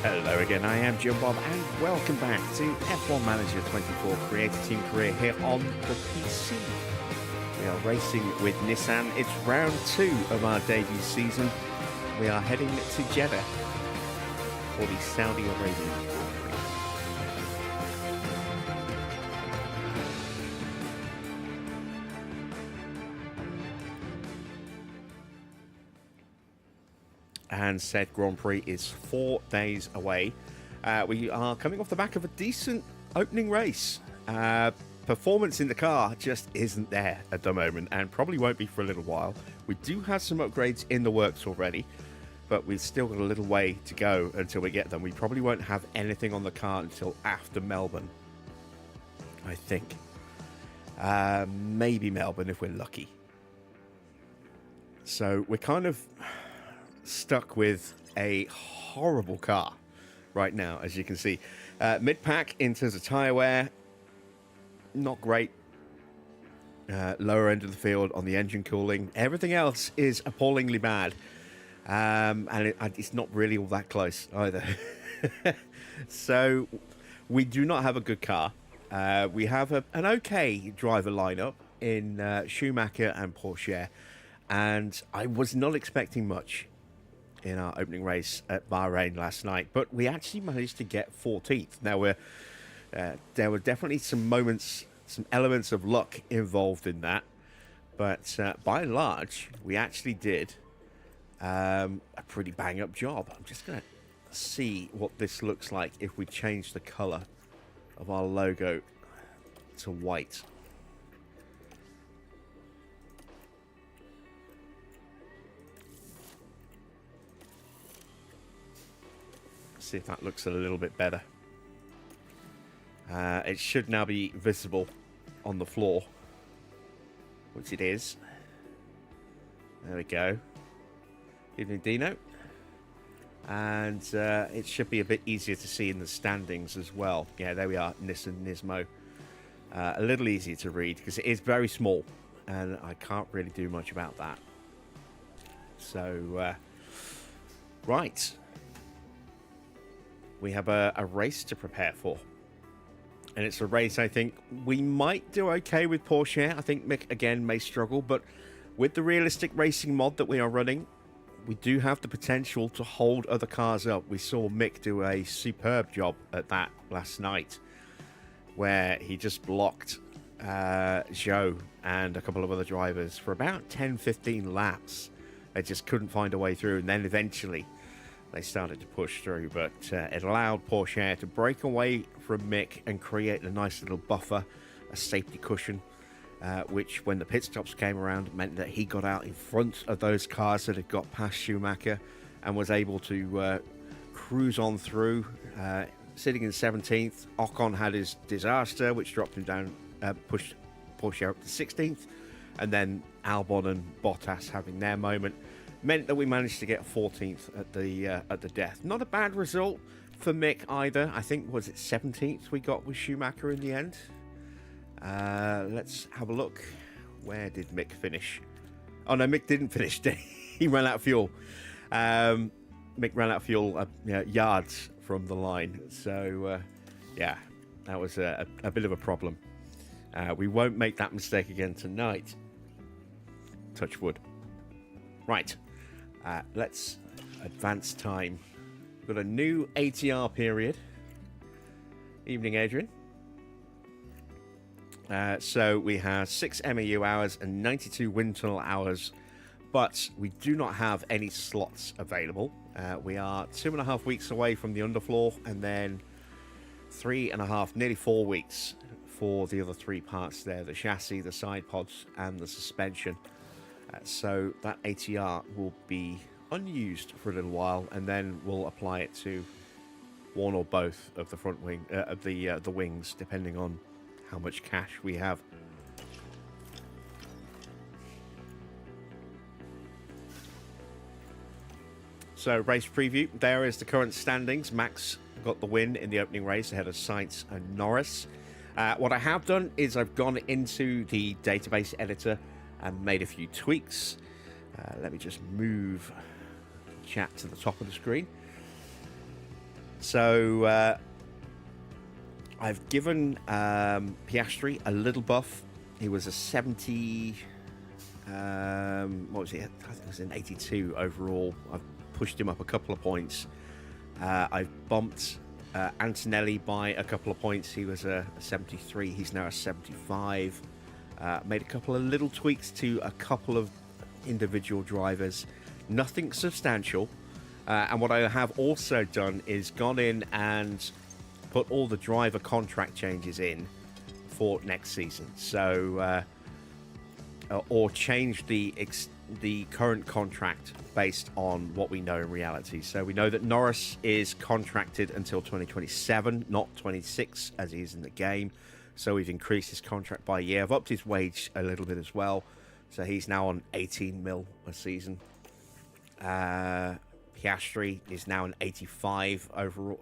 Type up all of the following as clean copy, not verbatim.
Hello again, I am Jim Bob and welcome back to F1 Manager 24 Creator Team Career here on the PC. We are racing with Nissan. It's round 2 of our debut season. We are heading to Jeddah for the Saudi Arabian Grand Prix. And said Grand Prix is 4 days away. We are coming off the back of a decent opening race. Performance in the car just isn't there at the moment and probably won't be for a little while. We do have some upgrades in the works already, but we've still got a little way to go until we get them. We probably won't have anything on the car until after Melbourne, I think. Maybe Melbourne if we're lucky. So we're kind of stuck with a horrible car right now, as you can see. Mid-pack in terms of tyre wear, not great. Lower end of the field on the engine cooling. Everything else is appallingly bad. And it's not really all that close either. So we do not have a good car. We have an okay driver lineup in Schumacher and Porsche. And I was not expecting much in our opening race at Bahrain last night, but we actually managed to get 14th. Now, there were definitely some elements of luck involved in that, but by and large, we actually did a pretty bang-up job. I'm just going to see what this looks like if we change the colour of our logo to white. See if that looks a little bit better. It should now be visible on the floor, which it is. There we go. Evening, Dino. And it should be a bit easier to see in the standings as well. Yeah, there we are, Nissan Nismo. A little easier to read because it is very small and I can't really do much about that. So, right. We have a race to prepare for. And it's a race I think we might do okay with Porsche. I think Mick, again, may struggle. But with the realistic racing mod that we are running, we do have the potential to hold other cars up. We saw Mick do a superb job at that last night, where he just blocked Joe and a couple of other drivers for about 10-15 laps. They just couldn't find a way through. And then eventually they started to push through, but it allowed Porsche to break away from Mick and create a nice little buffer, a safety cushion, which when the pit stops came around meant that he got out in front of those cars that had got past Schumacher and was able to cruise on through, sitting in 17th. Ocon had his disaster, which dropped him down, pushed Porsche up to 16th, and then Albon and Bottas having their moment meant that we managed to get 14th at the death. Not a bad result for Mick either. I think, was it 17th we got with Schumacher in the end? Let's have a look. Where did Mick finish? Oh no, Mick didn't finish. He ran out of fuel. Mick ran out of fuel yards from the line. So yeah, that was a bit of a problem. We won't make that mistake again tonight. Touch wood. Right. Let's advance time. We've got a new ATR period. Evening, Adrian. So we have 6 MAU hours and 92 wind tunnel hours, but we do not have any slots available. We are 2.5 weeks away from the underfloor, and then 3.5, nearly 4 weeks for the other 3 parts there, the chassis, the side pods, and the suspension. So that ATR will be unused for a little while, and then we'll apply it to one or both of the front wing of the wings, depending on how much cash we have. So race preview. There is the current standings. Max got the win in the opening race ahead of Sainz and Norris. What I have done is I've gone into the database editor and made a few tweaks. Let me just move chat to the top of the screen. So I've given Piastri a little buff. He was a 70. What was he? I think it was an 82 overall. I've pushed him up a couple of points. I've bumped Antonelli by a couple of points. He was a 73. He's now a 75. Made a couple of little tweaks to a couple of individual drivers. Nothing substantial. And what I have also done is gone in and put all the driver contract changes in for next season. So, or change the current contract based on what we know in reality. So we know that Norris is contracted until 2027, not 26 as he is in the game. So we've increased his contract by a year. I've upped his wage a little bit as well. So he's now on 18 mil a season. Piastri is now an 85 overall,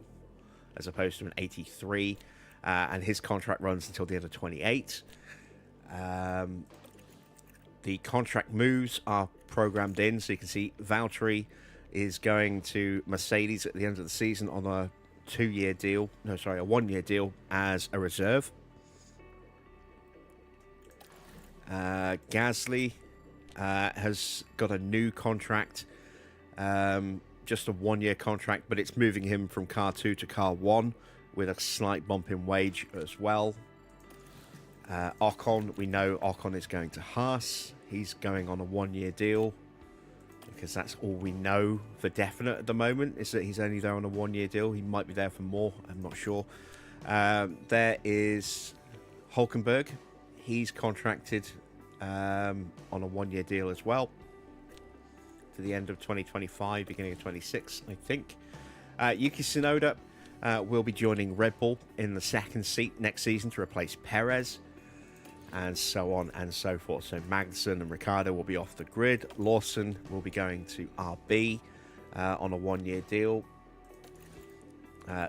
as opposed to an 83. And his contract runs until the end of 28. The contract moves are programmed in, so you can see Valtteri is going to Mercedes at the end of the season on a 2-year deal. No, sorry, a 1-year deal as a reserve. Gasly has got a new contract, just a 1-year contract, but it's moving him from car 2 to car 1 with a slight bump in wage as well. Ocon, we know Ocon is going to Haas. He's going on a 1-year deal because that's all we know for definite at the moment, is that he's only there on a 1-year deal. He might be there for more, I'm not sure. There is Hulkenberg. He's contracted on a 1-year deal as well to the end of 2025, beginning of 26, I think. Yuki Tsunoda will be joining Red Bull in the second seat next season to replace Perez, and so on and so forth. So Magnussen and Ricciardo will be off the grid. Lawson will be going to RB on a 1-year deal.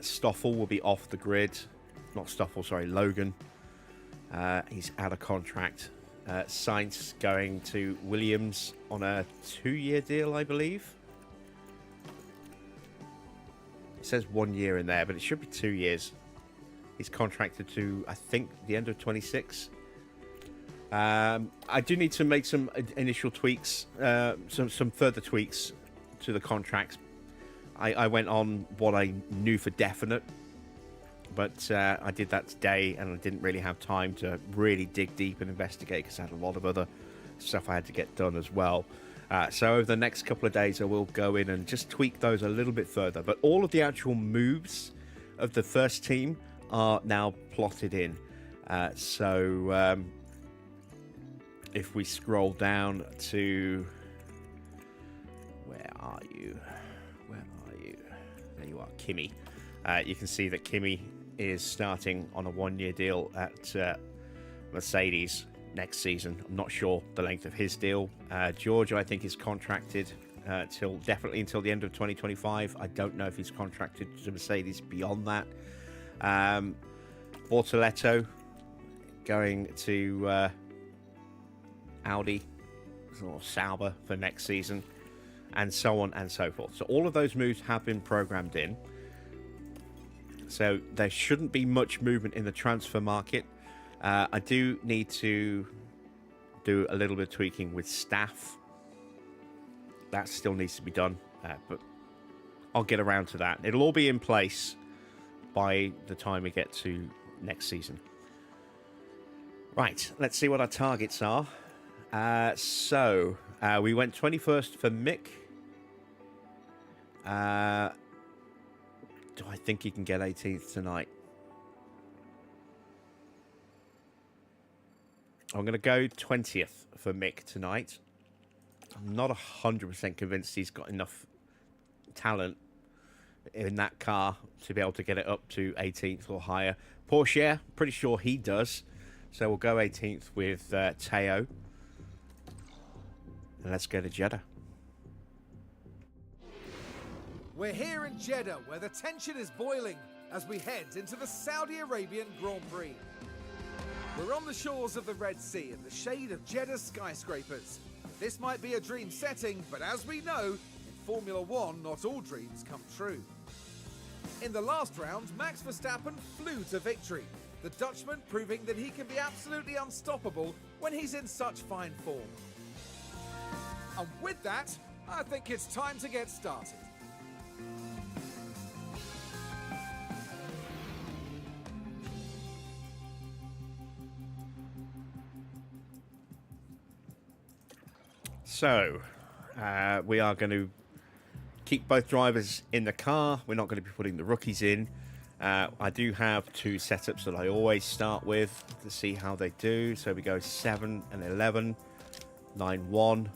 Stoffel will be off the grid. Not Stoffel, sorry, Logan. He's out of contract. Sainz going to Williams on a 2-year deal, I believe. It says 1 year in there, but it should be 2 years. He's contracted to, I think, the end of 26. I do need to make some initial tweaks, some further tweaks to the contracts. I went on what I knew for definite, but I did that today, and I didn't really have time to really dig deep and investigate because I had a lot of other stuff I had to get done as well. So over the next couple of days, I will go in and just tweak those a little bit further. But all of the actual moves of the first team are now plotted in. So if we scroll down to... Where are you? Where are you? There you are, Kimi. You can see that Kimi is starting on a 1-year deal at Mercedes next season. I'm not sure the length of his deal. George, I think, is contracted definitely until the end of 2025. I don't know if he's contracted to Mercedes beyond that. Bortoletto going to Audi or Sauber for next season, and so on and so forth. So all of those moves have been programmed in. So there shouldn't be much movement in the transfer market. I do need to do a little bit of tweaking with staff. That still needs to be done, but I'll get around to that. It'll all be in place by the time we get to next season. Right, let's see what our targets are. So we went 21st for Mick. Do I think he can get 18th tonight? I'm going to go 20th for Mick tonight. I'm not 100% convinced he's got enough talent in that car to be able to get it up to 18th or higher. Porsche, pretty sure he does. So we'll go 18th with Teo. And let's go to Jeddah. We're here in Jeddah, where the tension is boiling as we head into the Saudi Arabian Grand Prix. We're on the shores of the Red Sea in the shade of Jeddah's skyscrapers. This might be a dream setting, but as we know, in Formula One, not all dreams come true. In the last round, Max Verstappen flew to victory, the Dutchman proving that he can be absolutely unstoppable when he's in such fine form. And with that, I think it's time to get started. So, we are going to keep both drivers in the car. We're not going to be putting the rookies in. I do have two setups that I always start with to see how they do. So we go 7 and 11, 9, 1,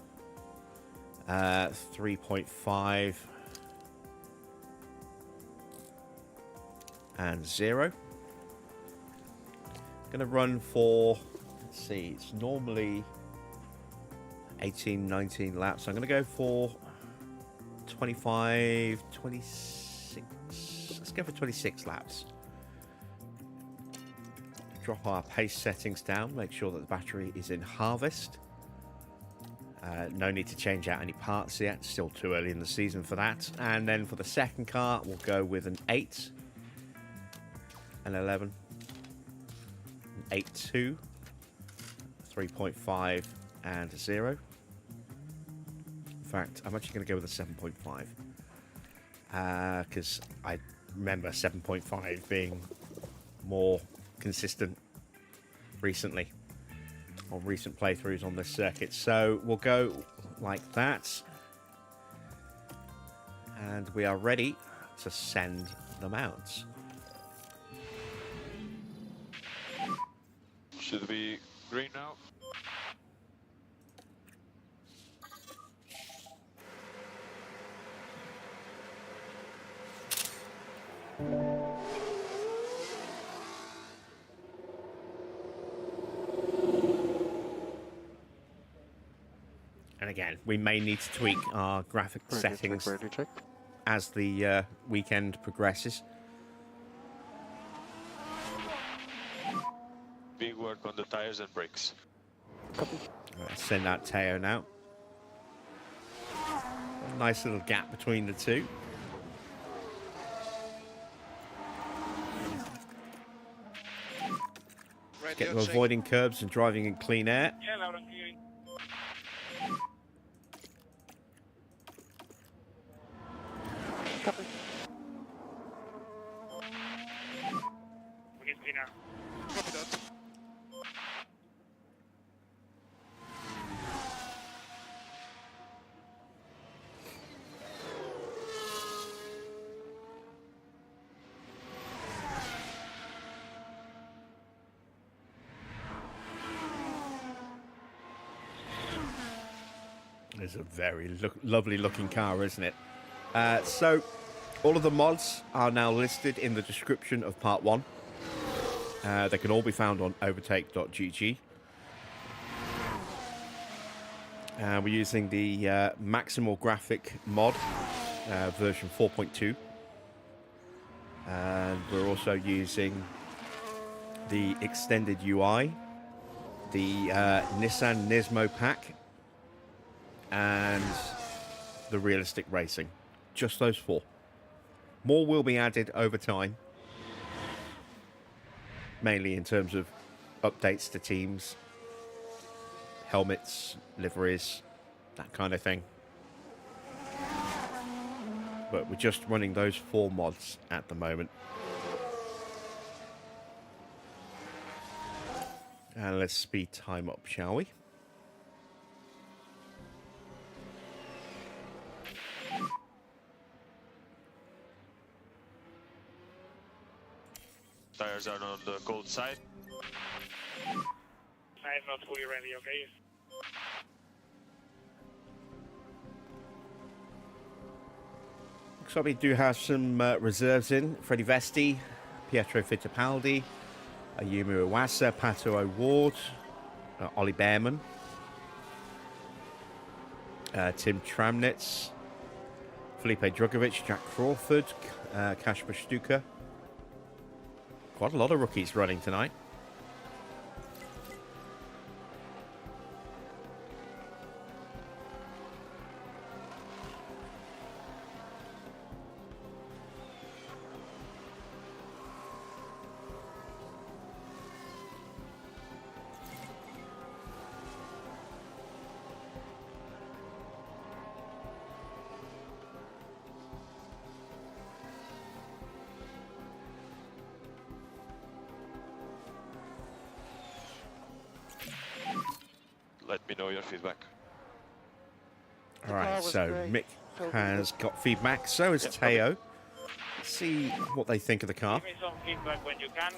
3.5, and 0. Going to run for, let's see, it's normally 18, 19 laps. I'm going to go for 25, 26. Let's go for 26 laps. Drop our pace settings down. Make sure that the battery is in harvest. No need to change out any parts yet. Still too early in the season for that. And then for the second car, we'll go with an 8, an 11, an 8.2, 3.5, and a 0. In fact, I'm actually going to go with a 7.5 because I remember 7.5 being more consistent recently on recent playthroughs on this circuit. So we'll go like that, and we are ready to send them out. Should be green now. And again, we may need to tweak our graphic settings as the weekend progresses. Big work on the tires and brakes. Let's send out Teo now. A nice little gap between the two. Get them avoiding curbs and driving in clean air. Yeah, loud and clear. Copy. We need to be now. Copy that. It's a very lovely looking car, isn't it? So all of the mods are now listed in the description of part 1. They can all be found on overtake.gg. We're using the Maximal Graphic mod, version 4.2. And we're also using the extended UI, the Nissan Nismo pack, and the realistic racing. Just those 4. More will be added over time, mainly in terms of updates to teams, helmets, liveries, that kind of thing. But we're just running those 4 mods at the moment. And let's speed time up, shall we? Tires are on the cold side. I am not fully ready, okay? Looks like we do have some reserves in. Freddie Vesti, Pietro Fittipaldi, Ayumu Iwasa, Pato O'Ward, Ollie Behrman, Tim Tramnitz, Felipe Drugovic, Jack Crawford, Kasper Stuka. Quite a lot of rookies running tonight. know your feedback. All right, so Mick has got feedback. So has Teo. Let's see what they think of the car. Give me some feedback when you can.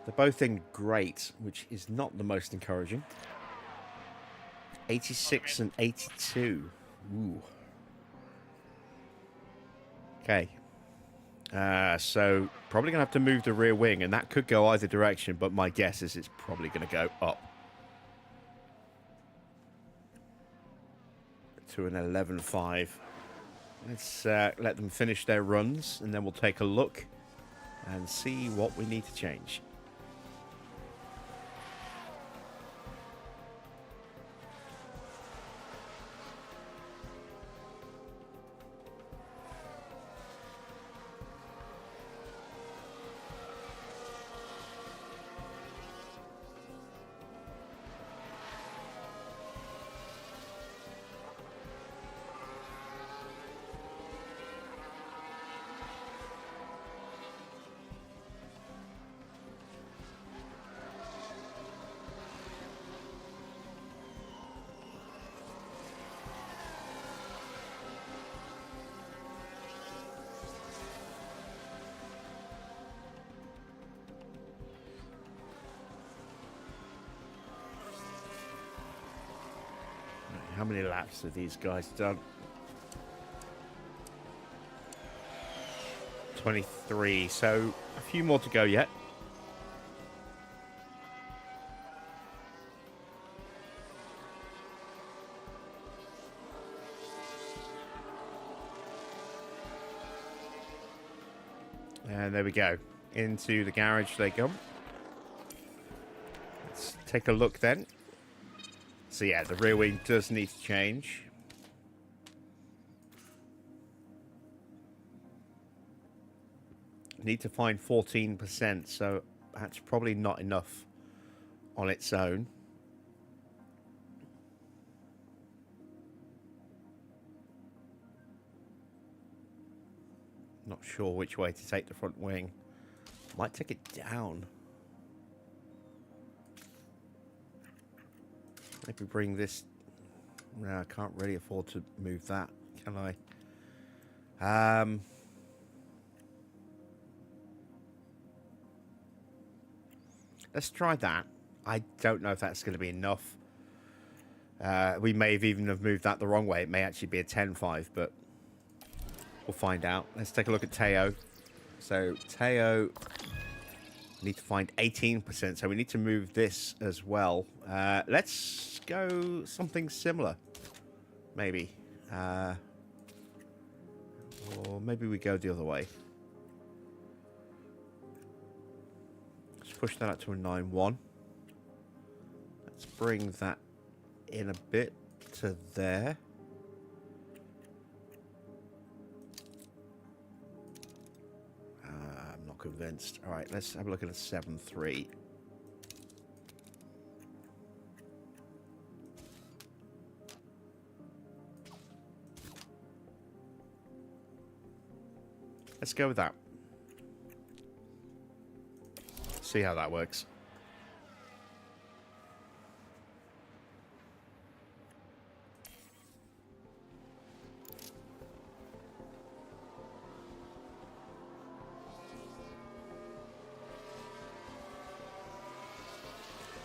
They're both in great, which is not the most encouraging. 86 and 82. Ooh. Okay. So probably going to have to move the rear wing, and that could go either direction, but my guess is it's probably going to go up to an 11.5. Let's let them finish their runs, and then we'll take a look and see what we need to change. How many laps have these guys done? 23, so a few more to go yet. And there we go. Into the garage they come. Let's take a look then. So yeah, the rear wing does need to change. Need to find 14%, so that's probably not enough on its own. Not sure which way to take the front wing. Might take it down. Maybe bring this. No, I can't really afford to move that, can I? Let's try that. I don't know if that's going to be enough. We may have even have moved that the wrong way. It may actually be a 10.5, but we'll find out. Let's take a look at Teo. So Teo need to find 18%, so we need to move this as well. Let's go something similar, maybe. Or maybe we go the other way. Let's push that up to a 9.1. Let's bring that in a bit to there. I'm not convinced. All right, let's have a look at a 7.3. Let's go with that. See how that works.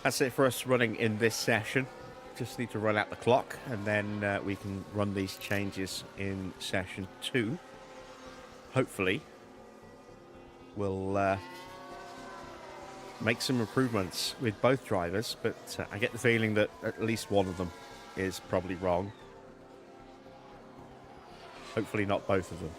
That's it for us running in this session. Just need to run out the clock, and then we can run these changes in session 2. Hopefully, we'll make some improvements with both drivers, but I get the feeling that at least one of them is probably wrong. Hopefully not both of them.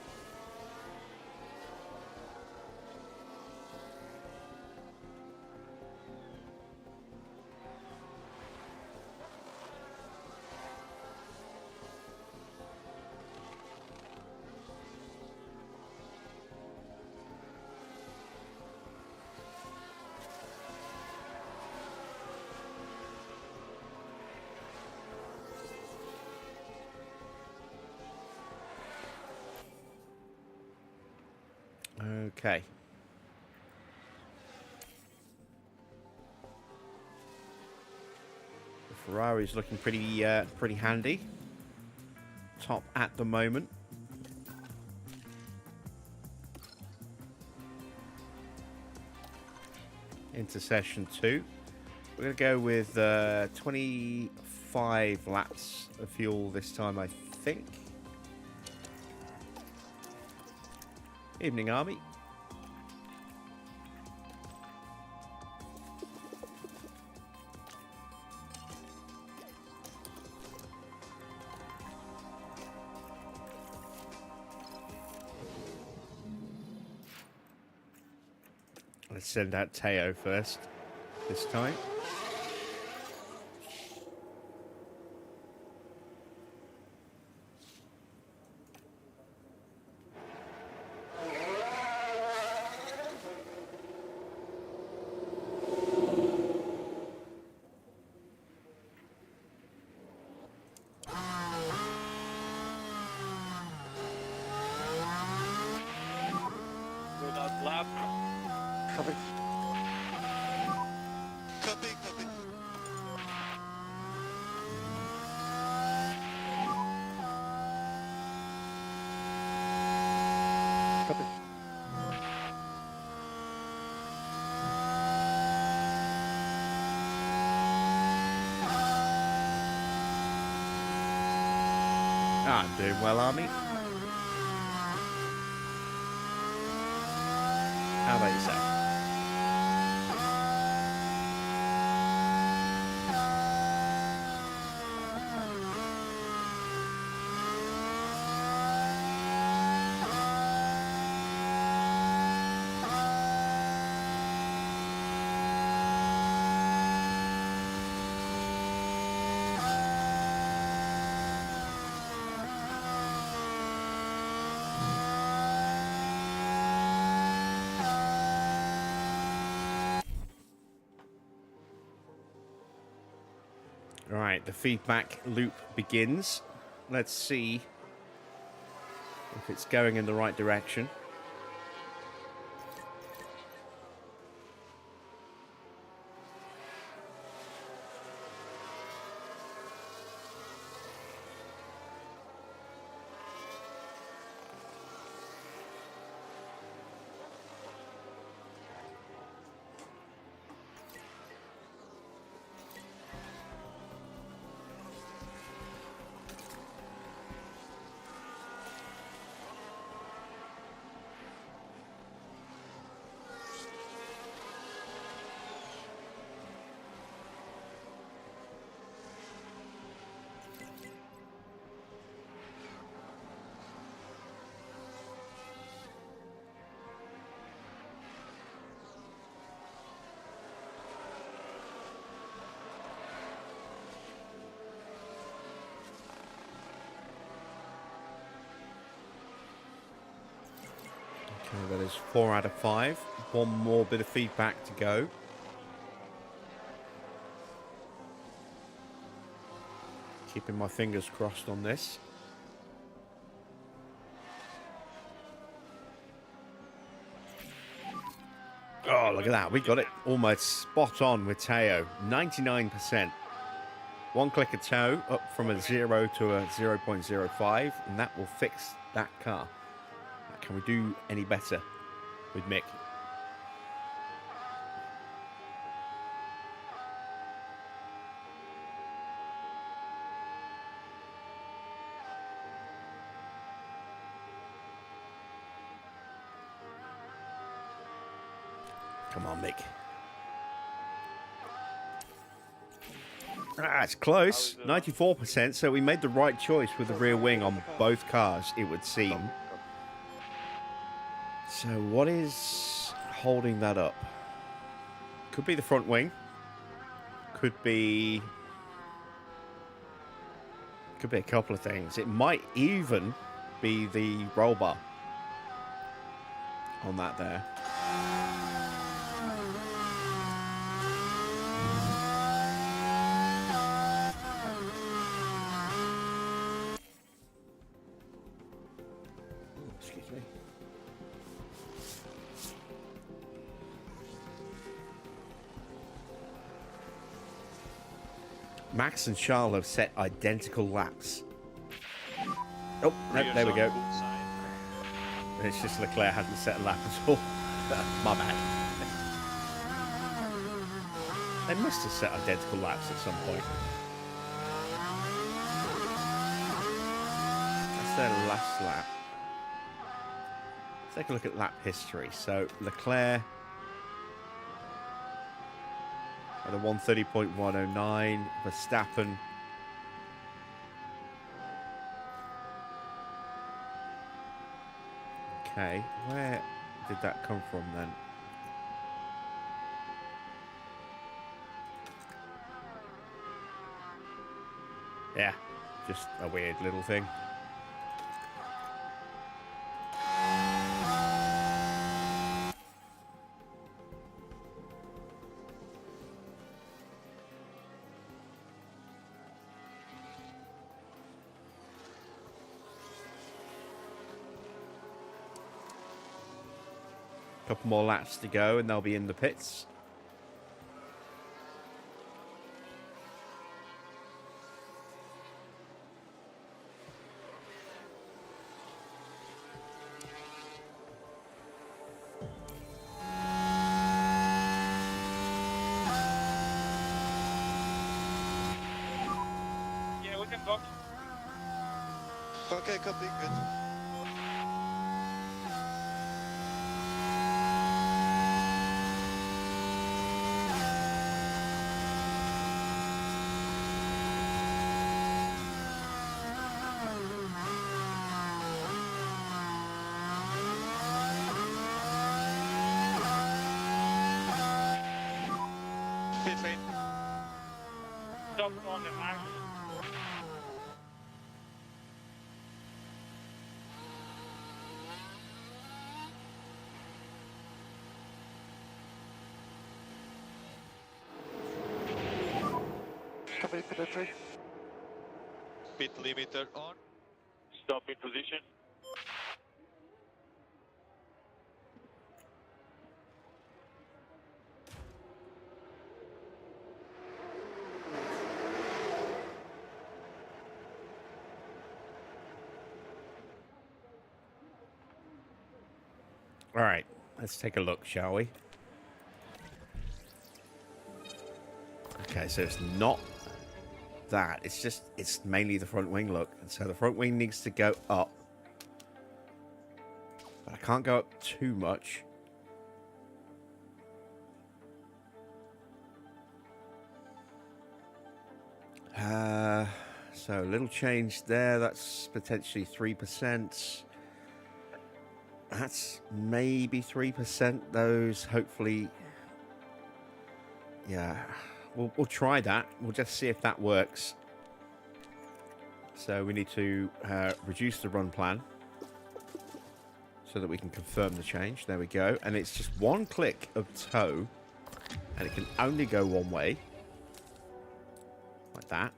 Okay. Ferrari's looking pretty handy. Top at the moment. Into session 2. We're going to go with 25 laps of fuel this time, I think. Evening, Army. Let's send out Teo first this time. Good last lap. Copy. Copy, copy. Copy. I'm doing well, Army. How about yourself? All right, the feedback loop begins. Let's see if it's going in the right direction. Okay, that is 4 out of 5. One more bit of feedback to go. Keeping my fingers crossed on this. Oh, look at that. We got it almost spot on with Teo. 99%. One click of toe up from a 0 to a 0.05, and that will fix that car. Can we do any better with Mick? Come on, Mick. Ah, it's close. 94%, so we made the right choice with the rear wing on both cars, it would seem. So what is holding that up? Could be the front wing. Could be a couple of things. It might even be the roll bar on that there. Excuse me. Max and Charles have set identical laps. Oh, no, there we go. It's just Leclerc hasn't set a lap at all. My bad. They must have set identical laps at some point. That's their last lap. Let's take a look at lap history. So Leclerc at a 1:30.109. Verstappen okay, where did that come from then? Yeah, just a weird little thing. Couple more laps to go and they'll be in the pits. Yeah, we can talk. Okay, copy, good. Pit lane. Stop on the Max. Copy, pit entry. Pit limiter on. Stop in position. All right, let's take a look, shall we? Okay, so it's not that. It's mainly the front wing, look. And so the front wing needs to go up. But I can't go up too much. So a little change there. That's potentially 3%. That's maybe 3%. Those hopefully, yeah. We'll try that. We'll just see if that works. So we need to reduce the run plan so that we can confirm the change. There we go. And it's just one click of toe, and it can only go one way, like that.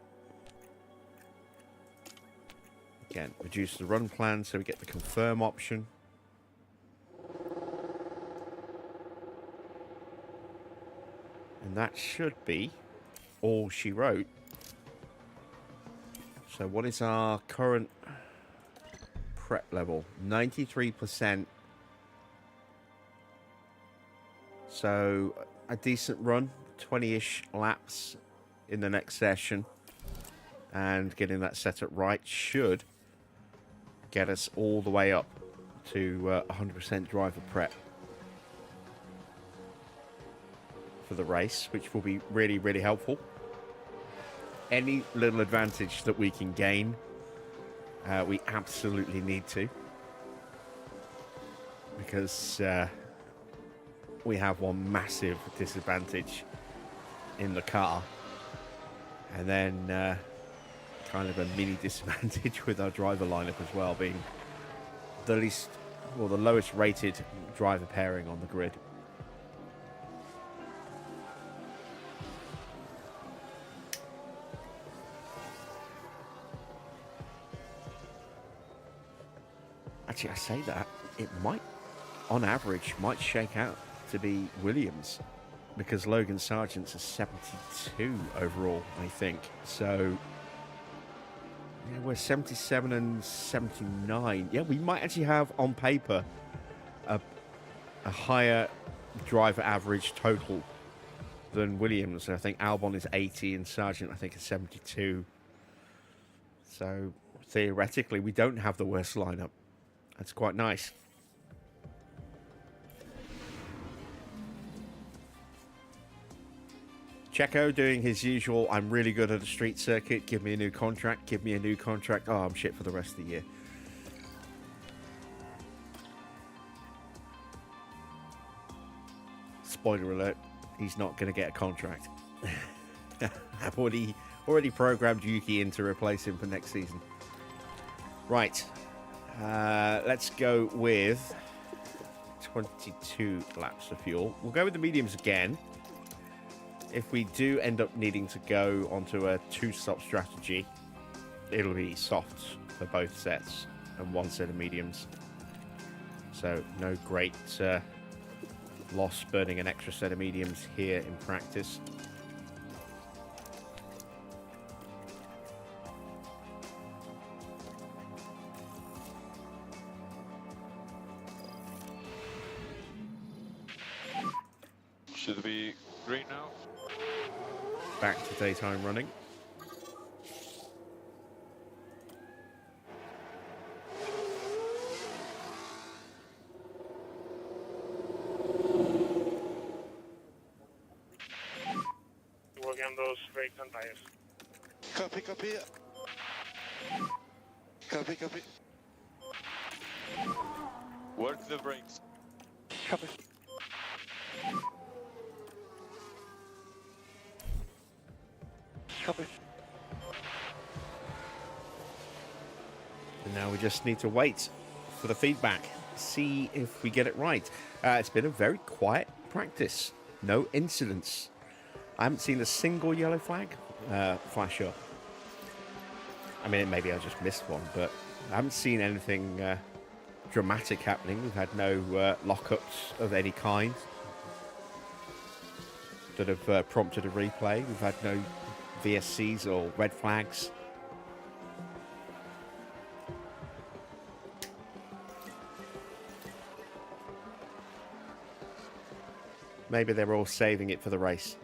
Again, reduce the run plan so we get the confirm option. And that should be all she wrote. So what is our current prep level? 93%. So a decent run, 20-ish laps in the next session. And getting that set up right should get us all the way up to 100% driver prep for the race, which will be really, really helpful. Any little advantage that we can gain, we absolutely need to, because we have one massive disadvantage in the car, and then kind of a mini disadvantage with our driver lineup as well, being the least, well, the lowest rated driver pairing on the grid. Actually, I say that, it might, on average, might shake out to be Williams because Logan Sargent's a 72 overall, I think. So yeah, we're 77 and 79. Yeah, we might actually have on paper a higher driver average total than Williams. I think Albon is 80 and Sargent I think is 72. So theoretically we don't have the worst lineup. That's quite nice. Checo doing his usual, I'm really good at a street circuit, give me a new contract, give me a new contract. Oh, I'm shit for the rest of the year. Spoiler alert, he's not going to get a contract. I've already programmed Yuki in to replace him for next season. Right, let's go with 22 laps of fuel. We'll go with the mediums again. If we do end up needing to go onto a two-stop strategy, it'll be softs for both sets and one set of mediums. So no great loss burning an extra set of mediums here in practice. Should be green now. Back to daytime running. Working on those brakes and tires. Copy, copy. Copy, copy. Work the brakes. Copy. Copy. And now we just need to wait for the feedback, see if we get it right. It's been a very quiet practice. No incidents. I haven't seen a single yellow flag flash up. I mean, maybe I just missed one, but I haven't seen anything dramatic happening. We've had no lockups of any kind that have prompted a replay. We've had no VSCs or red flags. Maybe they're all saving it for the race.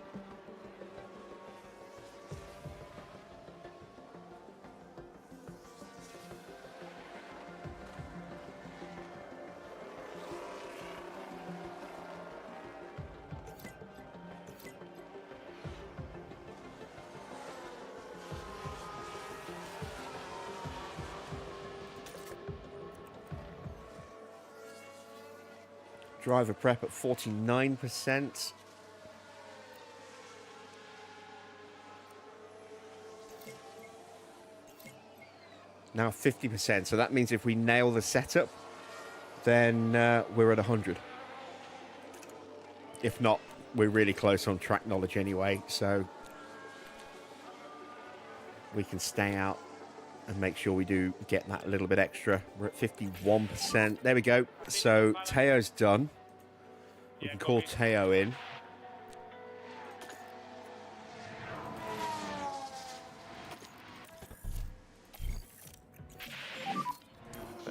Driver prep at 49%. Now 50%. So that means if we nail the setup, then we're at 100. If not, we're really close on track knowledge anyway. So we can stay out and make sure we do get that little bit extra. We're at 51%. There we go. So Teo's done. We can call Teo in.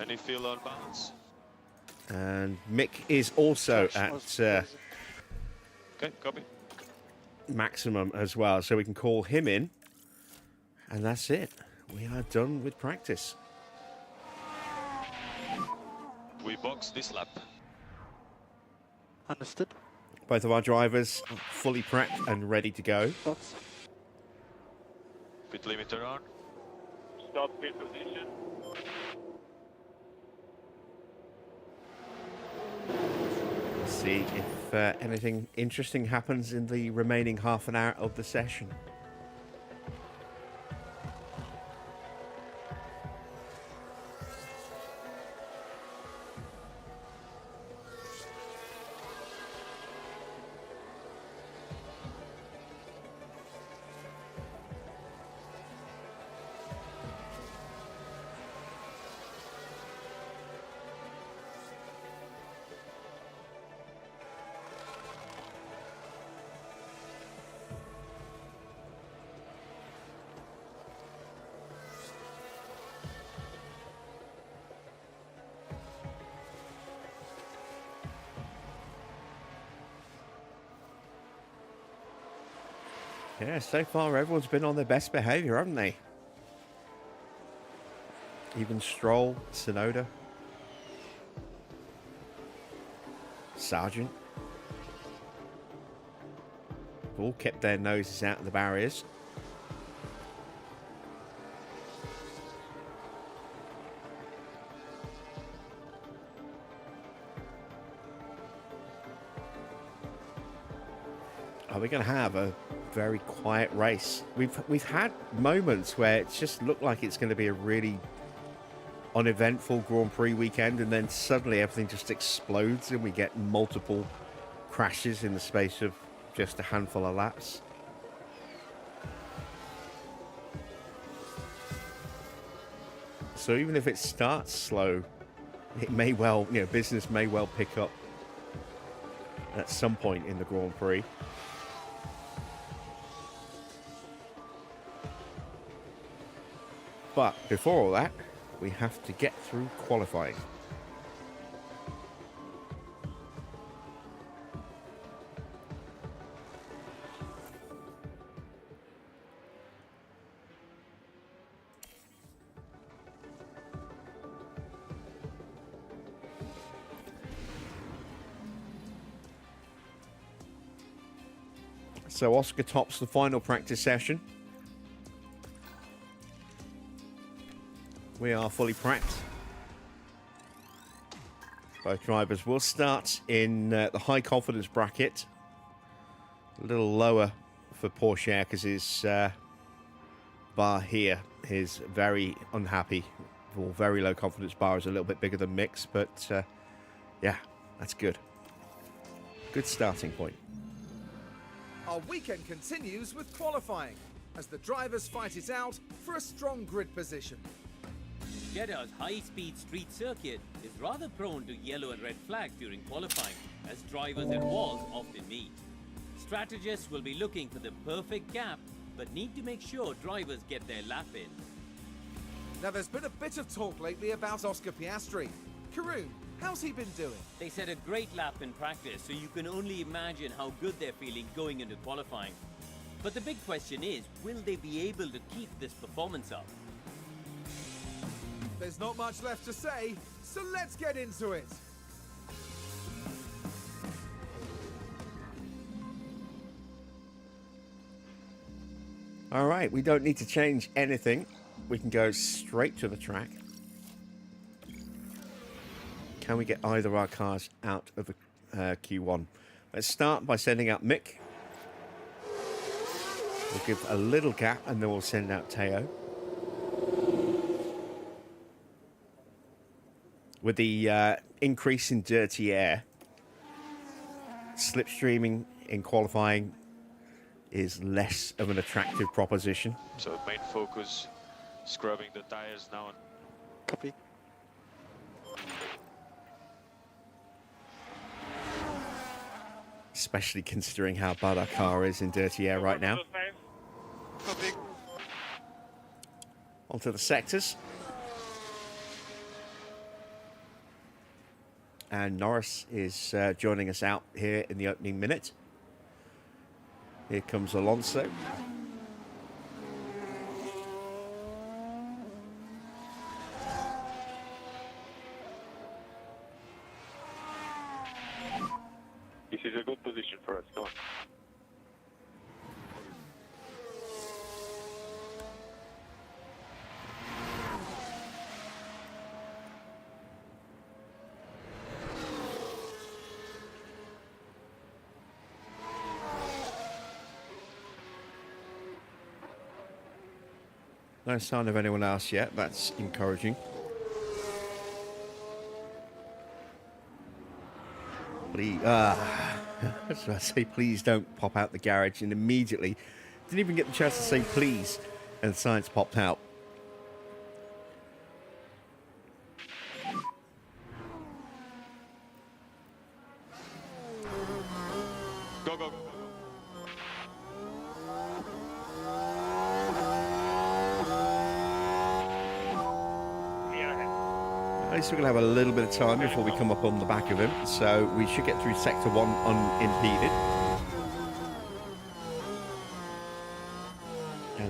Any feel on balance? And Mick is also at Okay, copy. maximum as well. So we can call him in. And that's it. We are done with practice. We box this lap. Understood. Both of our drivers are fully prepped and ready to go. Box. Pit limiter on. Stop pit position. Let's see if anything interesting happens in the remaining half an hour of the session. Yeah, so far everyone's been on their best behaviour, haven't they? Even Stroll, Sonoda, Sargent. All kept their noses out of the barriers. Are we going to have a very quiet race? We've had moments where it's just looked like it's going to be a really uneventful Grand Prix weekend, and then suddenly everything just explodes and we get multiple crashes in the space of just a handful of laps. So even if it starts slow, it may well, business may well pick up at some point in the Grand Prix. But before all that, we have to get through qualifying. So Oscar tops the final practice session. We are fully pracked. Both drivers will start in the high confidence bracket. A little lower for Porsche because his bar here is very unhappy. Or very low confidence bar is a little bit bigger than Mick's, but yeah, that's good. Good starting point. Our weekend continues with qualifying as the drivers fight it out for a strong grid position. Jeddah's high-speed street circuit is rather prone to yellow and red flags during qualifying, as drivers and walls often meet. Strategists will be looking for the perfect gap, but need to make sure drivers get their lap in. Now there's been a bit of talk lately about Oscar Piastri. Karun, how's he been doing? They set a great lap in practice, so you can only imagine how good they're feeling going into qualifying. But the big question is, will they be able to keep this performance up? There's not much left to say, so let's get into it. All right, we don't need to change anything. We can go straight to the track. Can we get either of our cars out of the Q1? Let's start by sending out Mick. We'll give a little gap and then we'll send out Teo. With the increase in dirty air, slipstreaming in qualifying is less of an attractive proposition. So main focus, scrubbing the tires now. Copy. Especially considering how bad our car is in dirty air right now. Copy. Onto the sectors. And Norris is joining us out here in the opening minute. Here comes Alonso. This is a good position for us. Go on. No sign of anyone else yet. That's encouraging. Please, so I say please don't pop out the garage, and immediately didn't even get the chance to say please, and the signs popped out. Go, go, go. At least we're going to have a little bit of time before we come up on the back of him, so we should get through Sector 1 unimpeded.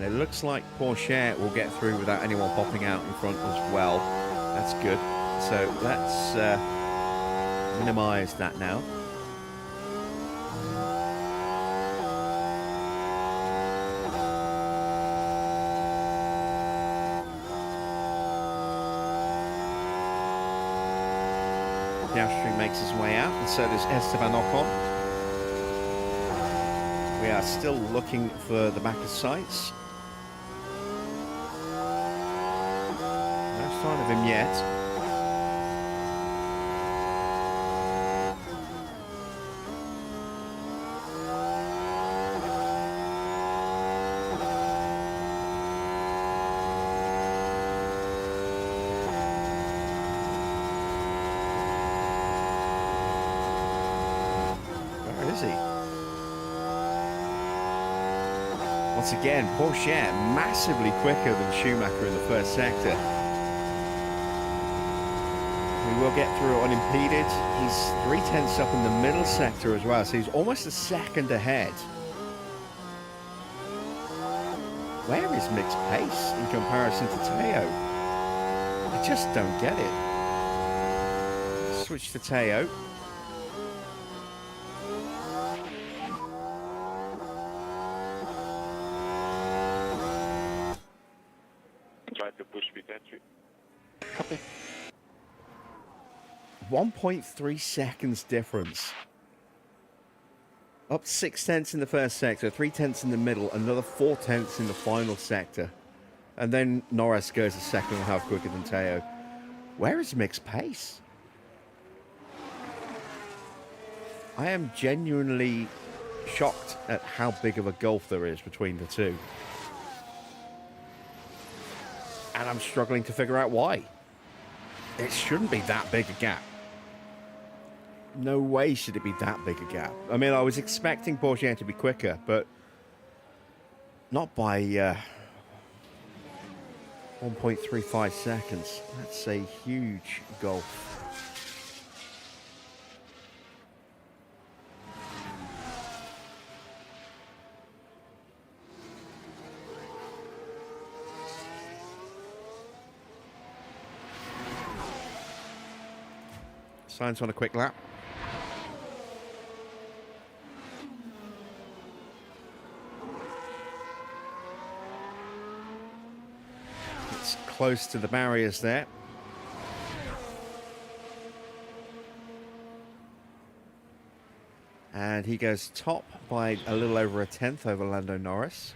it looks like Porsche will get through without anyone popping out in front as well. That's good. So let's minimize that now. Piastri makes his way out, and so does Esteban Ocon. We are still looking for the back of sights. No sign of him yet. Where is he? Once again, Porsche massively quicker than Schumacher in the first sector. We will get through unimpeded. He's 3/10 up in the middle sector as well, so he's almost a second ahead. Where is Mick's pace in comparison to Teo? I just don't get it. Switch to Teo. Try to push with entry. Copy. 1.3 seconds difference. Up 6/10 in the first sector, 3/10 in the middle, another 4/10 in the final sector. And then Norris goes a second and a half quicker than Teo. Where is Mick's pace? I am genuinely shocked at how big of a gulf there is between the two. And I'm struggling to figure out why. It shouldn't be that big a gap. No way should it be that big a gap. I mean, I was expecting Porsche to be quicker, but not by 1.35 seconds. That's a huge gulf. Sainz on a quick lap. It's close to the barriers there. And he goes top by a little over a tenth over Lando Norris.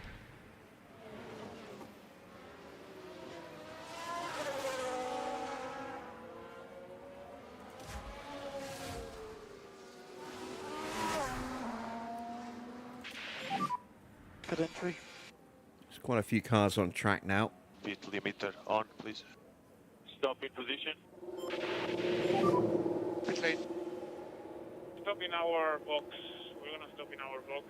Good entry. There's quite a few cars on track now. Pit limiter on, please. Stop in position. Pit lane. Stop in our box. We're gonna stop in our box.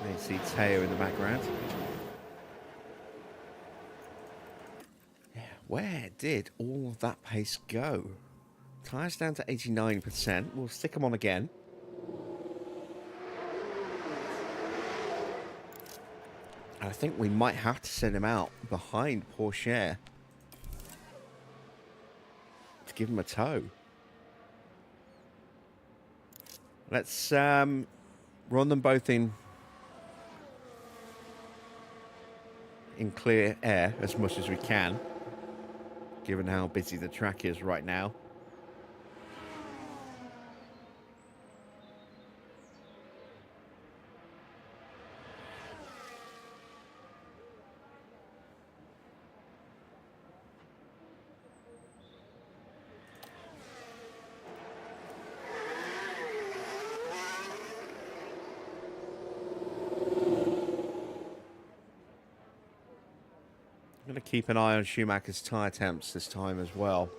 You see Teo in the background. Yeah, where did all of that pace go? Tyres down to 89%. We'll stick them on again. I think we might have to send him out behind Porsche to give him a tow. Let's run them both in clear air as much as we can, given how busy the track is right now. I'm going to keep an eye on Schumacher's tyre temps this time as well.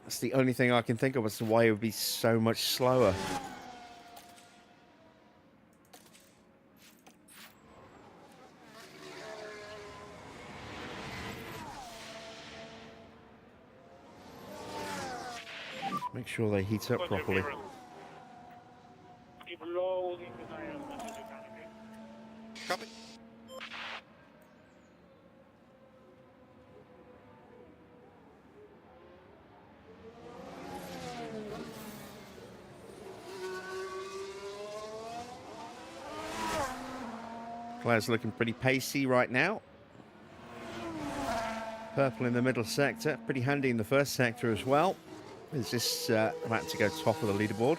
That's the only thing I can think of as to why it would be so much slower. Make sure they heat up properly. Leclerc's looking pretty pacey right now. Purple in the middle sector, pretty handy in the first sector as well. Is this about to go top of the leaderboard?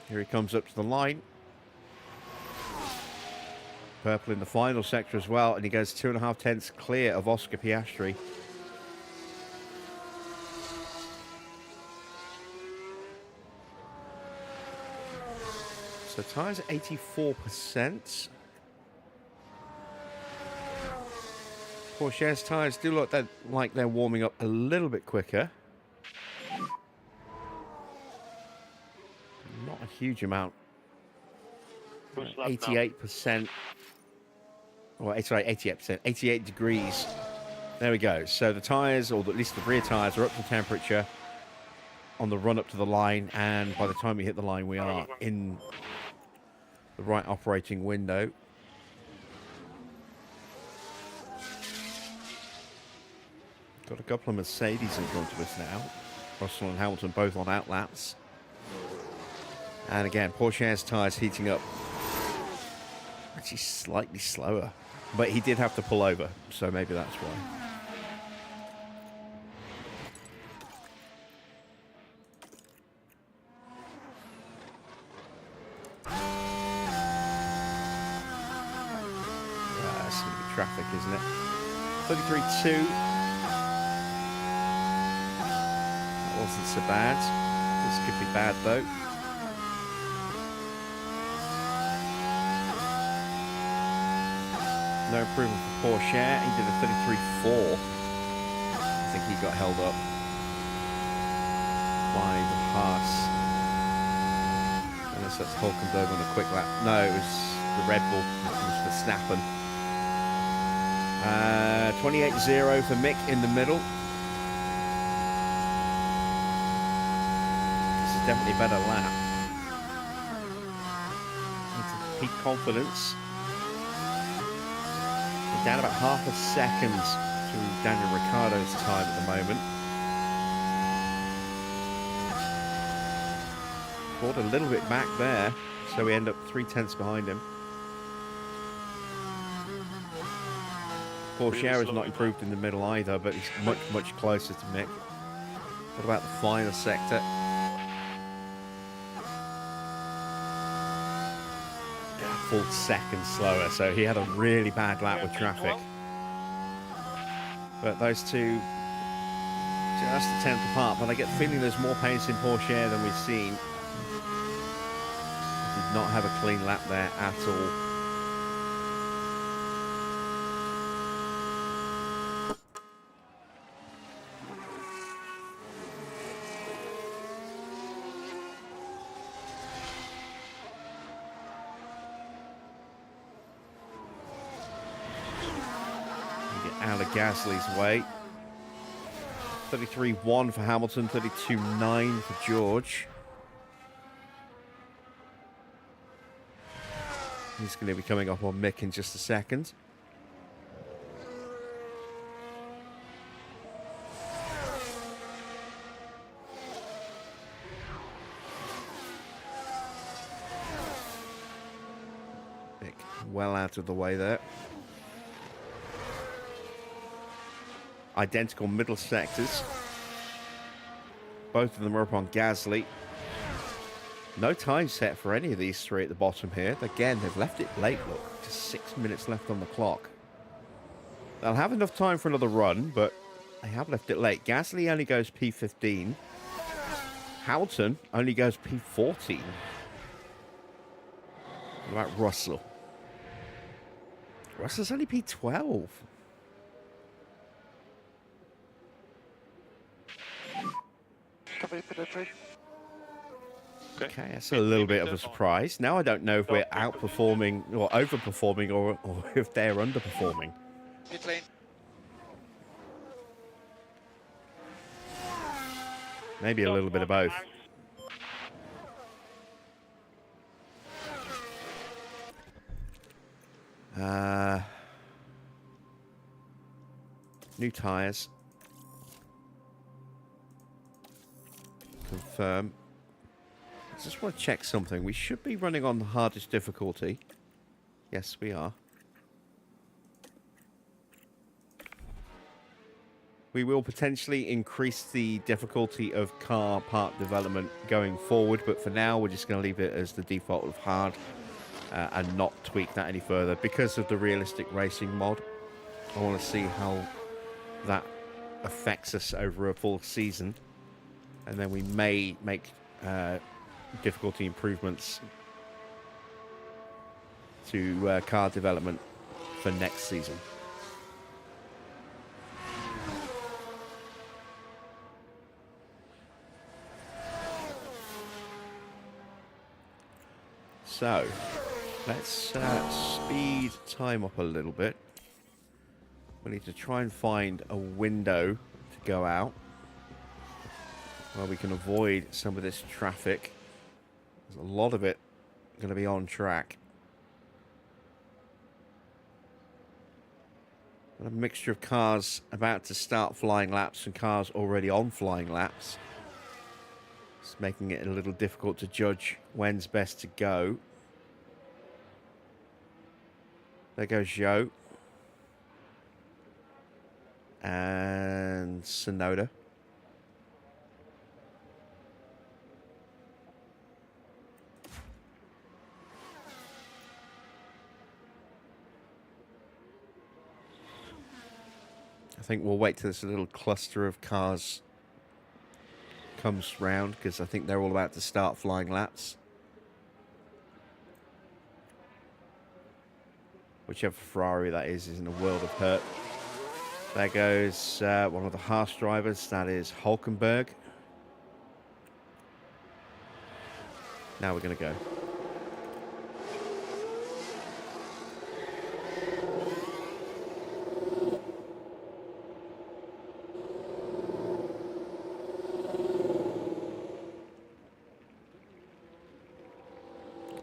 Here he comes up to the line. Purple in the final sector as well, and he goes 2.5 tenths clear of Oscar Piastri. So tyres at 84%. Porsche's tyres do look like they're warming up a little bit quicker. Not a huge amount. 88%. Well, sorry, 88%. 88 degrees. There we go. So the tyres, or at least the rear tyres, are up to temperature on the run up to the line, and by the time we hit the line, we are in the right operating window. Got a couple of Mercedes in front of us now. Russell and Hamilton both on outlaps. And again, Porsche's tyres heating up. Actually slightly slower. But he did have to pull over, so maybe that's why. That's going to be traffic, isn't it? 33.2. That wasn't so bad. This could be bad, though. No improvement for Porsche. He did a 33.4. I think he got held up by the Haas. Unless that's Hulkenberg on a quick lap. No, it was the Red Bull. It was Verstappen. 28.0 for Mick in the middle. This is definitely a better lap. Into peak confidence. Down about half a second to Daniel Ricciardo's time at the moment. Brought a little bit back there, so we end up 3 tenths behind him. Porsche has not improved in the middle either, but he's much, much closer to Mick. What about the final sector? Full second slower, so he had a really bad lap with traffic. But those two just a tenth apart, but I get the feeling there's more pace in Porsche than we've seen. Did not have a clean lap there at all. Out of Gasly's way. 33.1 for Hamilton, 32.9 for George. He's going to be coming up on Mick in just a second. Mick well out of the way there. Identical middle sectors. Both of them are up on Gasly. No time set for any of these three at the bottom here. Again, they've left it late, look. Just 6 minutes left on the clock. They'll have enough time for another run, but they have left it late. Gasly only goes P15. Hamilton only goes P14. What about Russell? Russell's only P12. Okay, that's a little bit of a surprise. Now I don't know if we're outperforming or overperforming or if they're underperforming. Pit lane. Maybe a little bit of both. New tyres. confirm. I just want to check something. We should be running on the hardest difficulty. Yes, we are. We will potentially increase the difficulty of car part development going forward, but for now we're just going to leave it as the default of hard and not tweak that any further because of the realistic racing mod. I want to see how that affects us over a full season, and then we may make difficulty improvements to car development for next season. So, let's speed time up a little bit. We need to try and find a window to go out where we can avoid some of this traffic. There's a lot of it going to be on track. A mixture of cars about to start flying laps and cars already on flying laps. It's making it a little difficult to judge when's best to go. There goes Joe. And Sonoda. I think we'll wait till this little cluster of cars comes round, because I think they're all about to start flying laps. Whichever Ferrari that is in a world of hurt. There goes one of the Haas drivers, that is Hulkenberg. Now we're going to go.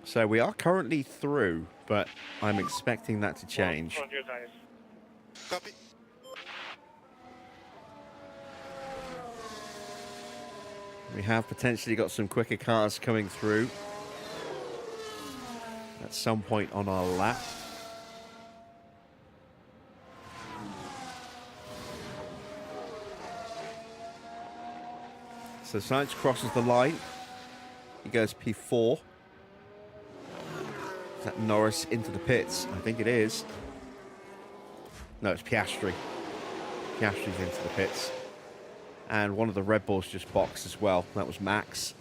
So we are currently through, but I'm expecting that to change. Front your tires. Copy. We have potentially got some quicker cars coming through at some point on our lap. So Sainz crosses the line. He goes P4. Is that Norris into the pits? I think it is. No, it's Piastri. Piastri's into the pits. And one of the Red Bulls just boxed as well. That was Max.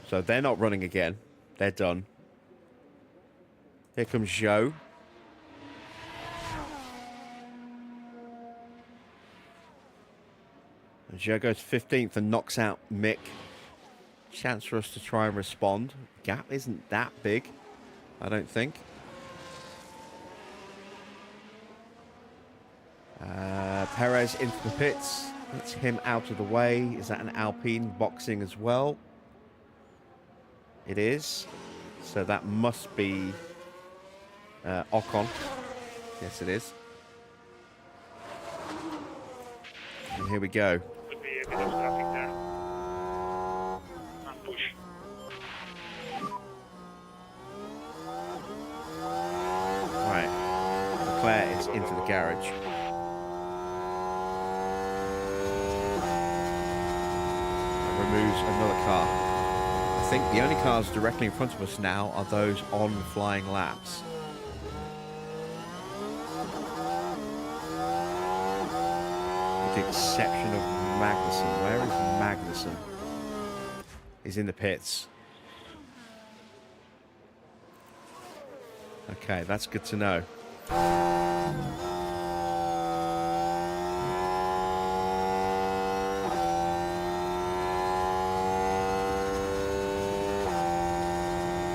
So they're not running again. They're done. Here comes Joe. And Joe goes 15th and knocks out Mick. Chance for us to try and respond. Gap isn't that big, I don't think. Perez into the pits. That's him out of the way. Is that an Alpine boxing as well? It is. So that must be Ocon. Yes, it is. And here we go. Could be a bit of traffic there. And push. Right. Leclerc is into the garage. Removes another car. I think the only cars directly in front of us now are those on flying laps. With the exception of Magnussen. Where is Magnussen? He's in the pits. Okay, that's good to know.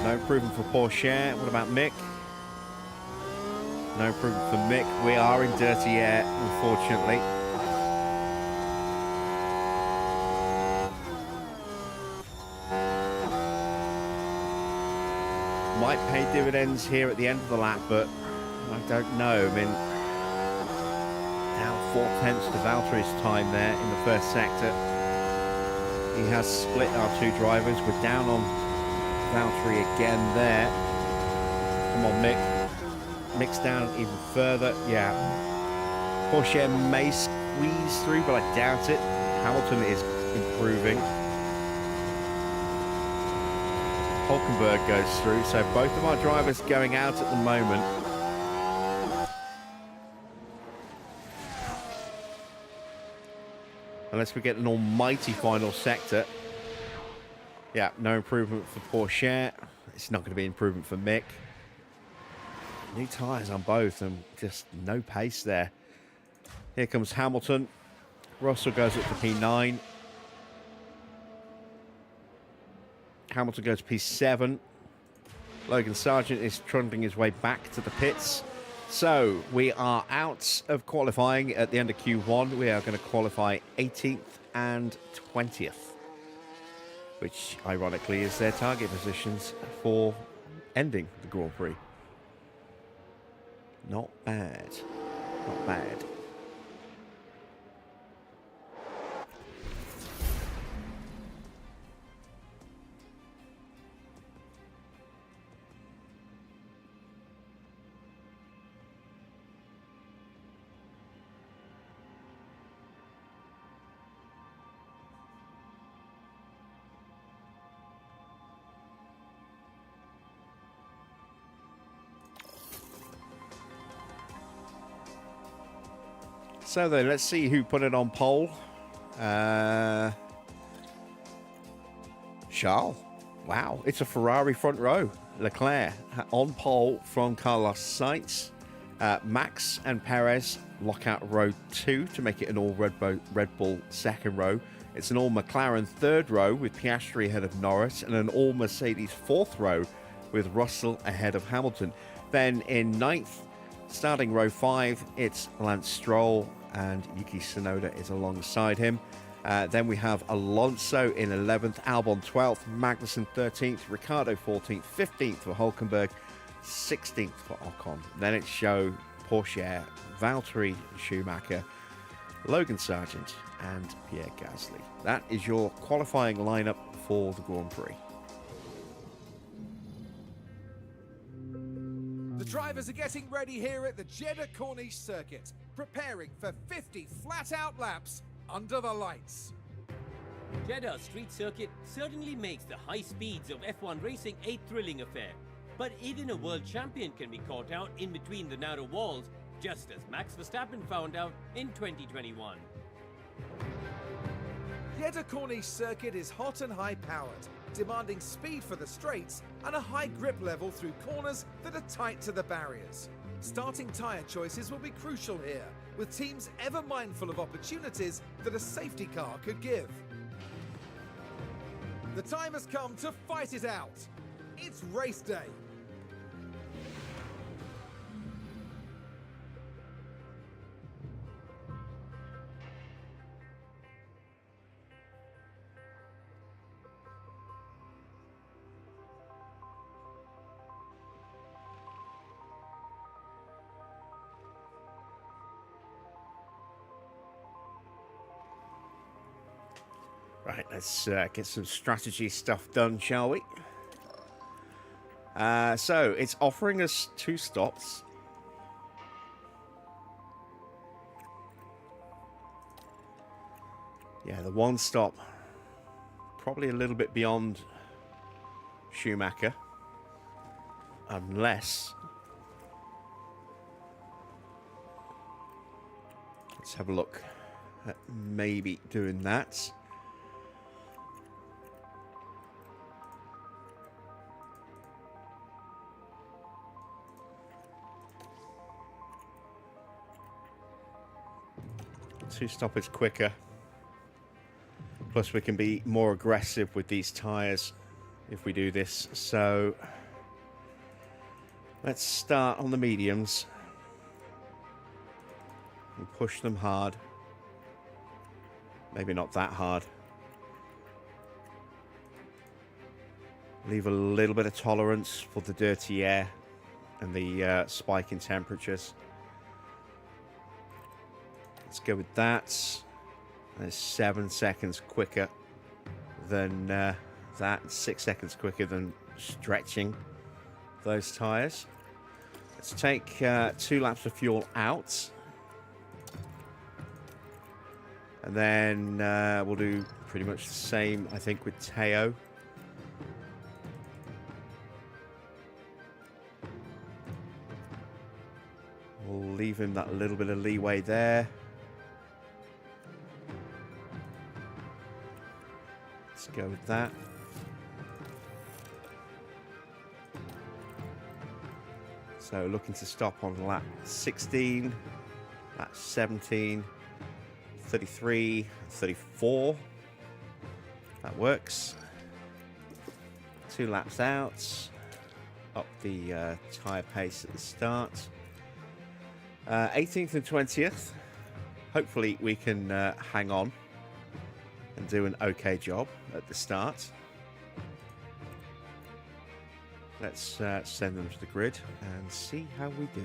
No improvement for Porsche. What about Mick? No improvement for Mick. We are in dirty air, unfortunately. Might pay dividends here at the end of the lap, but I don't know. I mean, down 4/10 to Valtteri's time there in the first sector. He has split our two drivers. We're down on Valtteri again there. Come on, Mick. Mick's down even further. Yeah. Porsche may squeeze through, but I doubt it. Hamilton is improving. Hulkenberg goes through, so both of our drivers going out at the moment. Unless we get an almighty final sector. Yeah, no improvement for Porsche. It's not going to be improvement for Mick. New tyres on both and just no pace there. Here comes Hamilton. Russell goes up to P9. Hamilton goes P7. Logan Sargent is trundling his way back to the pits. So we are out of qualifying at the end of Q1. We are going to qualify 18th and 20th, which ironically is their target positions for ending the Grand Prix. Not bad. Not bad. So then, let's see who put it on pole. Charles. Wow, it's a Ferrari front row. Leclerc on pole from Carlos Sainz. Max and Perez lock out row 2 to make it an all Red Bull second row. It's an all McLaren third row with Piastri ahead of Norris, and an all Mercedes fourth row with Russell ahead of Hamilton. Then in ninth, starting row 5, it's Lance Stroll, and Yuki Tsunoda is alongside him. Then we have Alonso in 11th, Albon 12th, Magnussen 13th, Ricciardo 14th, 15th for Hulkenberg, 16th for Ocon. Then it's Zhou, Porsche, Valtteri, Schumacher, Logan Sargent, and Pierre Gasly. That is your qualifying lineup for the Grand Prix. The drivers are getting ready here at the Jeddah Corniche circuit, preparing for 50 flat-out laps under the lights. Jeddah street circuit certainly makes the high speeds of F1 racing a thrilling affair. But even a world champion can be caught out in between the narrow walls, just as Max Verstappen found out in 2021. Jeddah Corniche circuit is hot and high-powered, demanding speed for the straights and a high grip level through corners that are tight to the barriers. Starting tyre choices will be crucial here, with teams ever mindful of opportunities that a safety car could give. The time has come to fight it out. It's race day. Right, let's get some strategy stuff done, shall we? So, it's offering us 2 stops. Yeah, the 1 stop, probably a little bit beyond Schumacher. Unless... let's have a look at maybe doing that. Two stop is quicker. Plus we can be more aggressive with these tyres if we do this. So let's start on the mediums and push them hard. Maybe not that hard. Leave a little bit of tolerance for the dirty air and the spike in temperatures. Let's go with that. There's 7 seconds quicker than that, 6 seconds quicker than stretching those tyres. Let's take 2 laps of fuel out. And then we'll do pretty much the same, I think, with Teo. We'll leave him that little bit of leeway there. Let's go with that. So looking to stop on lap 16, lap 17, 33, 34. That works. 2 laps out. Up the tyre pace at the start. 18th and 20th. Hopefully we can hang on and do an okay job at the start. Let's send them to the grid and see how we do.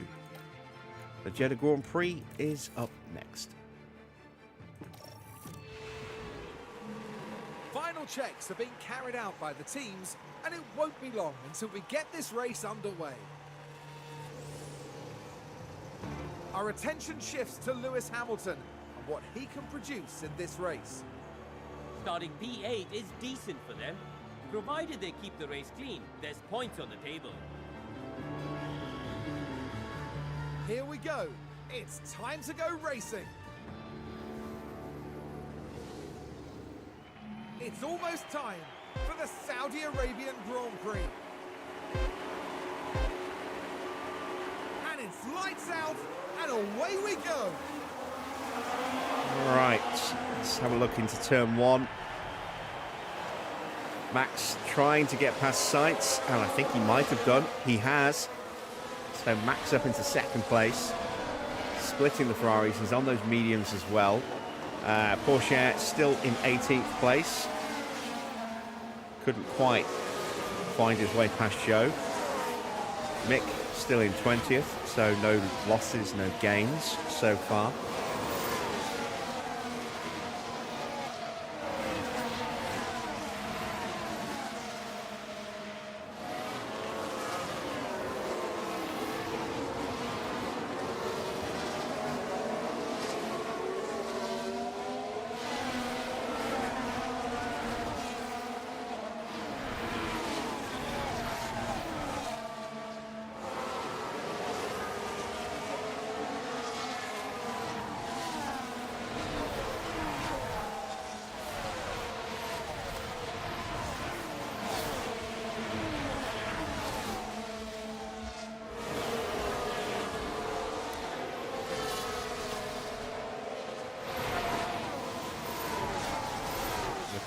The Jeddah Grand Prix is up next. Final checks are being carried out by the teams, and it won't be long until we get this race underway. Our attention shifts to Lewis Hamilton and what he can produce in this race. Starting P8 is decent for them. Provided they keep the race clean, there's points on the table. Here we go. It's time to go racing. It's almost time for the Saudi Arabian Grand Prix. And it's lights out and away we go. Right, let's have a look into turn 1. Max trying to get past Sainz, and I think he might have done. He has. So Max up into 2nd place, splitting the Ferraris. He's on those mediums as well. Porsche still in 18th place. Couldn't quite find his way past Joe. Mick still in 20th, so no losses, no gains so far.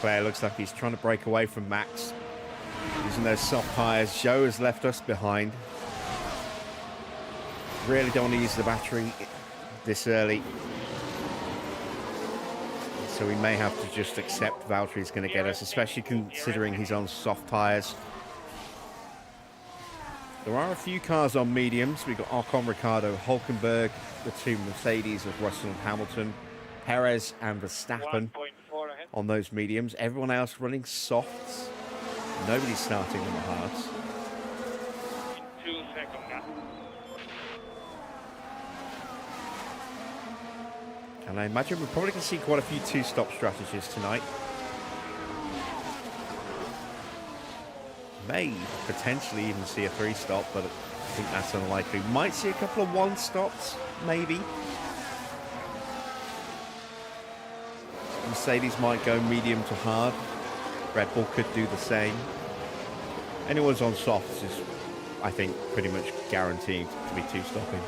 Leclerc looks like he's trying to break away from Max. Using those soft tyres. Joe has left us behind. Really don't want to use the battery this early. So we may have to just accept Valtteri's going to get us, especially considering he's on soft tyres. There are a few cars on mediums. We've got Ocon, Ricardo, Hulkenberg, the 2 Mercedes of Russell and Hamilton, Perez and Verstappen 1.4 ahead. on those mediums. Everyone else running softs. Nobody's starting on the hards. In 2 seconds now. And I imagine we're probably going to see quite a few 2-stop strategies tonight. May potentially even see a 3-stop, but I think that's unlikely. Might see a couple of 1-stops, maybe. Mercedes might go medium to hard. Red Bull could do the same. Anyone's on softs is, I think, pretty much guaranteed to be 2-stopping.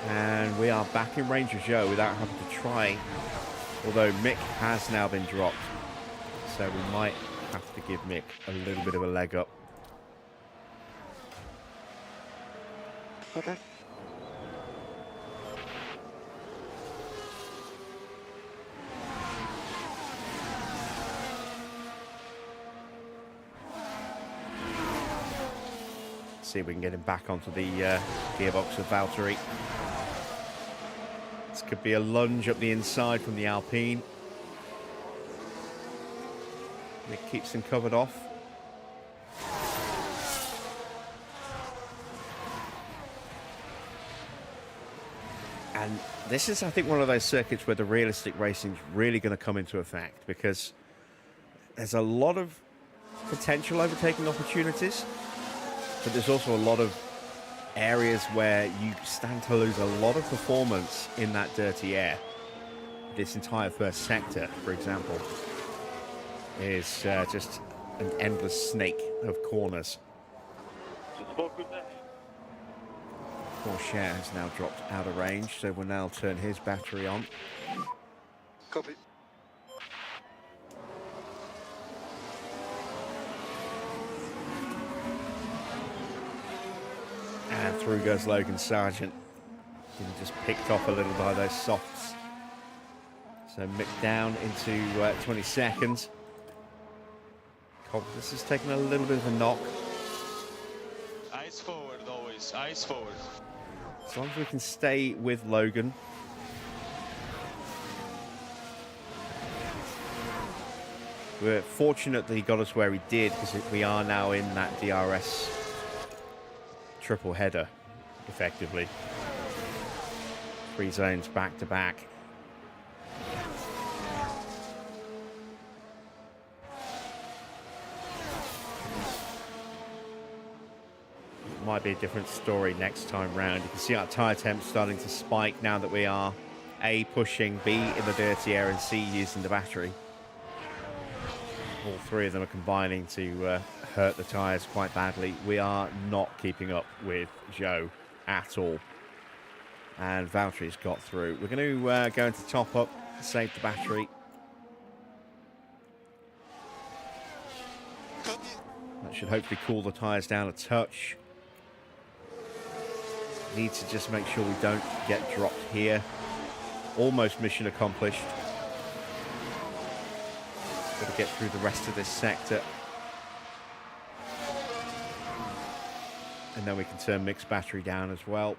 And we are back in range of Joe without having to try. Although Mick has now been dropped. So we might have to give Mick a little bit of a leg up. Okay. See if we can get him back onto the gearbox of Valtteri. This could be a lunge up the inside from the Alpine. It keeps him covered off. And this is, I think, one of those circuits where the realistic racing is really going to come into effect, because there's a lot of potential overtaking opportunities, but there's also a lot of areas where you stand to lose a lot of performance in that dirty air. This entire first sector, for example, is just an endless snake of corners. Just focus there. Porsche has now dropped out of range, so we'll now turn his battery on. Copy. And through goes Logan Sargent. He just picked off a little by those softs. So Mick down into 22nd. Confidence has taken a little bit of a knock. Eyes forward always, eyes forward. As long as we can stay with Logan. We're fortunate that he got us where he did, because we are now in that DRS triple header, effectively. 3 zones back to back. Might be a different story next time round. You can see our tyre temp starting to spike now that we are A, pushing, B, in the dirty air, and C, using the battery. All 3 of them are combining to hurt the tyres quite badly. We are not keeping up with Joe at all. And Valtteri's got through. We're going to go into top up, save the battery. That should hopefully cool the tyres down a touch. Need to just make sure we don't get dropped here. Almost mission accomplished. Got to get through the rest of this sector. And then we can turn Mick's battery down as well.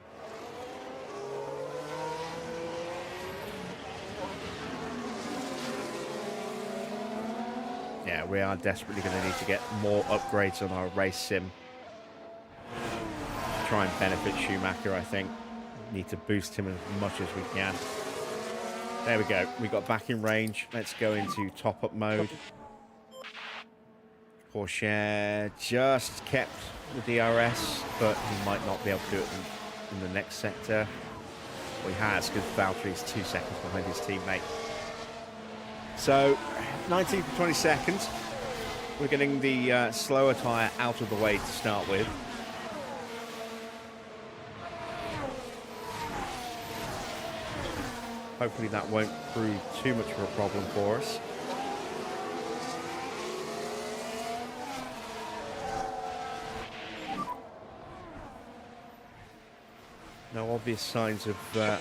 Yeah, we are desperately going to need to get more upgrades on our race sim. Try and benefit Schumacher, I think. Need to boost him as much as we can. There we go. We got back in range. Let's go into top-up mode. Porsche just kept the DRS, but he might not be able to do it in the next sector. Well, he has, because Valtteri's 2 seconds behind his teammate. So, 19th to 22nd. We're getting the slower tyre out of the way to start with. Hopefully that won't prove too much of a problem for us. No obvious signs of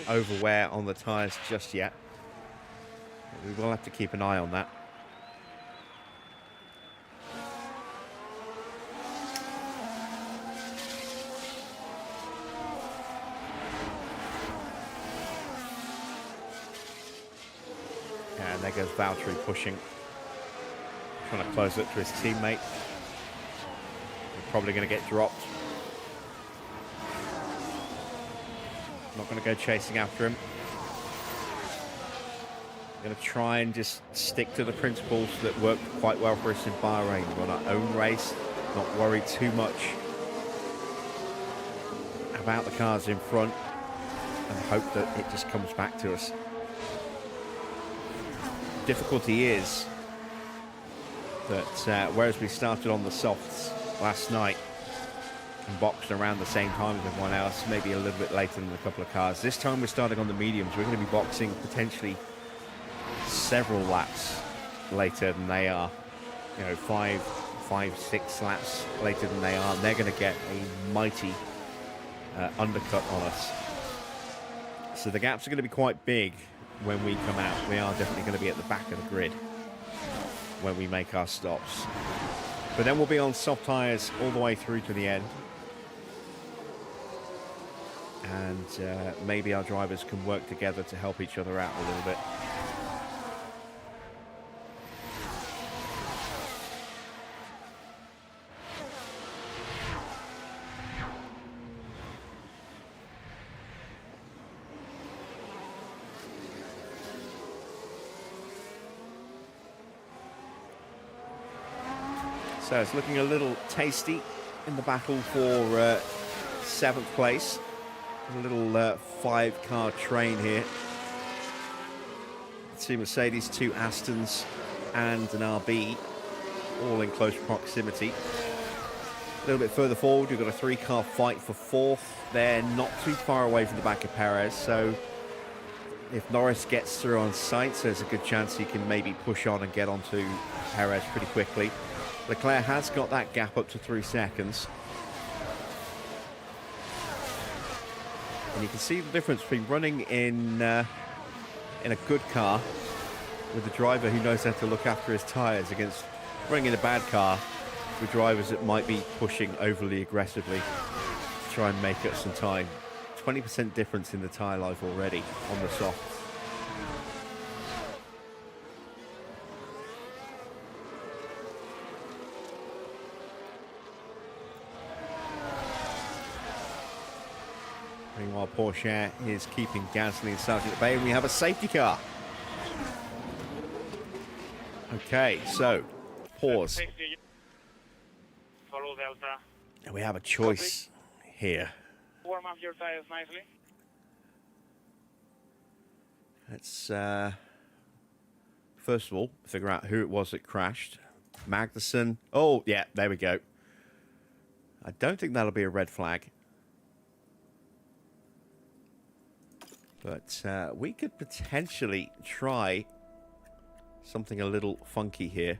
overwear on the tyres just yet. We will have to keep an eye on that. And there goes Valtteri pushing, trying to close it to his teammate. We're probably going to get dropped. Not going to go chasing after him. I'm going to try and just stick to the principles that worked quite well for us in Bahrain. We're on our own race, not worry too much about the cars in front, and hope that it just comes back to us. Difficulty is that whereas we started on the softs last night and boxed around the same time as everyone else, maybe a little bit later than a couple of cars, this time we're starting on the mediums. We're going to be boxing potentially several laps later than they are. You know, 5, 6 laps later than they are, and they're going to get a mighty undercut on us. So the gaps are going to be quite big when we come out. We are definitely going to be at the back of the grid when we make our stops. But then we'll be on soft tyres all the way through to the end. and maybe our drivers can work together to help each other out a little bit. So it's looking a little tasty in the battle for 7th place. A little 5-car train here. 2 Mercedes, 2 Astons, and an RB, all in close proximity. A little bit further forward, we've got a 3-car fight for 4th. They're not too far away from the back of Perez, so if Norris gets through on sight, so there's a good chance he can maybe push on and get onto Perez pretty quickly. Leclerc has got that gap up to 3 seconds. And you can see the difference between running in a good car with a driver who knows how to look after his tyres against running in a bad car with drivers that might be pushing overly aggressively to try and make up some time. 20% difference in the tyre life already on the softs. Meanwhile, Porsche is keeping Gasly and Sargent at bay, and we have a safety car. Okay, so pause. Safety. Follow Delta. And we have a choice here. Warm up your tires nicely. Let's first of all figure out who it was that crashed. Magnussen. Oh, yeah, there we go. I don't think that'll be a red flag. But we could potentially try something a little funky here.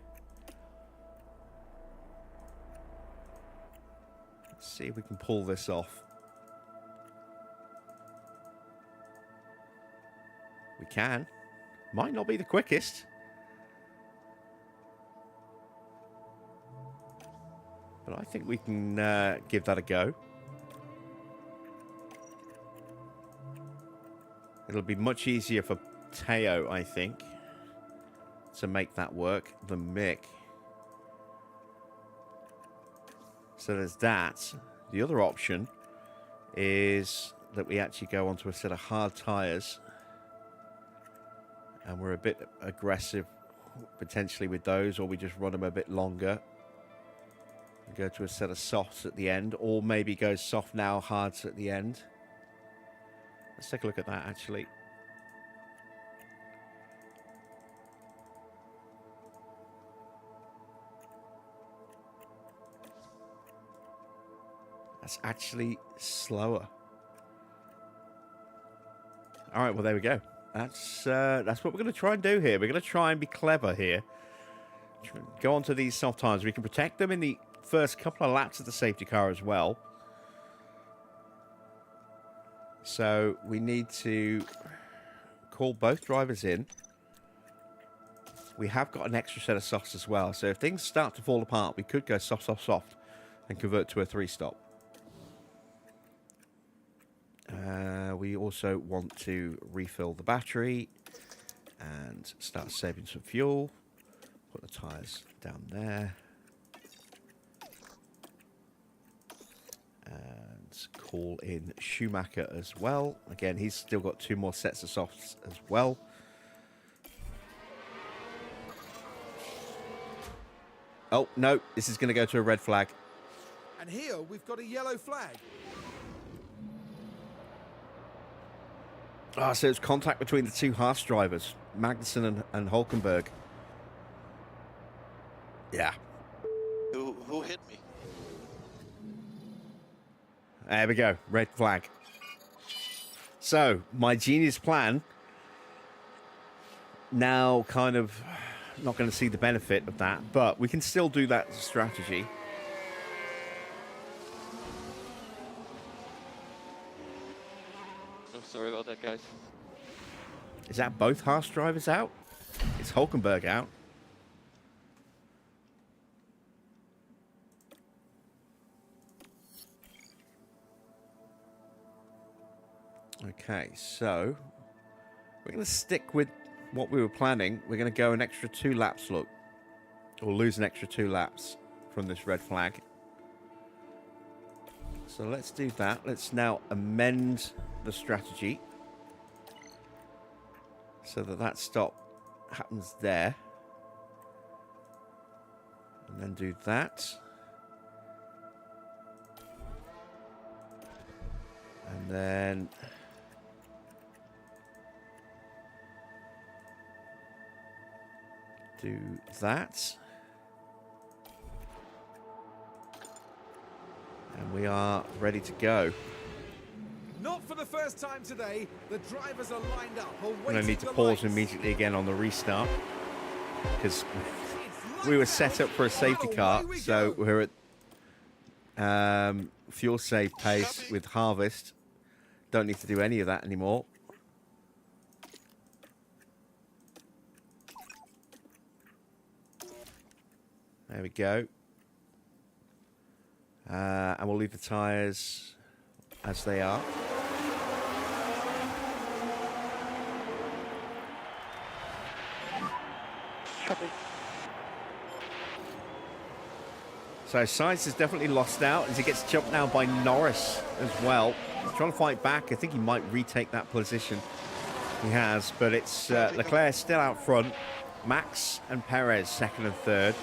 Let's see if we can pull this off. We can. Might not be the quickest. But I think we can give that a go. It'll be much easier for Teo, I think, to make that work than Mick. So there's that. The other option is that we actually go onto a set of hard tyres. And we're a bit aggressive, potentially, with those, or we just run them a bit longer. And go to a set of softs at the end, or maybe go soft now, hards at the end. Let's take a look at that, actually. That's actually slower. All right, well, there we go. That's what we're going to try and do here. We're going to try and be clever here. Go onto these soft tyres. We can protect them in the first couple of laps of the safety car as well. So we need to call both drivers in. We have got an extra set of softs as well. So if things start to fall apart, we could go soft, soft, soft and convert to a 3-stop. We also want to refill the battery and start saving some fuel. Put the tyres down there. And call in Schumacher as well. Again, he's still got 2 more sets of softs as well. Oh, no, this is going to go to a red flag. And here we've got a yellow flag. Ah, so it's contact between the 2 Haas drivers, Magnussen and Hulkenberg. Yeah. Who hit me? There we go, red flag. So, my genius plan, now kind of not going to see the benefit of that, but we can still do that strategy. Oh, sorry about that, guys. Is that both Haas drivers out? It's Hulkenberg out. Okay, so we're going to stick with what we were planning. We're going to go an extra 2 laps, look. Or lose an extra 2 laps from this red flag. So let's do that. Let's now amend the strategy so that that stop happens there. And then do that. And then do that. And we are ready to go. Not for the first time today, the drivers are lined up. I'm going to need to pause immediately again on the restart because we were set up for a safety car, so we're at fuel save pace with harvest. Don't need to do any of that anymore. There we go. And we'll leave the tyres as they are. Copy. So Sainz has definitely lost out as he gets jumped now by Norris as well. He's trying to fight back. I think he might retake that position. He has, but it's Leclerc still out front. Max and Perez second and third.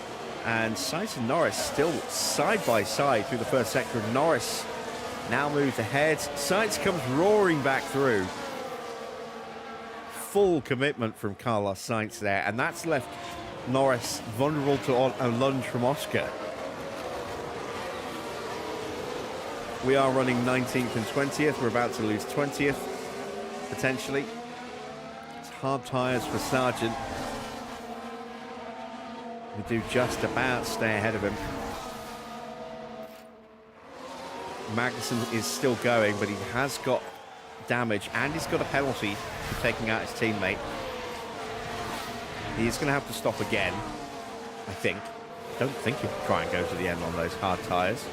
And Sainz and Norris still side by side through the first sector. Norris now moves ahead. Sainz comes roaring back through. Full commitment from Carlos Sainz there. And that's left Norris vulnerable to a lunge from Oscar. We are running 19th and 20th. We're about to lose 20th, potentially. It's hard tyres for Sargent. We do just about stay ahead of him. Magnussen is still going, but he has got damage and he's got a penalty for taking out his teammate. He's going to have to stop again, I think. Don't think he'll try and go to the end on those hard tyres.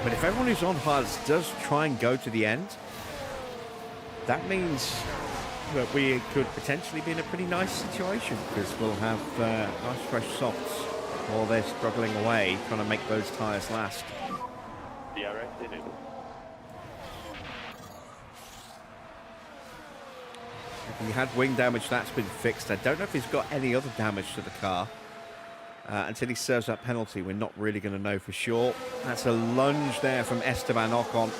But if everyone who's on hards does try and go to the end, that means that we could potentially be in a pretty nice situation because we'll have nice fresh softs while they're struggling away, trying to make those tyres last. DRS in it. If he had wing damage, that's been fixed. I don't know if he's got any other damage to the car. Until he serves that penalty, we're not really going to know for sure. That's a lunge there from Esteban Ocon.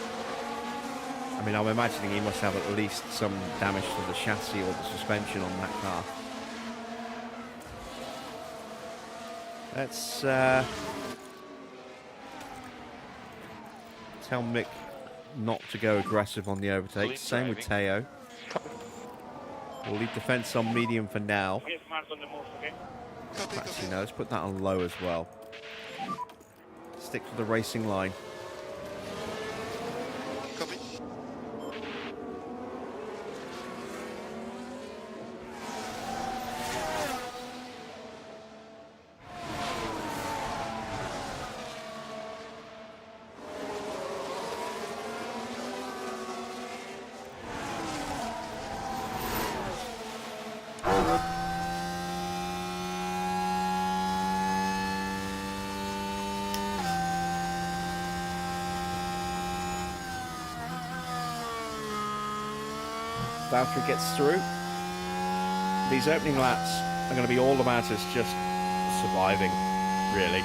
I mean, I'm imagining he must have at least some damage to the chassis or the suspension on that car. Let's tell Mick not to go aggressive on the overtake. Same with Teo. We'll leave defense on medium for now. Yes, Mars on the move, okay? Actually, no, let's put that on low as well. Stick to the racing line. Copy. Valtteri gets through. These opening laps are going to be all about us just surviving, really.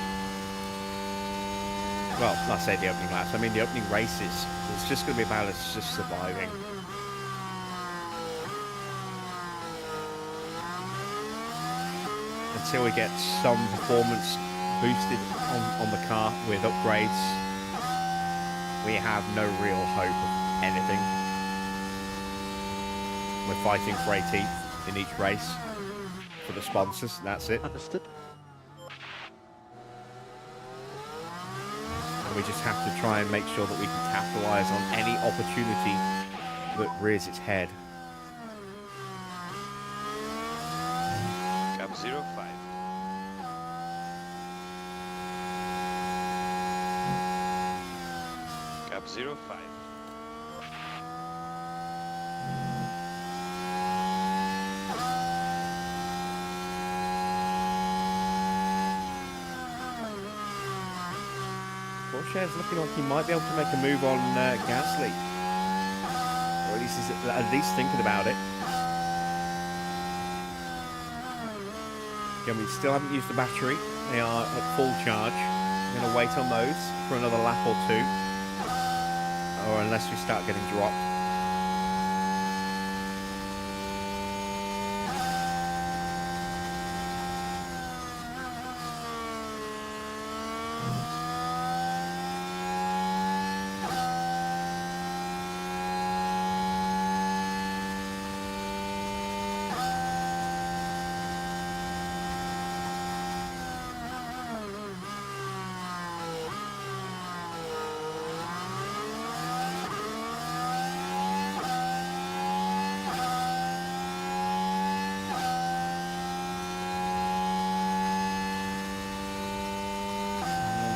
Well, not say the opening laps, I mean the opening races. It's just going to be about us just surviving. Until we get some performance boosted on the car with upgrades, we have no real hope of anything. We're fighting for 18th in each race for the sponsors, that's it. Understood. And we just have to try and make sure that we can capitalise on any opportunity that rears its head. Cam 05. lap 05. Porsche's looking like he might be able to make a move on Gasly. Or at least he's at least thinking about it. Again, we still haven't used the battery. They are at full charge. I'm going to wait on those for another lap or two. Or unless we start getting dropped.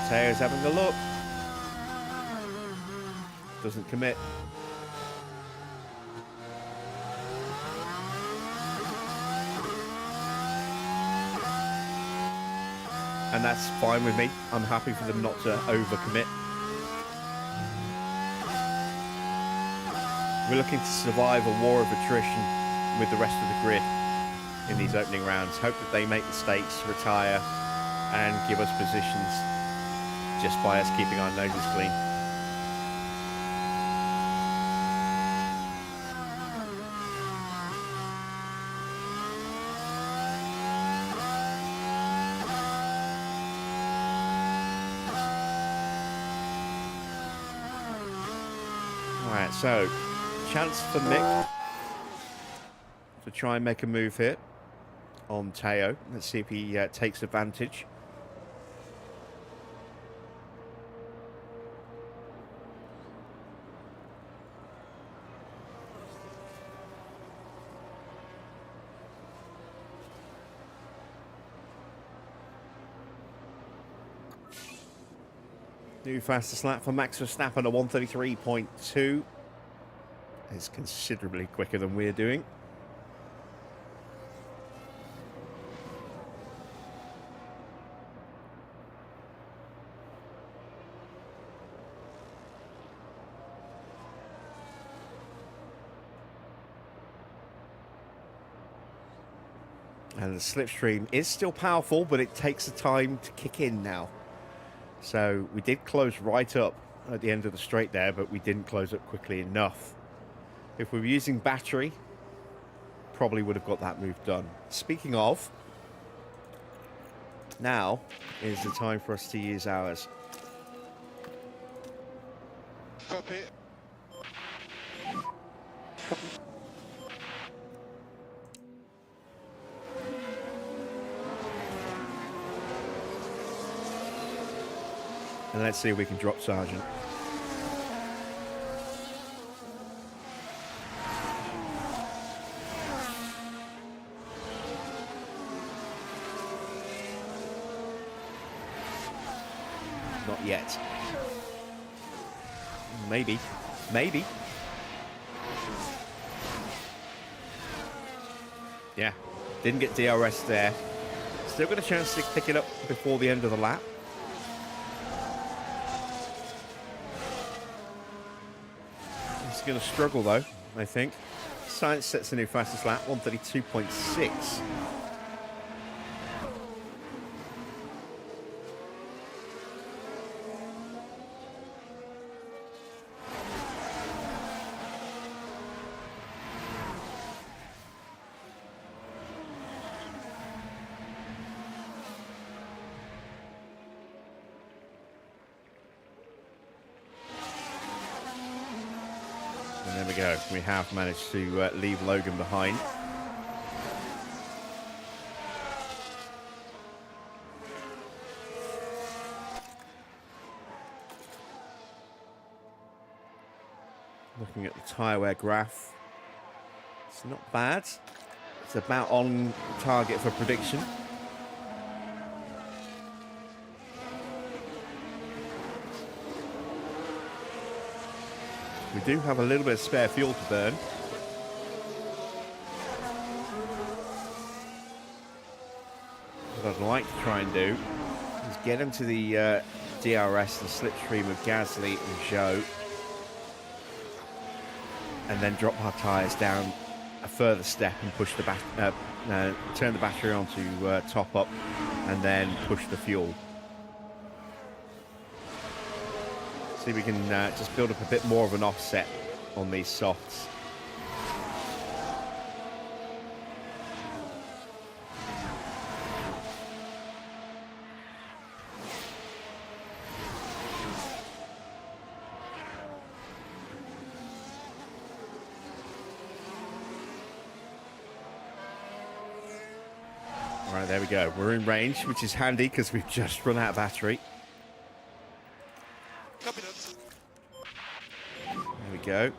Mateo's having a look. Doesn't commit. And that's fine with me. I'm happy for them not to overcommit. We're looking to survive a war of attrition with the rest of the grid in these opening rounds. Hope that they make mistakes, retire, and give us positions just by us keeping our noses clean. Alright, so chance for Mick to try and make a move here on Teo. Let's see if he takes advantage. New fastest lap for Max Verstappen, a 1:33.2. It's considerably quicker than we're doing. And the slipstream is still powerful, but it takes the time to kick in now. So we did close right up at the end of the straight there, but we didn't close up quickly enough. If we were using battery, probably would have got that move done. Speaking of, now is the time for us to use ours. Copy. And let's see if we can drop Sargent. Not yet. Maybe. Maybe. Yeah. Didn't get DRS there. Still got a chance to pick it up before the end of the lap. Going to struggle though, I think. Science sets a new fastest lap, 1:32.6. And there we go. We have managed to leave Logan behind. Looking at the tyre wear graph, it's not bad. It's about on target for prediction. We do have a little bit of spare fuel to burn. What I'd like to try and do is get into the DRS, the slipstream of Gasly and Zhou, and then drop our tyres down a further step and push the turn the battery on to top up, and then push the fuel. See if we can just build up a bit more of an offset on these softs. All right, there we go. We're in range, which is handy because we've just run out of battery. Copy that. There we go.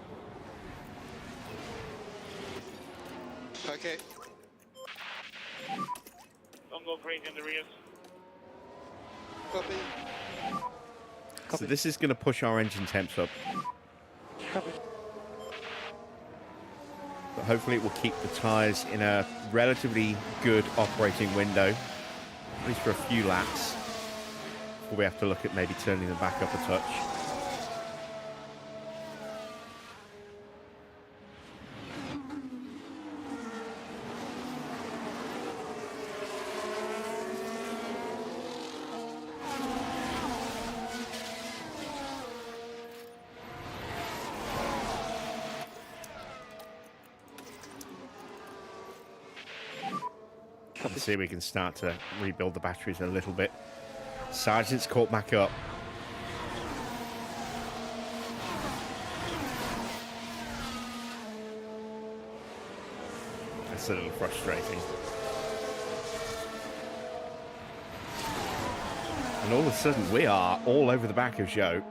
Okay. Don't go crazy in the rears. Copy. So this is going to push our engine temps up, Copy. but hopefully it will keep the tyres in a relatively good operating window, at least for a few laps, before we have to look at maybe turning them back up a touch. See if we can start to rebuild the batteries a little bit. Sergeant's caught back up. That's a little frustrating. And all of a sudden we are all over the back of Zhou.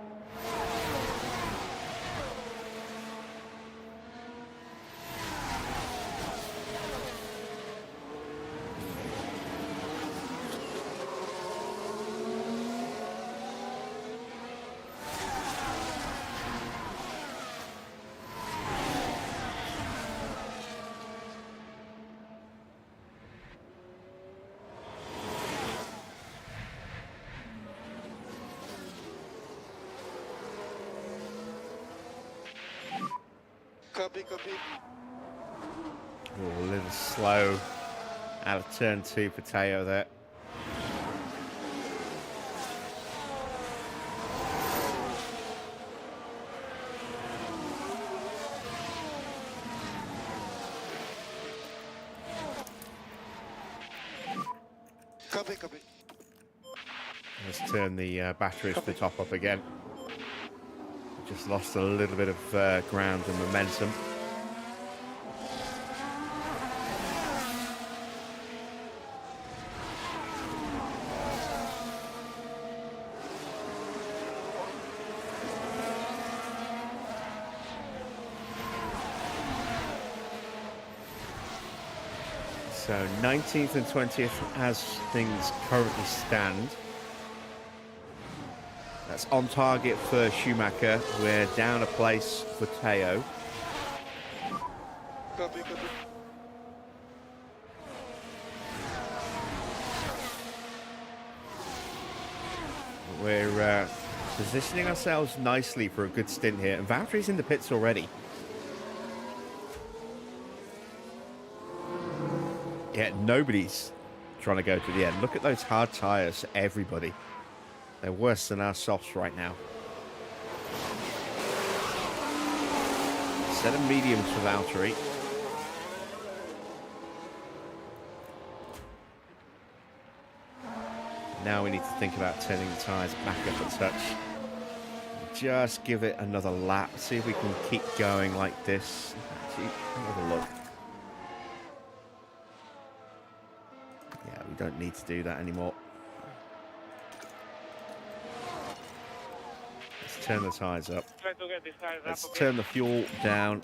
Copy, copy. Oh, a little slow out of turn 2 for Teo there. Copy, copy. Let's turn the batteries to top up again. Just lost a little bit of ground and momentum. So 19th and 20th as things currently stand. That's on target for Schumacher. We're down a place for Teo. Copy, copy. We're positioning ourselves nicely for a good stint here. And Valtteri's in the pits already. Yeah, nobody's trying to go to the end. Look at those hard tyres, everybody. They're worse than our softs right now. Set of mediums for Valtteri. Now we need to think about turning the tyres back up a touch. Just give it another lap. See if we can keep going like this. Actually, have a look. Yeah, we don't need to do that anymore. Turn the tyres up. Try to get these tires Let's up. Okay? turn the fuel down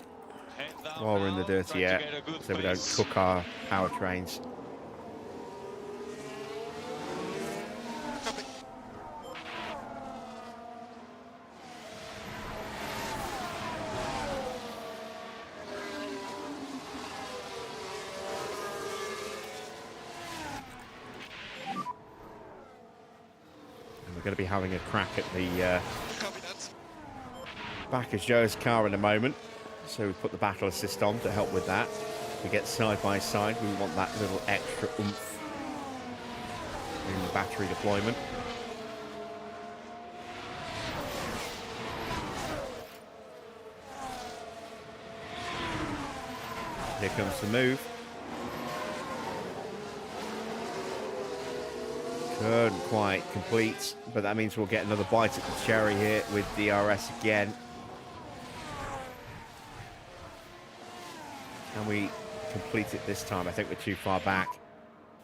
while we're in the dirty air so we don't cook our powertrains. We're going to be having a crack at the Copy that. back of Joe's car in a moment. So we put the battle assist on to help with that. We get side by side. We want that little extra oomph in the battery deployment. Here comes the move. Couldn't quite complete, but that means we'll get another bite at the cherry here with DRS again. Can we complete it this time? I think we're too far back.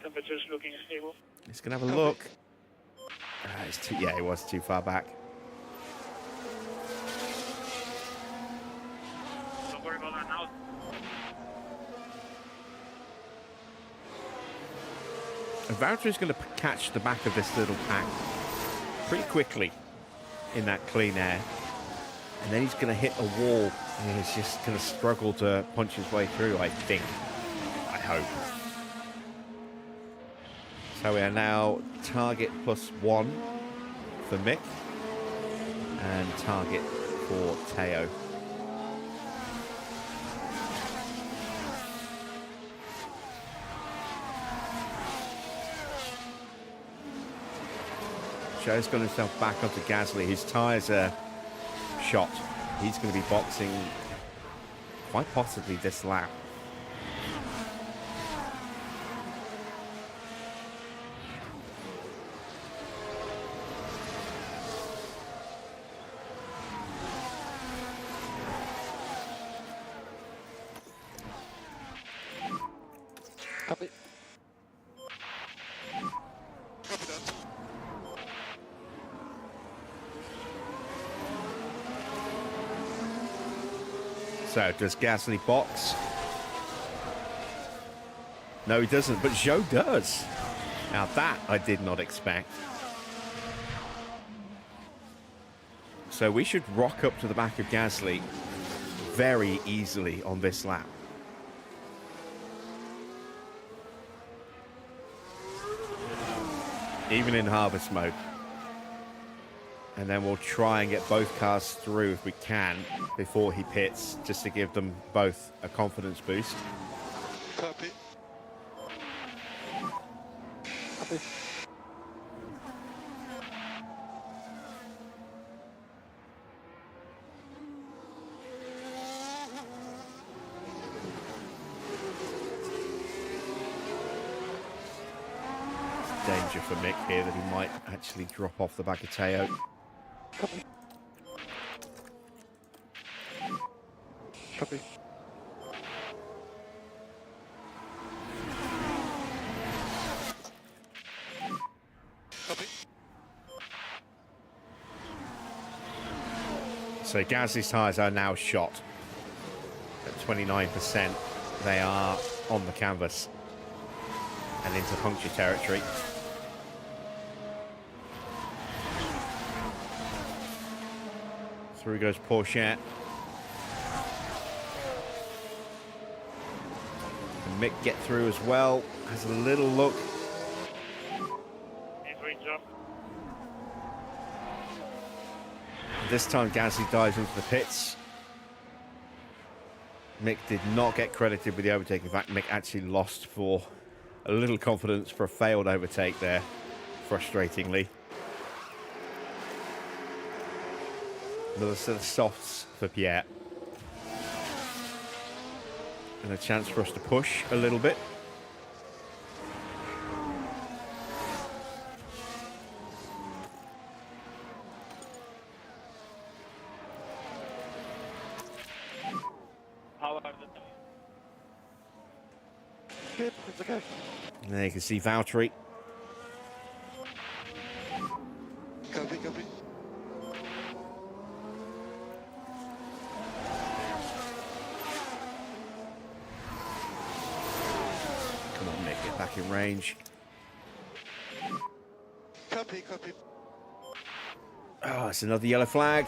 Temperature's looking stable. It's gonna have a look. Yeah, it was too far back. Don't worry about that now. Valtteri's going to catch the back of this little pack pretty quickly in that clean air. And then he's going to hit a wall and he's just going to struggle to punch his way through, I think. I hope. So we are now target +1 for Mick and target for Teo. Joe's got himself back onto Gasly. His tyres are shot. He's going to be boxing quite possibly this lap. Copy. Copy that. So, does Gasly box? No, he doesn't, but Joe does. Now that I did not expect. So we should rock up to the back of Gasly very easily on this lap. Even in harvest mode. And then we'll try and get both cars through if we can before he pits, just to give them both a confidence boost. Copy. Copy. Danger for Mick here that he might actually drop off the back of Teo. Copy. Copy. Copy. So Gasly's tyres are now shot at 29%. They are on the canvas and into puncture territory. Through goes Porsche. And Mick get through as well. Has a little look. Great job. This time Gasly dives into the pits. Mick did not get credited with the overtake. In fact, Mick actually lost for a little confidence for a failed overtake there, frustratingly. Another set of softs for Pierre. And a chance for us to push a little bit. How are the Good, it's okay. And there you can see Valtteri. Copy, copy. Come on, Mick, get back in range. Copy, copy. Oh, it's another yellow flag.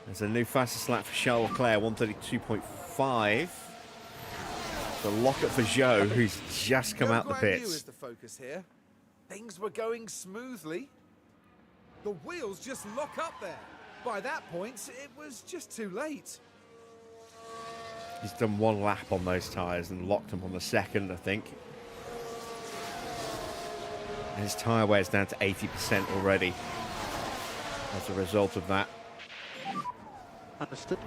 There's a new fastest lap for Charles Leclerc, 132.5. The lock-up for Joe, who's just come out the Guan Yu pits. is the focus here. Things were going smoothly The wheels just lock up there. By that point, it was just too late. He's done one lap on those tyres and locked them on the second, I think. And his tyre wear is down to 80% already as a result of that. Understood.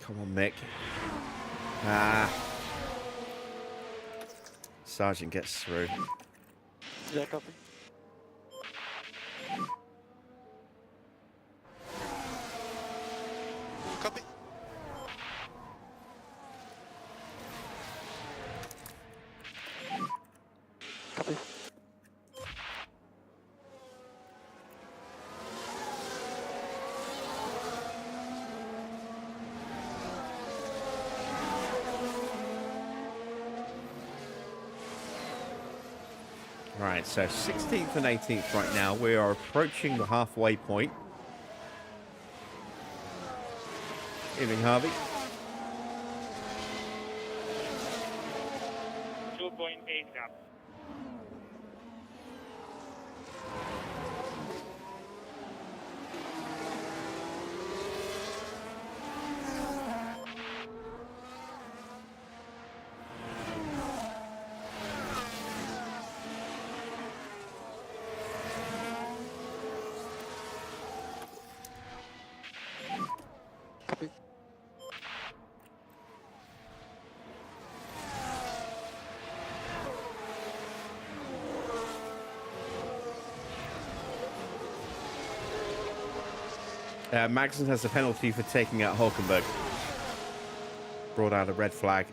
Come on, Mick. Ah. Sergeant gets through. Yeah, copy. Copy. Copy. Right, so 16th and 18th right now. We are approaching the halfway point. Evening, Harvey. 2.8 gap. Copy. Magnussen has a penalty for taking out Hulkenberg. Brought out a red flag.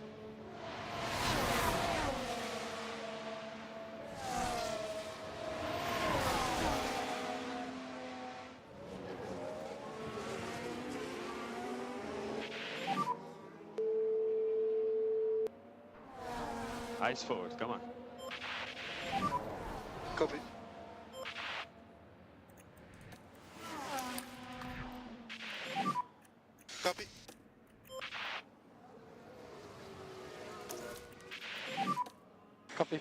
Eyes forward, come on. Copy. Copy. Copy.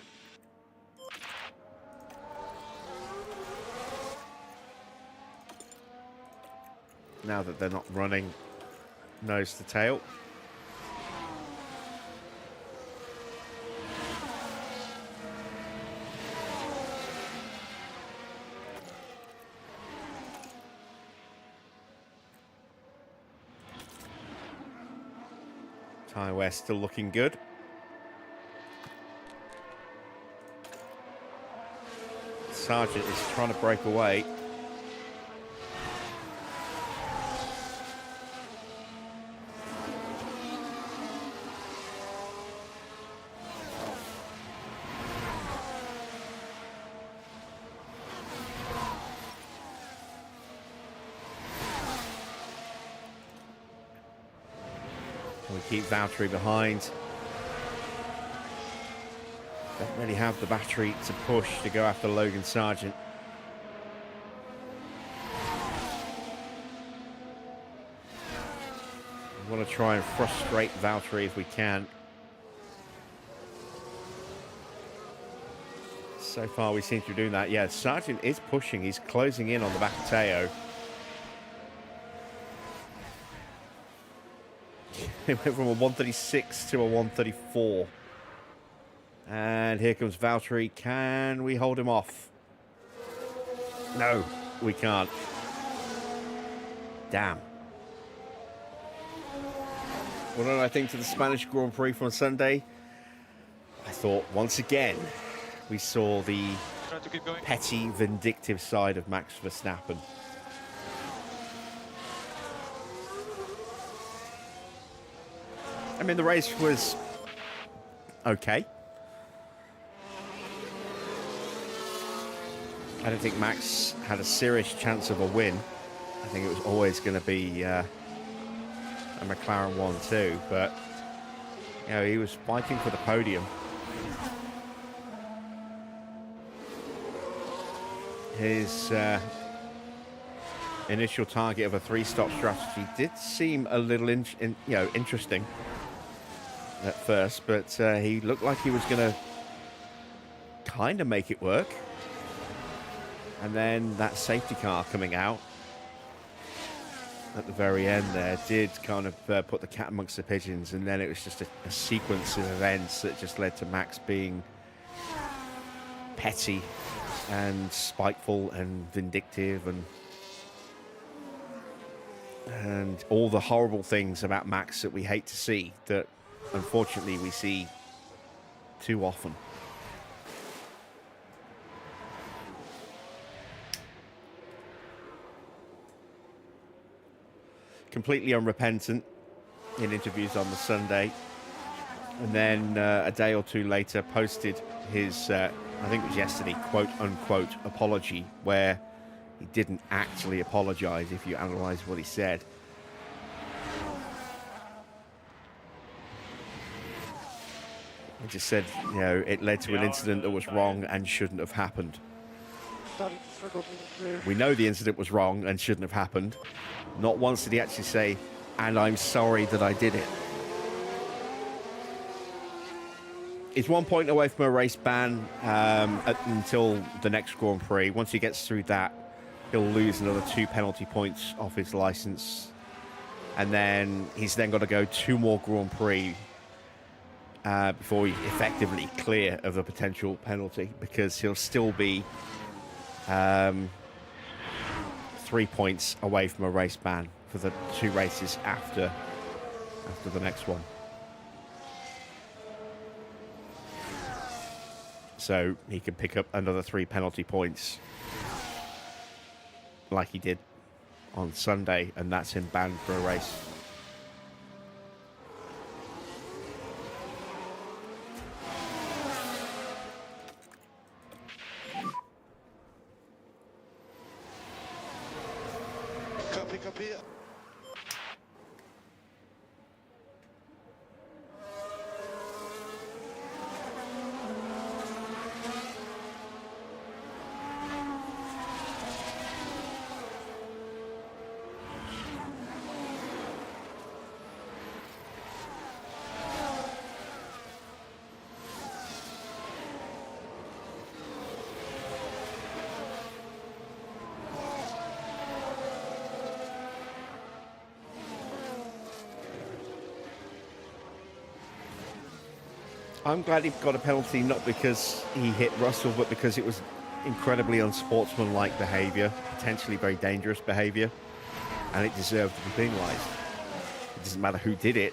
Now that they're not running nose to tail. Tyre wear still looking good. Sargent is trying to break away. We keep Valtteri behind. Don't really have the battery to push to go after Logan Sargent. We want to try and frustrate Valtteri if we can. So far we seem to be doing that. Yeah, Sargent is pushing. He's closing in on the back of Teo. It went from a 136 to a 134. And here comes Valtteri. Can we hold him off? No, we can't. Damn. What did I think to the Spanish Grand Prix from Sunday? I thought, once again, we saw the Try to keep going. petty, vindictive side of Max Verstappen. I mean, the race was okay. I don't think Max had a serious chance of a win. I think it was always going to be a McLaren 1-2, but you know, he was fighting for the podium. His initial target of a three-stop strategy did seem a little interesting at first, but he looked like he was going to kind of make it work. And then that safety car coming out at the very end there did kind of put the cat amongst the pigeons, and then it was just a sequence of events that just led to Max being petty and spiteful and vindictive and all the horrible things about Max that we hate to see, that unfortunately we see too often. Completely unrepentant in interviews on the Sunday, and then a day or two later posted his, I think it was yesterday, quote-unquote apology, where he didn't actually apologise if you analyse what he said. He just said, you know, it led to an incident that was wrong and shouldn't have happened. We know the incident was wrong and shouldn't have happened. Not once did he actually say, and I'm sorry that I did it. He's 1 point away from a race ban until the next Grand Prix. Once he gets through that, he'll lose another 2 penalty points off his licence. And then he's then got to go 2 more Grand Prix before he's effectively clear of a potential penalty, because he'll still be 3 points away from a race ban for the 2 races after the next one. So he can pick up another 3 penalty points like he did on Sunday, and that's him banned for a race. Copy. I'm glad he got a penalty, not because he hit Russell, but because it was incredibly unsportsmanlike behaviour, potentially very dangerous behaviour, and it deserved to be penalised. It doesn't matter who did it.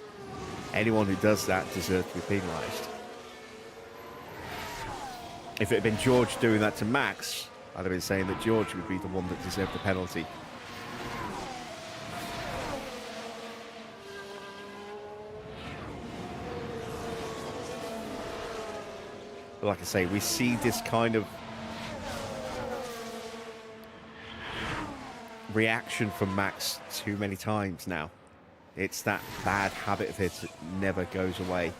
Anyone who does that deserves to be penalised. If it had been George doing that to Max, I'd have been saying that George would be the one that deserved the penalty. But like I say, we see this kind of reaction from Max too many times now. It's that bad habit of his that never goes away.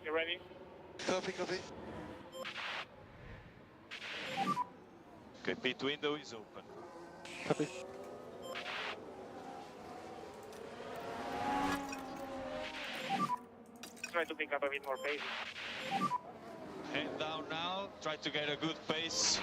You ready? Copy. Okay, pit window is open. Copy. Try to pick up a bit more pace. Head down now, try to get a good pace.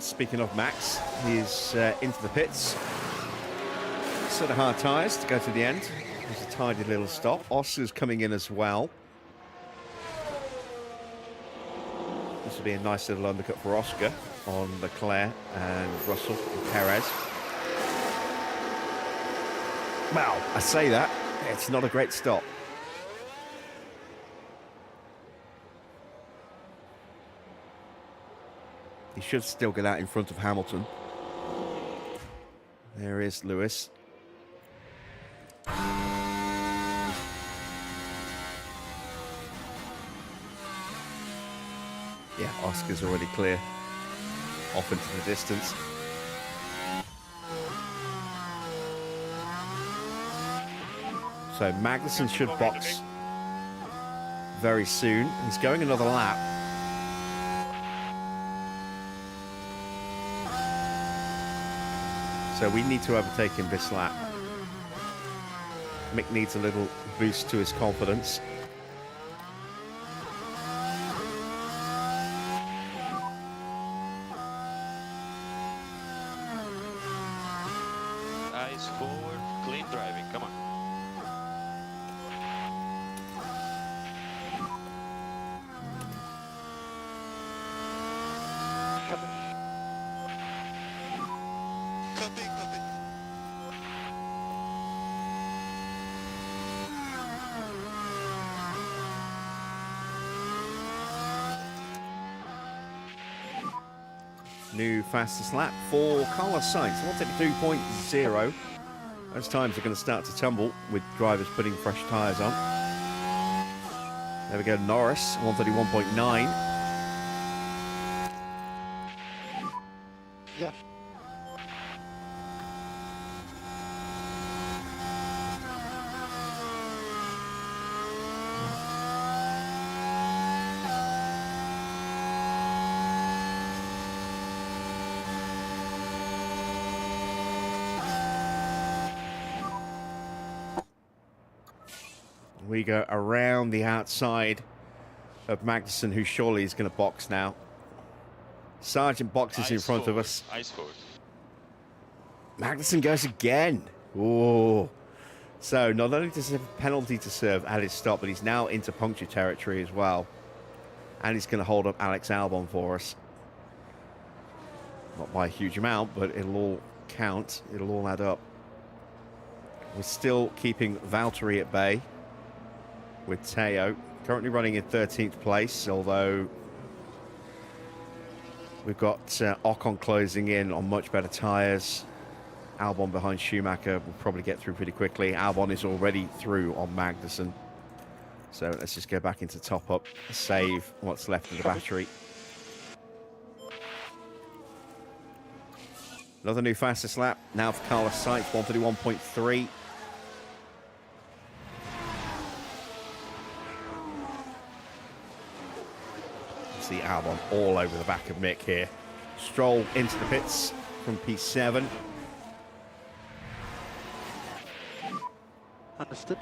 Speaking of Max, he's into the pits. Set of hard tyres to go to the end. There's a tidy little stop. Oscar's coming in as well. This will be a nice little undercut for Oscar on Leclerc and Russell and Perez. Well, I say that, it's not a great stop. He should still get out in front of Hamilton. There is Lewis. Yeah, Oscar's already clear. Off into the distance. So Magnussen should box very soon. He's going another lap. So we need to overtake him this lap. Mick needs a little boost to his confidence. Eyes forward, clean driving, come on. Copy, copy. New fastest lap for Carlos Sainz. 132.0. Those times are going to start to tumble with drivers putting fresh tyres on. There we go, Norris, 131.9. Yeah. We go around the outside of Magnussen, who surely is going to box now. Sargent boxes in front of us. Eyes forward. Magnussen goes again. Oh. So not only does he have a penalty to serve at his stop, but he's now into puncture territory as well. And he's going to hold up Alex Albon for us. Not by a huge amount, but it'll all count. It'll all add up. We're still keeping Valtteri at bay with Teo. Currently running in 13th place, although we've got Ocon closing in on much better tyres. Albon behind Schumacher will probably get through pretty quickly. Albon is already through on Magnussen. So let's just go back into top up, save what's left of the battery. Another new fastest lap now for Carlos Sainz, 131.3. See Albon all over the back of Mick here. Stroll into the pits from P7. Understood.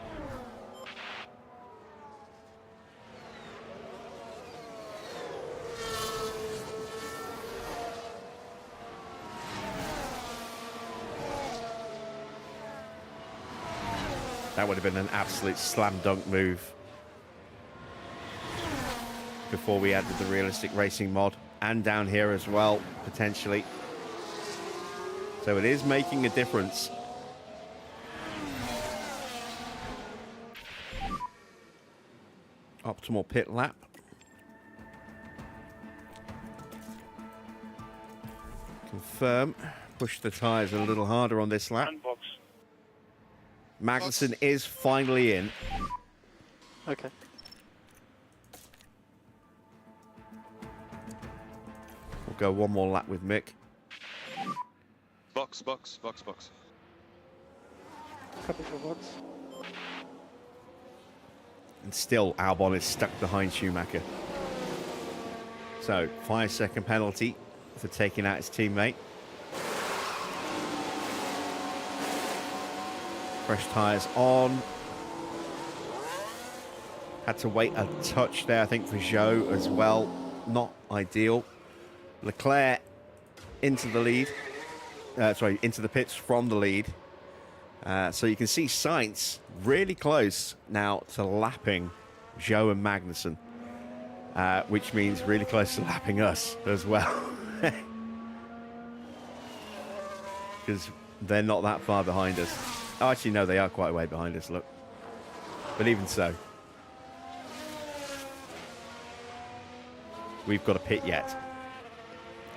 That would have been an absolute slam dunk move before we added the realistic racing mod, and down here as well, potentially. So it is making a difference. Optimal pit lap. Confirm. Push the tyres a little harder on this lap. Unbox. Magnussen is finally in. Okay. We'll go one more lap with Mick. Box, box, box, box. Copy for once. And still Albon is stuck behind Schumacher. So 5-second penalty for taking out his teammate. Fresh tyres on. Had to wait a touch there, I think, for Zhou as well. Not ideal. Leclerc into the lead. Into the pits from the lead. So you can see Sainz really close now to lapping Zhou and Magnussen, which means really close to lapping us as well. Because they're not that far behind us. Oh, actually, no, they are quite a way behind us, look. But even so, we've got a pit yet.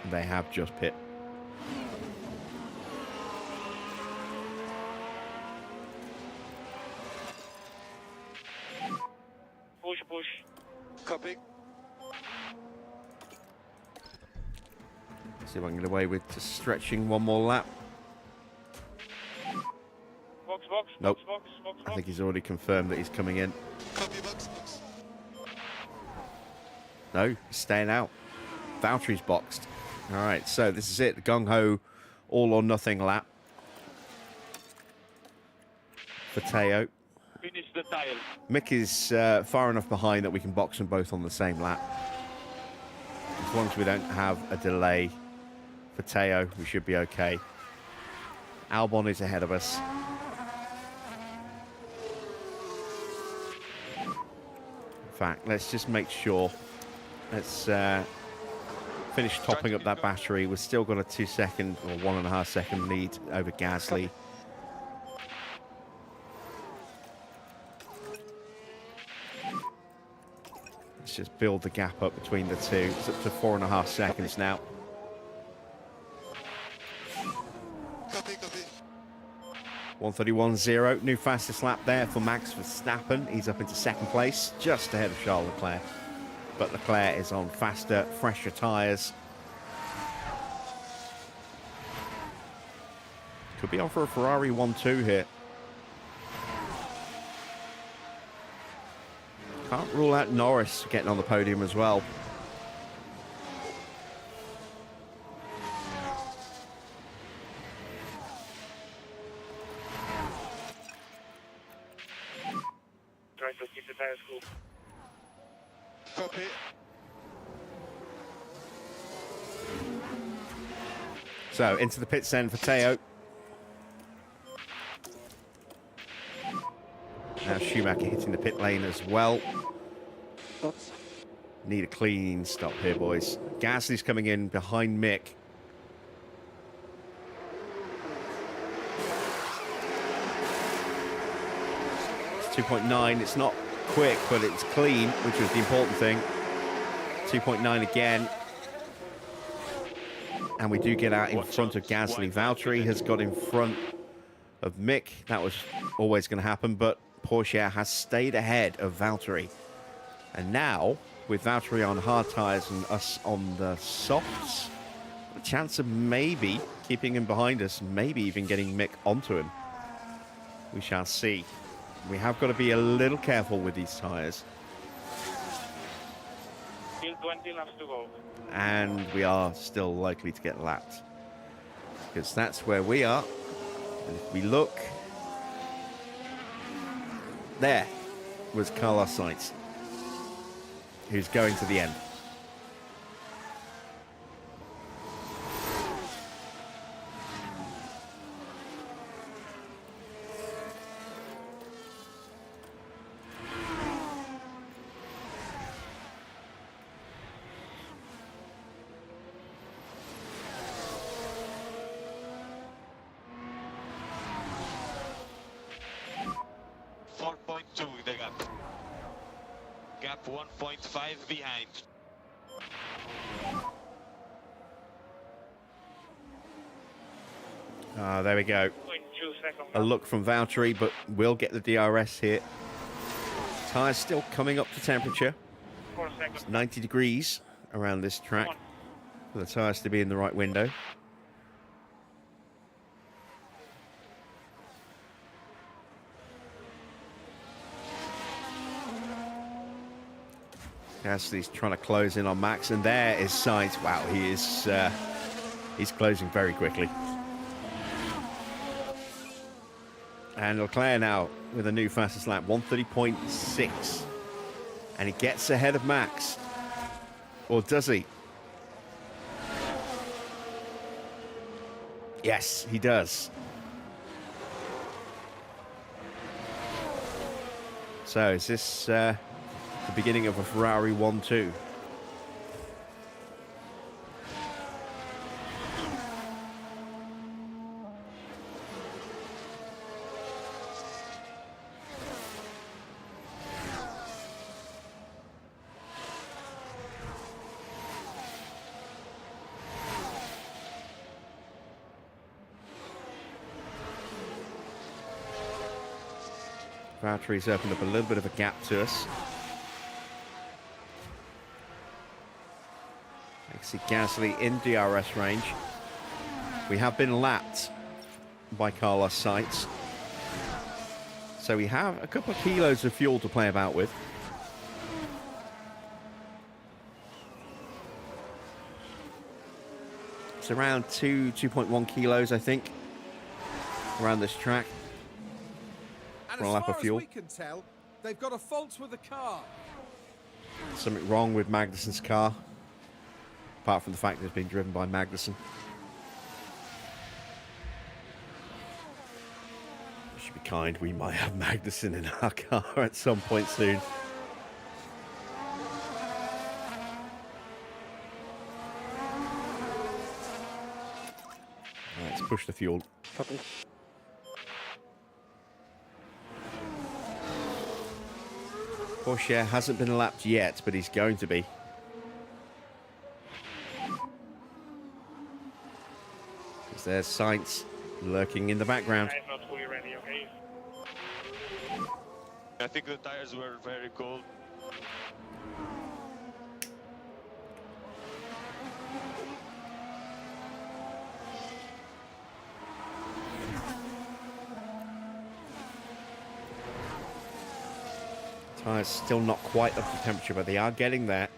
They have just pit. Push, push. Copy. See if I can get away with just stretching one more lap. Box, box, Nope. box, box, box, I box. think he's already confirmed that he's coming in. Copy, box, box. No, he's staying out. Valtteri's boxed. All right, so this is it. The gung-ho all or nothing lap for Teo. Finish the tire. Mick is far enough behind that we can box them both on the same lap. As long as we don't have a delay for Teo, we should be okay. Albon is ahead of us. In fact, let's just make sure. Let's finish topping up that battery. We've still got a 2 second or 1.5 second lead over Gasly. Let's just build the gap up between the two. It's up to 4.5 seconds now. Copy, copy. 1:31.0, new fastest lap there for Max Verstappen. He's up into second place, just ahead of Charles Leclerc. But Leclerc is on faster, fresher tyres. Could be on for a Ferrari 1-2 here. Can't rule out Norris getting on the podium as well. Try to keep the tires cool. Copy. So into the pits then for Teo. Now Schumacher hitting the pit lane as well. Box. Need a clean stop here, boys. Gasly's coming in behind Mick. It's 2.9. It's not quick, but it's clean, which was the important thing. 2.9 again. And we do get out in front of Gasly. Valtteri has got in front of Mick. That was always going to happen, but Porsche has stayed ahead of Valtteri. And now, with Valtteri on hard tyres and us on the softs, a chance of maybe keeping him behind us, maybe even getting Mick onto him. We shall see. We have got to be a little careful with these tyres. Still 20 laps to go. And we are still likely to get lapped. Because that's where we are. And if we look, there was Carlos Sainz, who's going to the end. The gap. Gap 1.5 behind. There we go. 0.2 seconds. A look from Valtteri, but we'll get the DRS here. Tyres still coming up to temperature. 4 seconds. It's 90 degrees around this track for the tyres to be in the right window. Gasly's trying to close in on Max, and there is Sainz. Wow, he is he's closing very quickly. And Leclerc now with a new fastest lap, 1:30.6, and he gets ahead of Max, or does he? Yes, he does. So is this the beginning of a Ferrari 1-2? Valtteri's opened up a little bit of a gap to us. can see Gasly in DRS range. We have been lapped by Carlos Sainz. So we have a couple of kilos of fuel to play about with. It's around 2.1 kilos, I think, around this track. And For a as lap far of as fuel. we can tell, they've got a fault with the car. Something wrong with Magnussen's car, apart from the fact that it's been driven by Magnussen. We should be kind, we might have Magnussen in our car at some point soon. Let's push the fuel. Copy. Porsche hasn't been lapped yet, but he's going to be. Because there's Sainz lurking in the background. I'm not fully ready, okay? I think the tires were very cold. Tyres still not quite up to temperature, but they are getting there.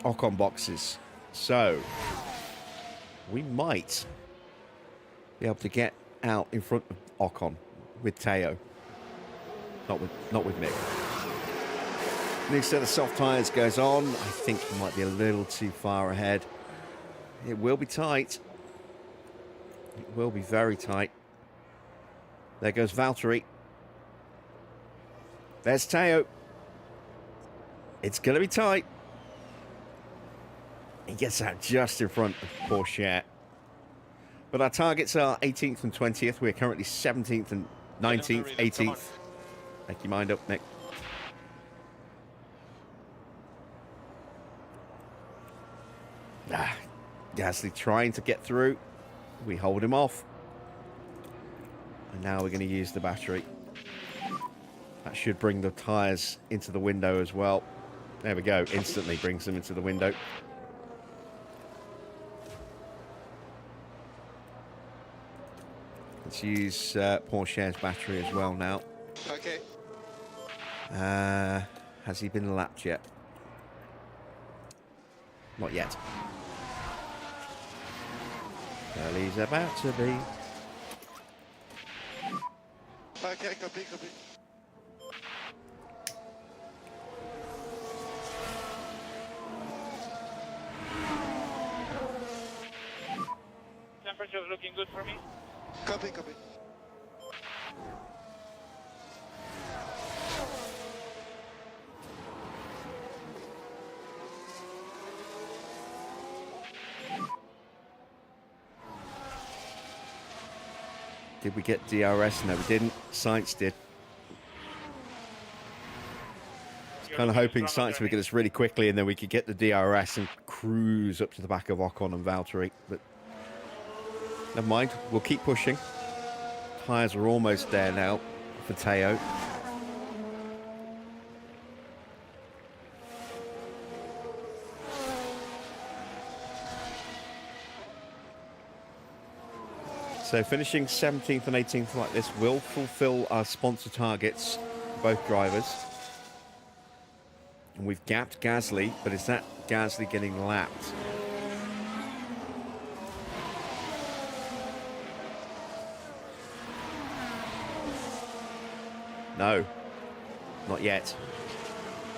Ocon boxes. So we might be able to get out in front of Ocon with Teo. Not with Mick. New set of soft tyres goes on. I think he might be a little too far ahead. It will be tight. It will be very tight. There goes Valtteri. There's Teo. It's going to be tight. He gets out just in front of Porsche. But our targets are 18th and 20th. We're currently 17th and 19th, 18th. Make your mind up, Nick. Gasly trying to get through. We hold him off. And now we're going to use the battery. That should bring the tyres into the window as well. There we go. Instantly brings them into the window. Let's use Porsche's battery as well now. Okay. Has he been lapped yet? Not yet. Well, he's about to be. Okay, copy. Temperature's looking good for me. Copy. Did we get DRS? No, we didn't. Sainz did. Kind of hoping Sainz would get us really quickly and then we could get the DRS and cruise up to the back of Ocon and Valtteri. But never mind. We'll keep pushing. Tyres are almost there now for Teo. So finishing 17th and 18th like this will fulfill our sponsor targets for both drivers. And we've gapped Gasly, but is that Gasly getting lapped? No, not yet.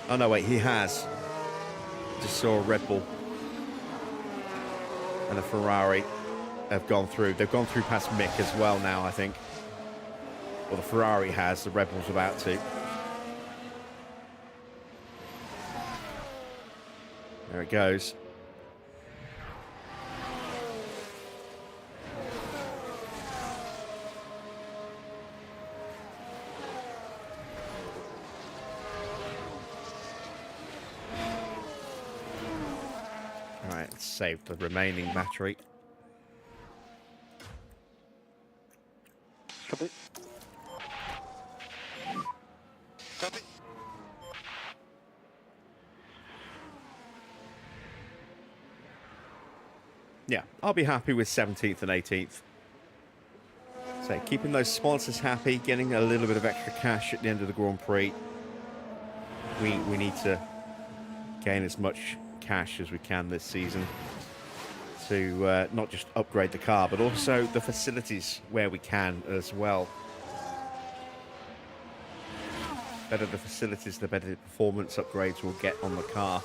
Oh no, wait, he has. Just saw a Red Bull and a Ferrari have gone through. They've gone through past Mick as well now, I think. Well, the Ferrari has. The Red Bull's about to. There it goes. All right, let's save the remaining battery. Copy. Copy. Yeah, I'll be happy with 17th and 18th. So keeping those sponsors happy, getting a little bit of extra cash at the end of the Grand Prix. We need to gain as much cash as we can this season to not just upgrade the car, but also the facilities where we can as well. Better the facilities, the better the performance upgrades we'll get on the car.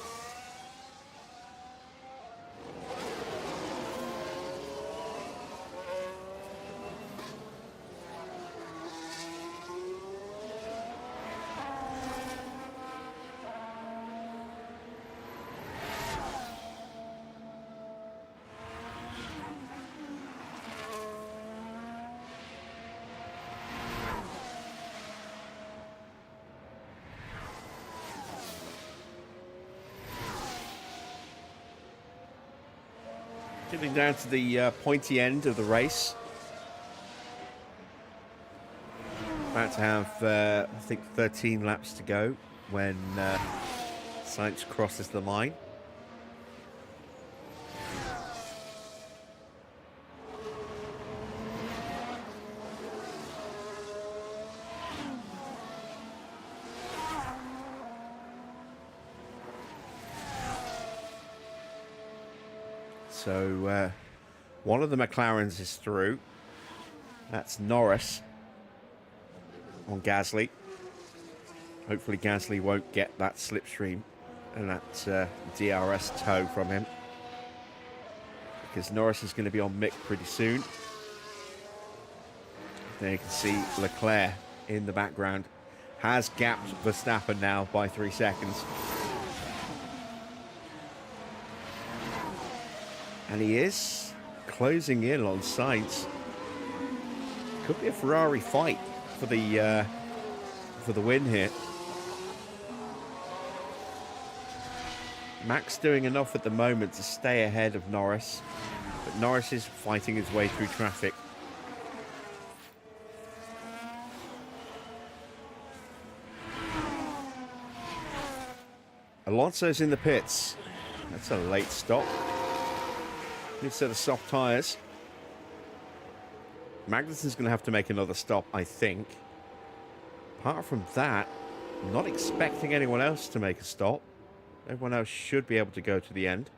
Getting down to the pointy end of the race. About to have, I think, 13 laps to go when Sainz crosses the line. So one of the McLarens is through. That's Norris on Gasly. Hopefully Gasly won't get that slipstream and that DRS tow from him, because Norris is going to be on Mick pretty soon. There you can see Leclerc in the background has gapped Verstappen now by 3 seconds. And he is closing in on Sainz. Could be a Ferrari fight for the win here. Max doing enough at the moment to stay ahead of Norris, but Norris is fighting his way through traffic. Alonso's in the pits. That's a late stop. Good set of soft tyres. Magnussen's going to have to make another stop, I think. Apart from that, I'm not expecting anyone else to make a stop. Everyone else should be able to go to the end.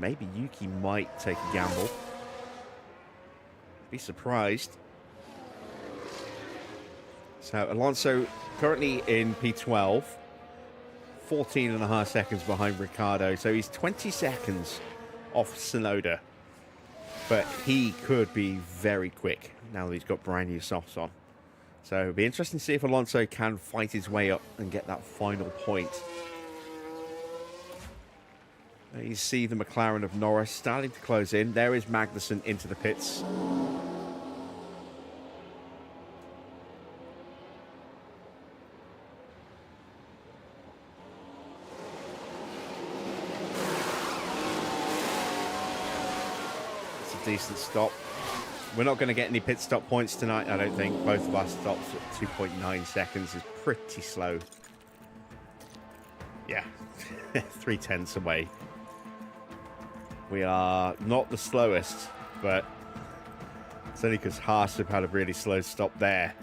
Maybe Yuki might take a gamble. Be surprised. So Alonso currently in P12. 14.5 seconds behind Ricciardo, so he's 20 seconds off Tsunoda, but he could be very quick now that he's got brand new softs on. So it'll be interesting to see if Alonso can fight his way up and get that final point. There you see the McLaren of Norris starting to close in. There is Magnussen into the pits. Decent stop. We're not going to get any pit stop points tonight, I don't think. Both of our stops at 2.9 seconds is pretty slow. Yeah, 3/10 away. We are not the slowest, but it's only because Haas have had a really slow stop there.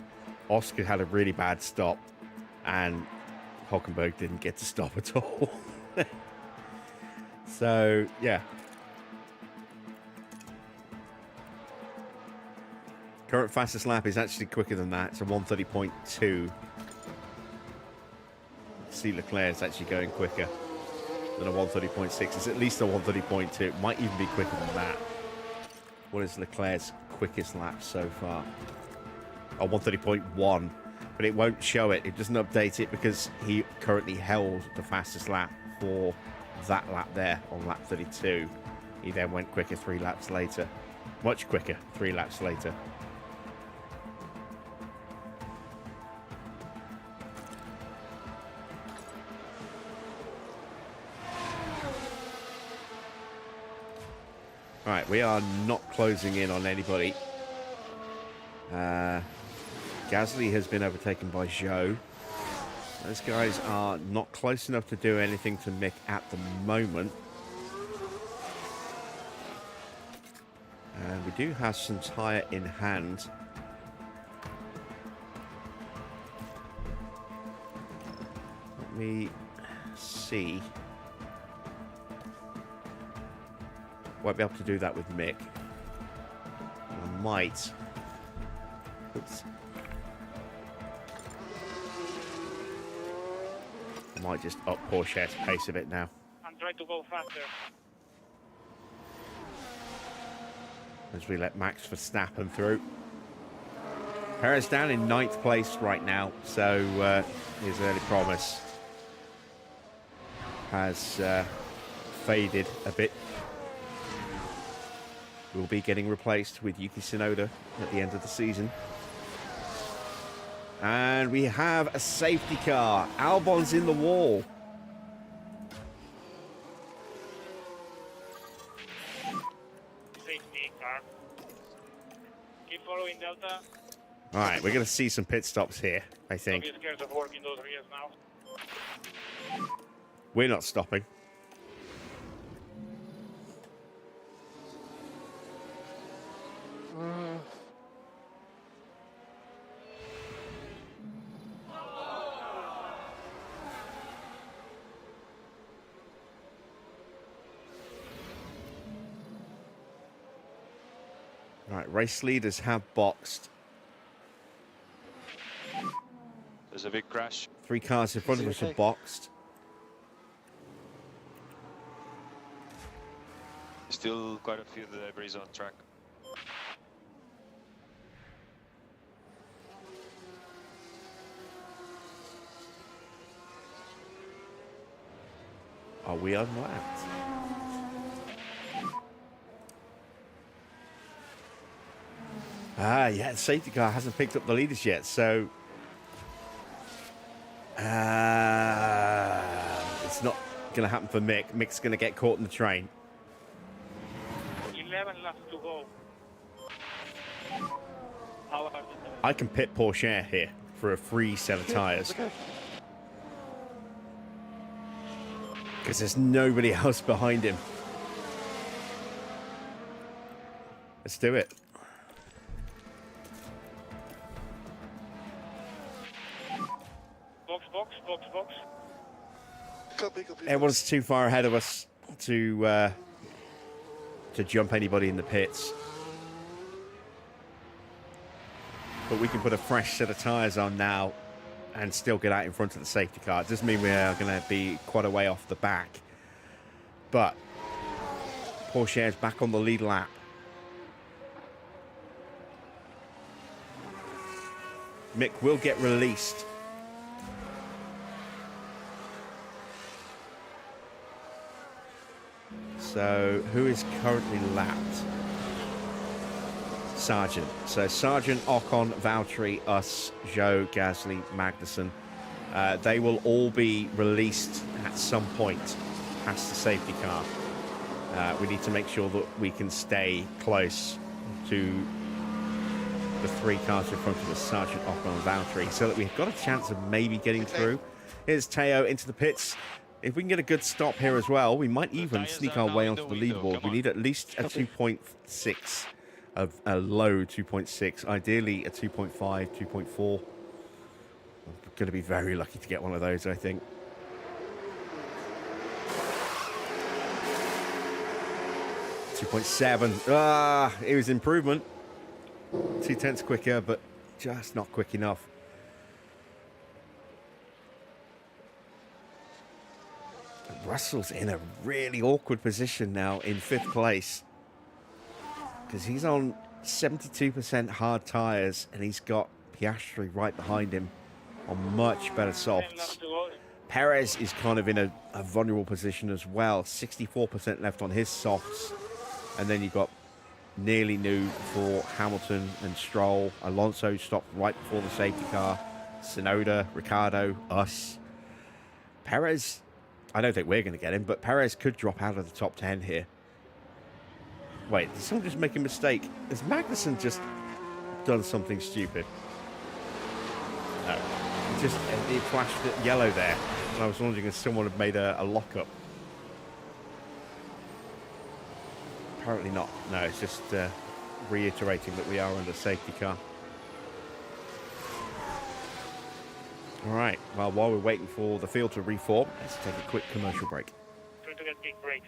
Oscar had a really bad stop, and Hülkenberg didn't get to stop at all. So, yeah. Current fastest lap is actually quicker than that. It's a 1:30.2. See, Leclerc is actually going quicker than a 1:30.6. It's at least a 1:30.2. It might even be quicker than that. What is Leclerc's quickest lap so far? Oh, 1:30.1. But it won't show it. It doesn't update it because he currently held the fastest lap for that lap there on lap 32. He then went quicker 3 laps later. Much quicker 3 laps later. Right, we are not closing in on anybody. Gasly has been overtaken by Zhou. Those guys are not close enough to do anything to Mick at the moment. And we do have some tyre in hand. Let me see. Won't be able to do that with Mick. I might. Oops. I might just up Porsche's pace a bit now. And try to go faster. As we let Max Verstappen through. Perez down in 9th place right now, so his early promise has faded a bit. Will be getting replaced with Yuki Tsunoda at the end of the season. And we have a safety car. Albon's in the wall. Safety car. Keep following Delta. All right, we're going to see some pit stops here, I think. Don't be scared of working those rears now. We're not stopping. Right, race leaders have boxed. There's a big crash. 3 cars in front of us have boxed. Still quite a few debris on track. Are we unlapped? Ah, yeah, the safety car hasn't picked up the leaders yet, so... it's not going to happen for Mick. Mick's going to get caught in the train. 11 laps to go. How about I can pit Porsche here for a free set of tyres. Okay. Because there's nobody else behind him. Let's do it. box, box, box, box? Copy. Everyone's too far ahead of us to jump anybody in the pits. But we can put a fresh set of tyres on now and still get out in front of the safety car. It doesn't mean we're going to be quite a way off the back. But Porsche is back on the lead lap. Mick will get released. So, who is currently lapped? Sargent. So, Sargent, Ocon, Valtteri, us, Zhou, Gasly, Magnussen. They will all be released at some point past the safety car. We need to make sure that we can stay close to the 3 cars in front of us, Sargent, Ocon, and Valtteri, so that we've got a chance of maybe getting through. Here's Teo into the pits. If we can get a good stop here as well, we might even sneak our way onto the leaderboard. We need at least a 2.6, a low 2.6, ideally a 2.5, 2.4. We're going to be very lucky to get one of those, I think. .7. It was improvement. 0.2 quicker, but just not quick enough. Russell's in a really awkward position now in 5th place because he's on 72% hard tyres and he's got Piastri right behind him on much better 10 laps softs. to go. Perez is kind of in a vulnerable position as well. 64% left on his softs. And then you've got nearly new for Hamilton and Stroll. Alonso stopped right before the safety car. Tsunoda, Ricciardo, us. Perez, I don't think we're going to get him, but Perez could drop out of the top 10 here. Wait, did someone just make a mistake? Is Magnussen just done something stupid. No. It flashed yellow there. And I was wondering if someone had made a lockup. Apparently not. No, it's just reiterating that we are under safety car. All right. Well, while we're waiting for the field to reform, let's take a quick commercial break. Trying to get big brakes.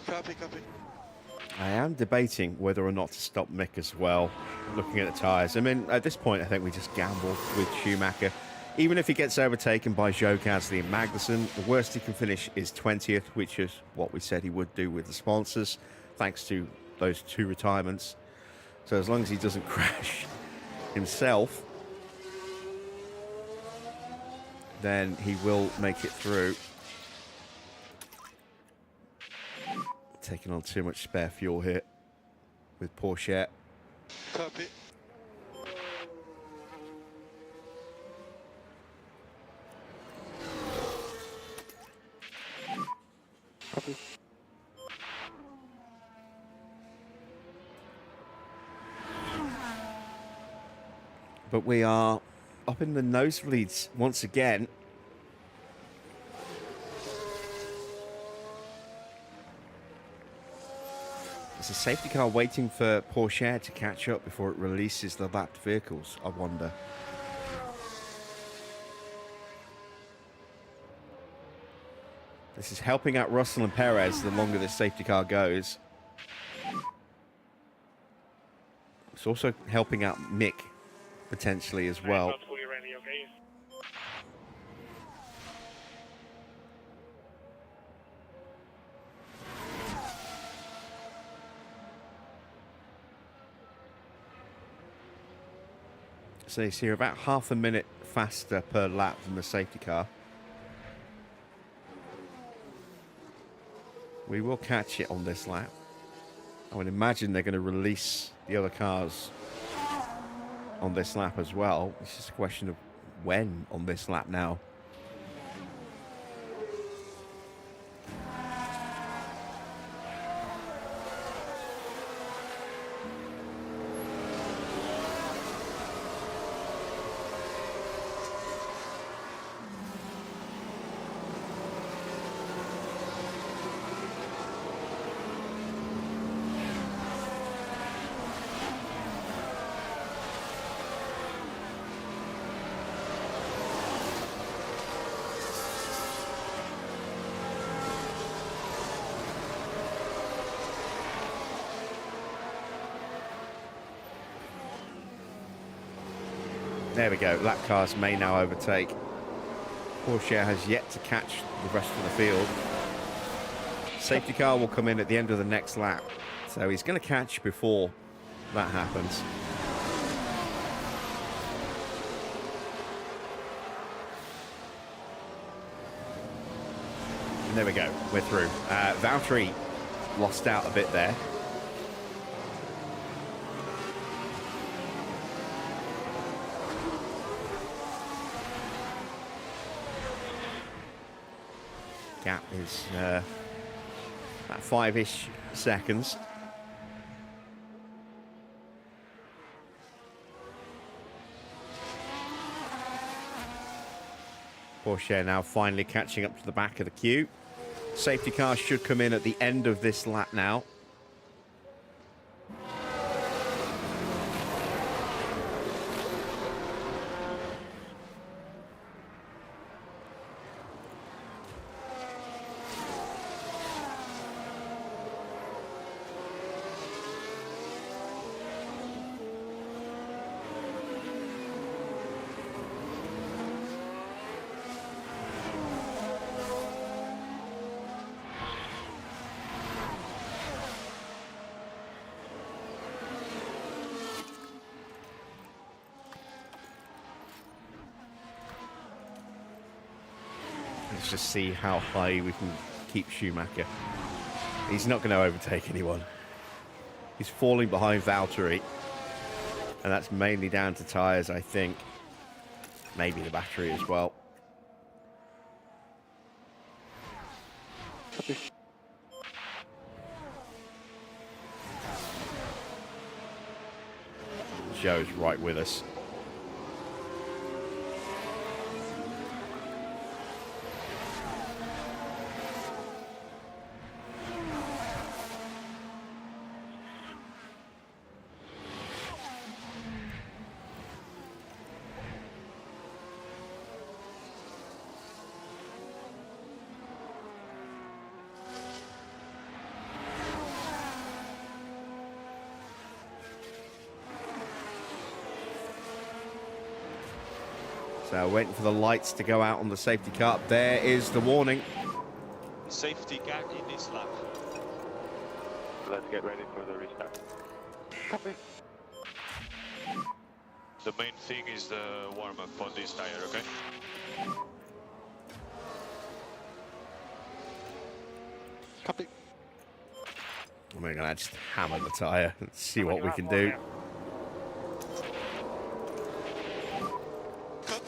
Copy, copy. I am debating whether or not to stop Mick as well, looking at the tyres. I mean, at this point, I think we just gamble with Schumacher. Even if he gets overtaken by Joe Gasly and Magnussen, the worst he can finish is 20th, which is what we said he would do with the sponsors, thanks to those 2 retirements. So as long as he doesn't crash himself, then he will make it through. Taking on too much spare fuel here with Porsche. Copy. Copy. But we are up in the nosebleeds once again. There's a safety car waiting for Porsche to catch up before it releases the lapped vehicles, I wonder. This is helping out Russell and Perez the longer this safety car goes. It's also helping out Mick, potentially, as well. Not fully ready, okay? So you see, about half a minute faster per lap than the safety car. We will catch it on this lap. I would imagine they're going to release the other cars on this lap as well. It's just a question of when on this lap now. There we go. Lap cars may now overtake. Porsche has yet to catch the rest of the field. Safety car will come in at the end of the next lap. So he's going to catch before that happens. And there we go. We're through. Valtteri lost out a bit there. Gap is about 5-ish seconds. Porsche now finally catching up to the back of the queue. Safety car should come in at the end of this lap now. Let's just see how high we can keep Schumacher. He's not going to overtake anyone. He's falling behind Valtteri. And that's mainly down to tyres, I think. Maybe the battery as well. Joe's right with us. So waiting for the lights to go out on the safety car. There is the warning. Safety car in this lap. Let's get ready for the restart. Copy. The main thing is the warm-up on this tire, okay? Copy. We're going to just hammer the tyre and see what we can do. Copy.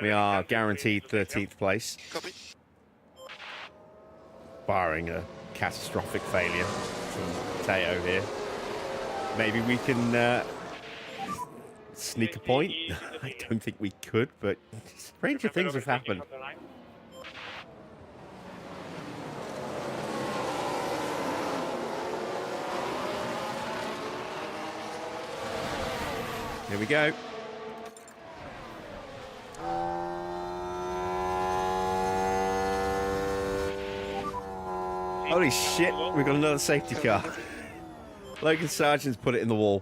We are guaranteed 13th place, Copy. barring a catastrophic failure from Teo here. Maybe we can sneak a point. I don't think we could, but stranger things have happened. Here we go. Holy shit, we've got another safety car. Logan Sargent's put it in the wall.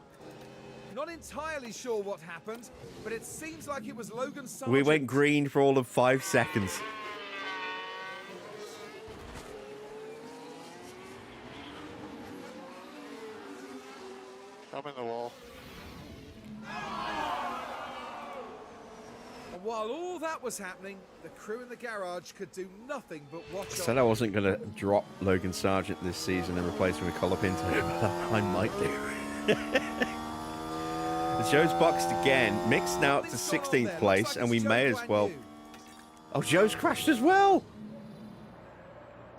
Not entirely sure what happened, but it seems like it was Logan Sargent. We went green for all of 5 seconds. I'm in the wall. And while all that was happening, the crew in the garage could do nothing but watch I said on. I wasn't going to drop Logan Sargent this season and replace him with Colapinto, but I might do. Joe's boxed again. Mick's now up to 16th place, and we may as well... Oh, Joe's crashed as well!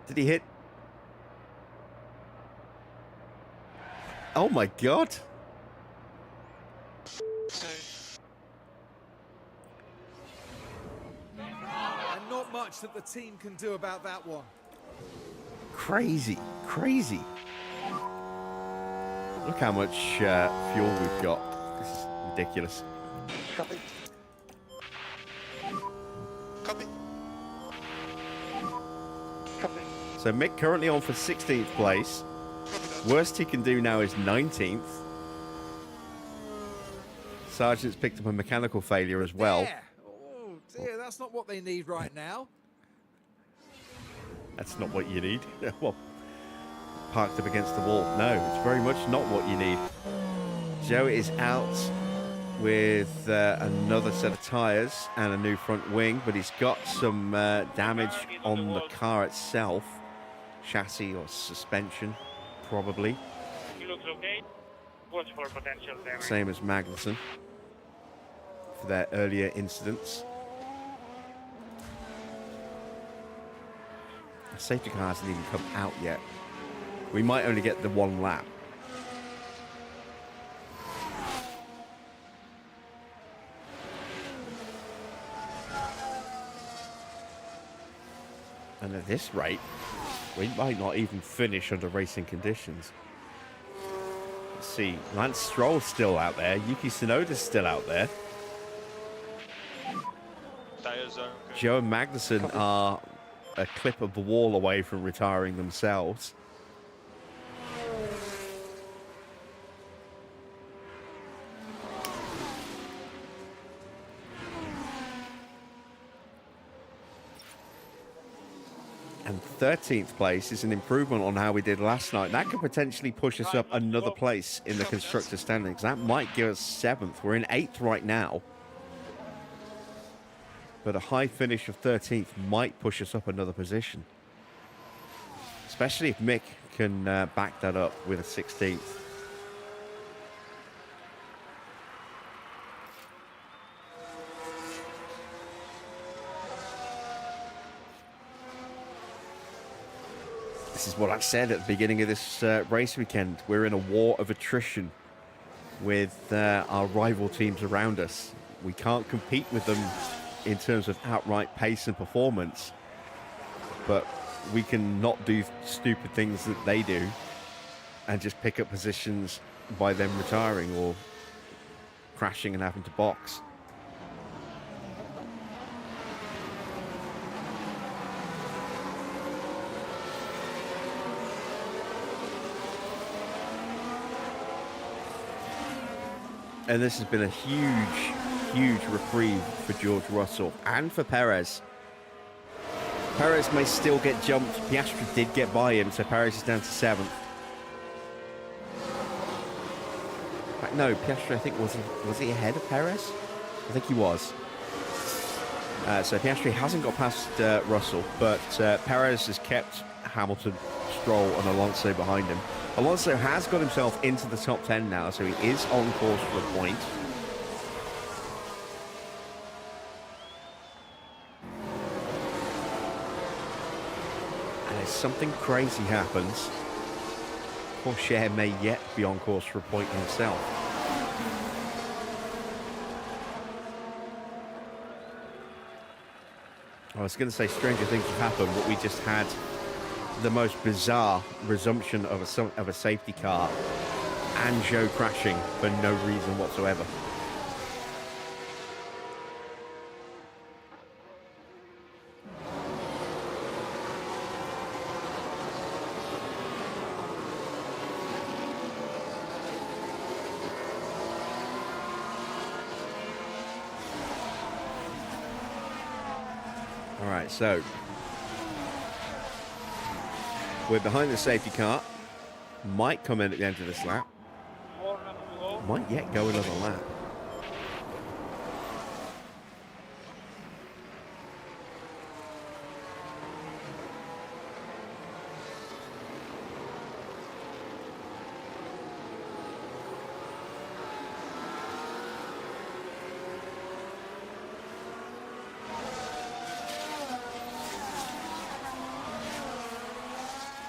Did he hit... Oh my god! And not much that the team can do about that one. Crazy, crazy. Look how much fuel we've got. This is ridiculous. Copy. Copy. Copy. So Mick currently on for 16th place. Worst he can do now is 19th. Sargent's picked up a mechanical failure as well. There. Oh dear, that's not what they need right now. That's not what you need. Well, parked up against the wall. No, it's very much not what you need. Joe is out with another set of tyres and a new front wing, but he's got some damage on the car itself. Chassis or suspension, probably. He looks okay. Watch for potential damage. Same as Magnussen for their earlier incidents. The safety car hasn't even come out yet. We might only get the one lap. And at this rate, we might not even finish under racing conditions. Let's see. Lance Stroll's still out there. Yuki Tsunoda's still out there. Tires are okay. Joe and Magnussen are a clip of the wall away from retiring themselves. And 13th place is an improvement on how we did last night. That could potentially push us up another place in the constructor standings. That might give us 7th. We're in 8th right now. But a high finish of 13th might push us up another position. Especially if Mick can back that up with a 16th. This is what I said at the beginning of this race weekend. We're in a war of attrition with our rival teams around us. We can't compete with them in terms of outright pace and performance, but we can not do stupid things that they do and just pick up positions by them retiring or crashing and having to box. And this has been a huge reprieve for George Russell and for Perez. Perez may still get jumped. Piastri did get by him, so Perez is down to 7th. In fact, no, Piastri, I think, was he ahead of Perez? I think he was. So Piastri hasn't got past Russell, but Perez has kept Hamilton, Stroll and Alonso behind him. Alonso has got himself into the top 10 now, so he is on course for a point. And if something crazy happens, Porsche may yet be on course for a point himself. I was going to say stranger things have happened, but we just had the most bizarre resumption of a safety car and Joe crashing for no reason whatsoever. All right, so we're behind the safety car. Might come in at the end of this lap. Might yet go another lap.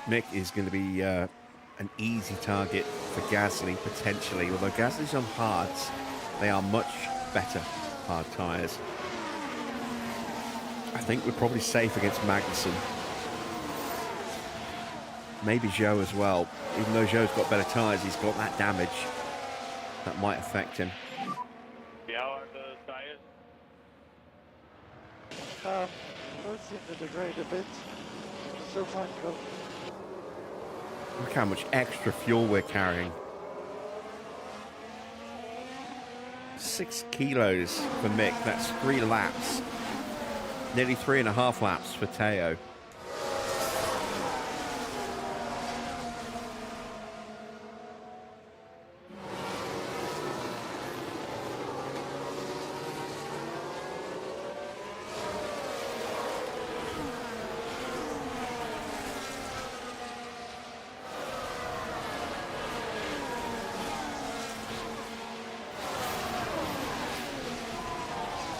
Mick is going to be an easy target for Gasly, potentially. Although Gasly's on hards, they are much better hard tyres. I think we're probably safe against Magnussen. Maybe Joe as well. Even though Joe's got better tyres, he's got that damage. That might affect him. How are the tires? Both seem to degrade a bit. So far, go. Look how much extra fuel we're carrying. 6 kilos for Mick. That's 3 laps. Nearly 3.5 laps for Teo.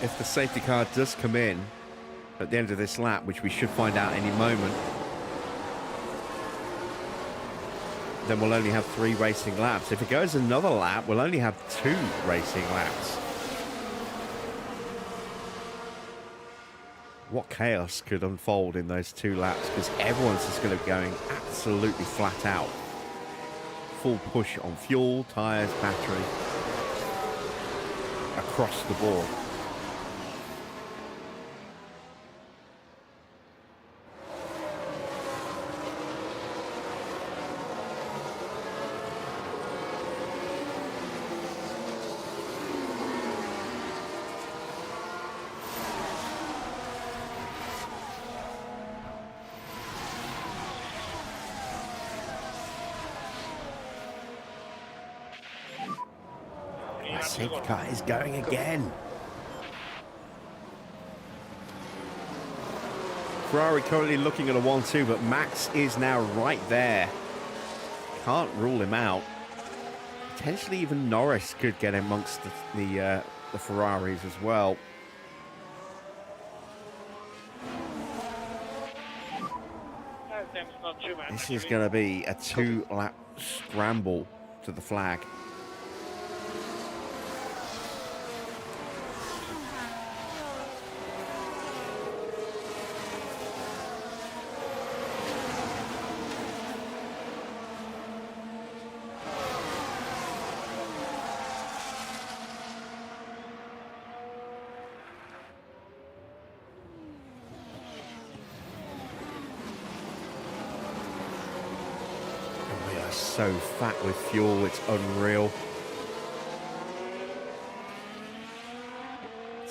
If the safety car does come in at the end of this lap, which we should find out any moment, then we'll only have 3 racing laps. If it goes another lap, we'll only have 2 racing laps. what chaos could unfold in those 2 laps, because everyone's just going to be going absolutely flat out. Full push on fuel, tyres, battery, across the board. Safety car is going again. Ferrari currently looking at a 1-2, but Max is now right there. Can't rule him out. Potentially even Norris could get amongst the Ferraris as well. Not too bad. This is going to be a 2-lap scramble to the flag. So fat with fuel, it's unreal.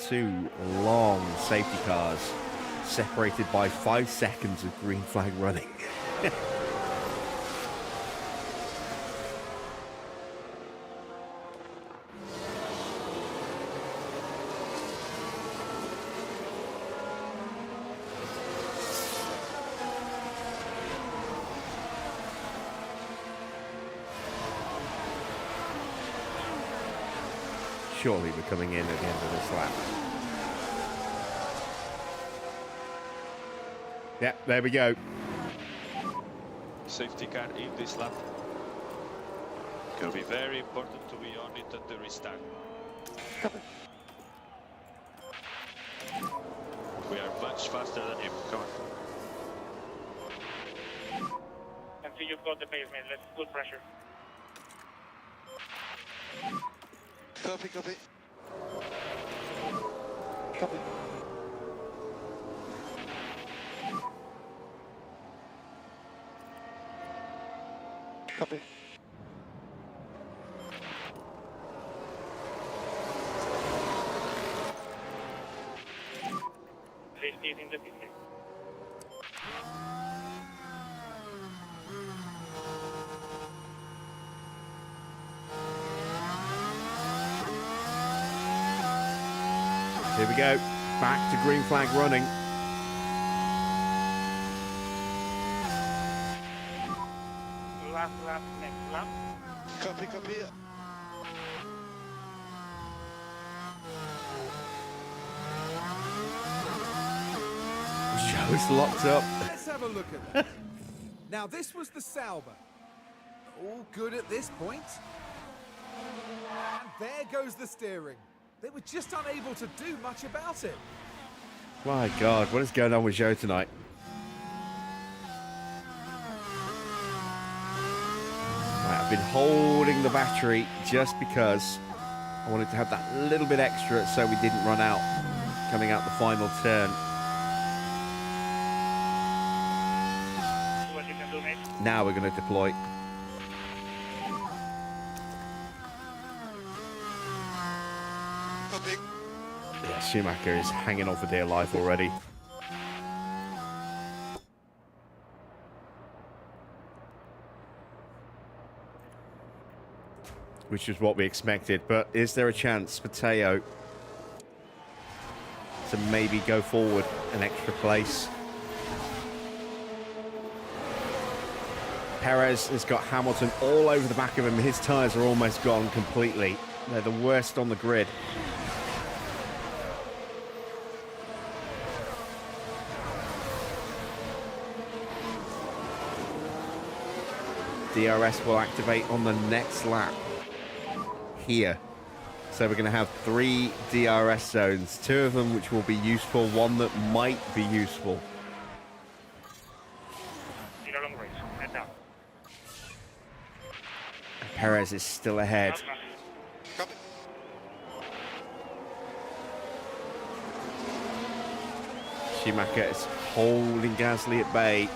2 long safety cars separated by 5 seconds of green flag running. Surely we're coming in at the end of this lap. Yeah, there we go. Safety car in this lap. It will be very important to be on it at the restart. We are much faster than him. Come on. I think you've got the pace, man. Let's full pressure. Copy, copy. Copy. Copy. Safety is in the pit. Here we go. Back to green flag running. Last lap, next lap. Copy, copy. Show's locked up. Let's have a look at that. Now this was the Sauber. All good at this point. And there goes the steering. They were just unable to do much about it. My God, what is going on with Zhou tonight? Right, I've been holding the battery just because I wanted to have that little bit extra so we didn't run out coming out the final turn. See what you can do, mate. Now we're going to deploy. Copy. Yeah, Schumacher is hanging on for dear life already. Which is what we expected, but is there a chance for Teo to maybe go forward an extra place? Perez has got Hamilton all over the back of him. His tyres are almost gone completely. They're the worst on the grid. DRS will activate on the next lap. Here. So we're going to have 3 DRS zones, 2 of them which will be useful, 1 that might be useful. In a long race. Head down. Perez is still ahead. Copy. Schumacher is holding Gasly at bay.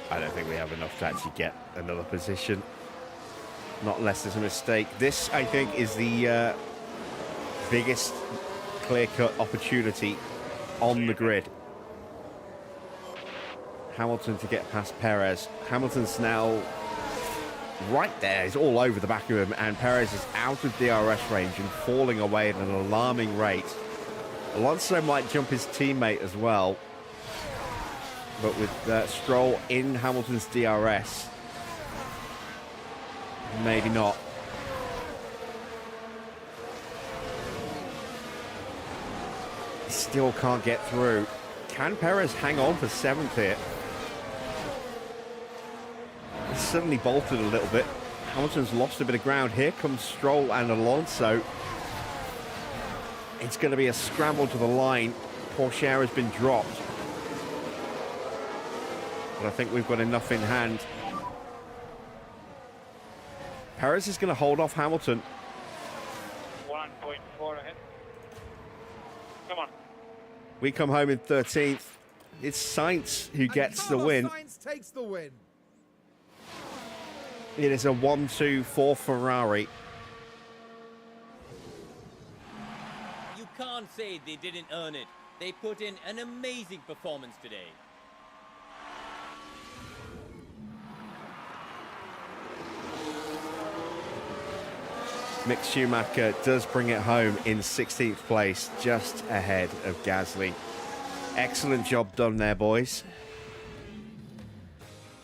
I don't think we have enough to actually get another position. Not unless there's a mistake. This, I think, is the biggest clear-cut opportunity on the grid. Hamilton to get past Perez. Hamilton's now right there. He's all over the back of him, and Perez is out of DRS range and falling away at an alarming rate. Alonso might jump his teammate as well, but with Stroll in Hamilton's DRS, maybe not. He still can't get through. Can Perez hang on for 7th here? He's suddenly bolted a little bit. Hamilton's lost a bit of ground. Here comes Stroll and Alonso. It's going to be a scramble to the line. Porsche has been dropped. But I think we've got enough in hand. Perez is going to hold off Hamilton. 1.4 ahead. Come on. We come home in 13th. It's Sainz who gets the win. Sainz takes the win. It is a 1-2 for Ferrari. You can't say they didn't earn it. They put in an amazing performance today. Mick Schumacher does bring it home in 16th place, just ahead of Gasly. Excellent job done there, boys.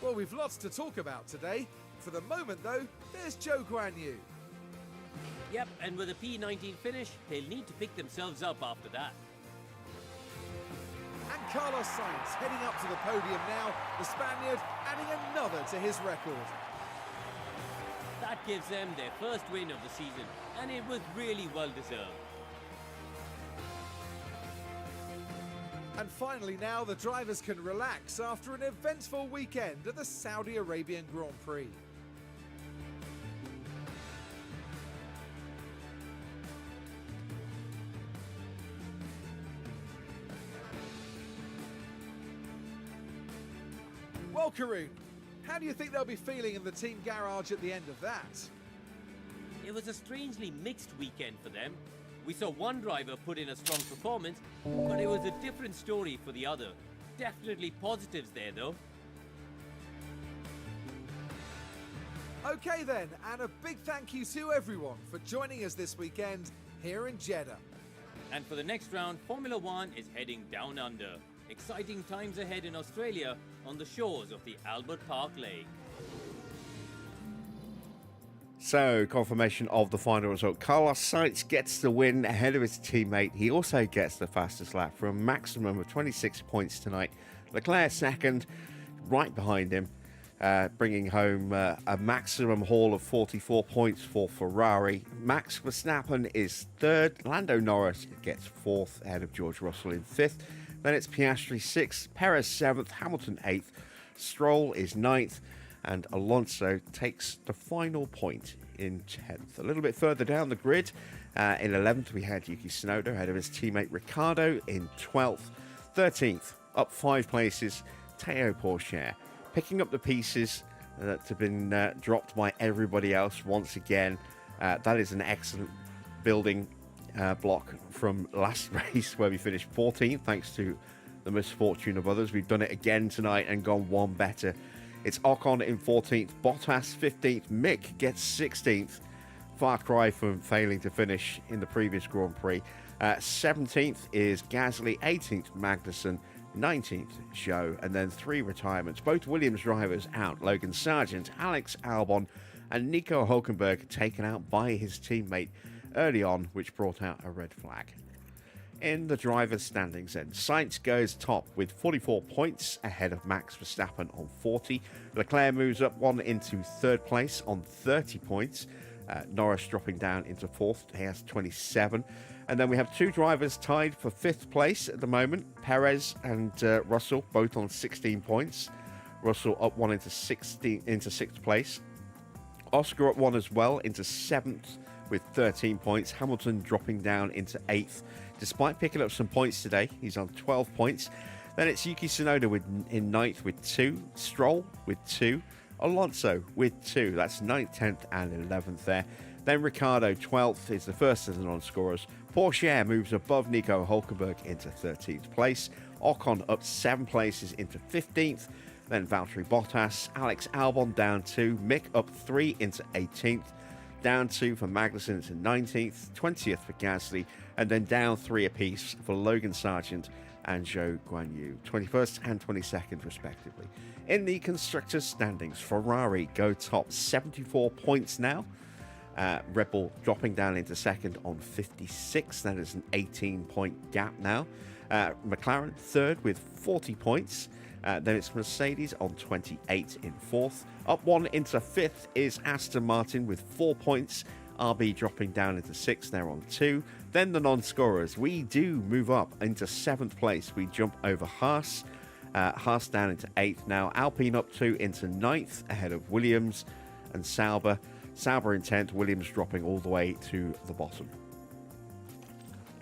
Well, we've lots to talk about today. For the moment, though, there's Zhou Guanyu. Yep, and with a P19 finish, they'll need to pick themselves up after that. And Carlos Sainz heading up to the podium now, the Spaniard adding another to his record. That gives them their first win of the season, and it was really well deserved. And finally now, the drivers can relax after an eventful weekend at the Saudi Arabian Grand Prix. Well, Karun, how do you think they'll be feeling in the team garage at the end of that? It was a strangely mixed weekend for them. We saw one driver put in a strong performance, but it was a different story for the other. Definitely positives there, though. Okay then, and a big thank you to everyone for joining us this weekend here in Jeddah. And for the next round, Formula One is heading down under. Exciting times ahead in Australia on the shores of the Albert Park Lake. So, confirmation of the final result. Carlos Sainz gets the win ahead of his teammate. He also gets the fastest lap for a maximum of 26 points tonight. Leclerc second, right behind him, bringing home a maximum haul of 44 points for Ferrari. Max Verstappen is third. Lando Norris gets fourth ahead of George Russell in fifth. Then it's Piastri sixth, Perez seventh, Hamilton eighth, Stroll is ninth, and Alonso takes the final point in 10th. A little bit further down the grid, in 11th we had Yuki Tsunoda ahead of his teammate Ricciardo in 12th. 13th, up 5 places, Théo Pourchaire, picking up the pieces that have been dropped by everybody else once again. That is an excellent building block from last race where we finished 14th thanks to the misfortune of others. We've done it again tonight and gone one better. It's Ocon in 14th, Bottas 15th, Mick gets 16th. Far cry from failing to finish in the previous Grand Prix. 17th is Gasly, 18th Magnussen, 19th Zhou, and then 3 retirements. Both Williams drivers out. Logan Sargent, Alex Albon, and Nico Hülkenberg taken out by his teammate early on, which brought out a red flag. In the driver's standings then, Sainz goes top with 44 points ahead of Max Verstappen on 40. Leclerc moves up one into third place on 30 points. Norris dropping down into fourth. He has 27. And then we have two drivers tied for fifth place at the moment. Perez and Russell both on 16 points. Russell up one into sixth place. Oscar up one as well into seventh with 13 points. Hamilton dropping down into eighth. Despite picking up some points today, he's on 12 points. Then it's Yuki Tsunoda in ninth with 2. Stroll with 2. Alonso with 2. That's 9th, 10th, and 11th there. Then Ricciardo, 12th, is the first of the non-scorers. Porsche moves above Nico Hulkenberg into 13th place. Ocon up 7 places into 15th. Then Valtteri Bottas. Alex Albon down 2. Mick up 3 into 18th. Down 2 for Magnussen into 19th. 20th for Gasly. And then down 3 apiece for Logan Sargent and Zhou Guanyu. 21st and 22nd respectively. In the constructors' standings, Ferrari go top, 74 points now. Red Bull dropping down into second on 56. That is an 18-point gap now. McLaren third with 40 points. Then it's Mercedes on 28 in fourth. Up one into fifth is Aston Martin with 4 points. RB dropping down into sixth. They're on 2. Then the non-scorers. We do move up into seventh place. We jump over Haas. Haas down into 8th now. Alpine up 2 into 9th ahead of Williams and Sauber. Sauber in 10th. Williams dropping all the way to the bottom.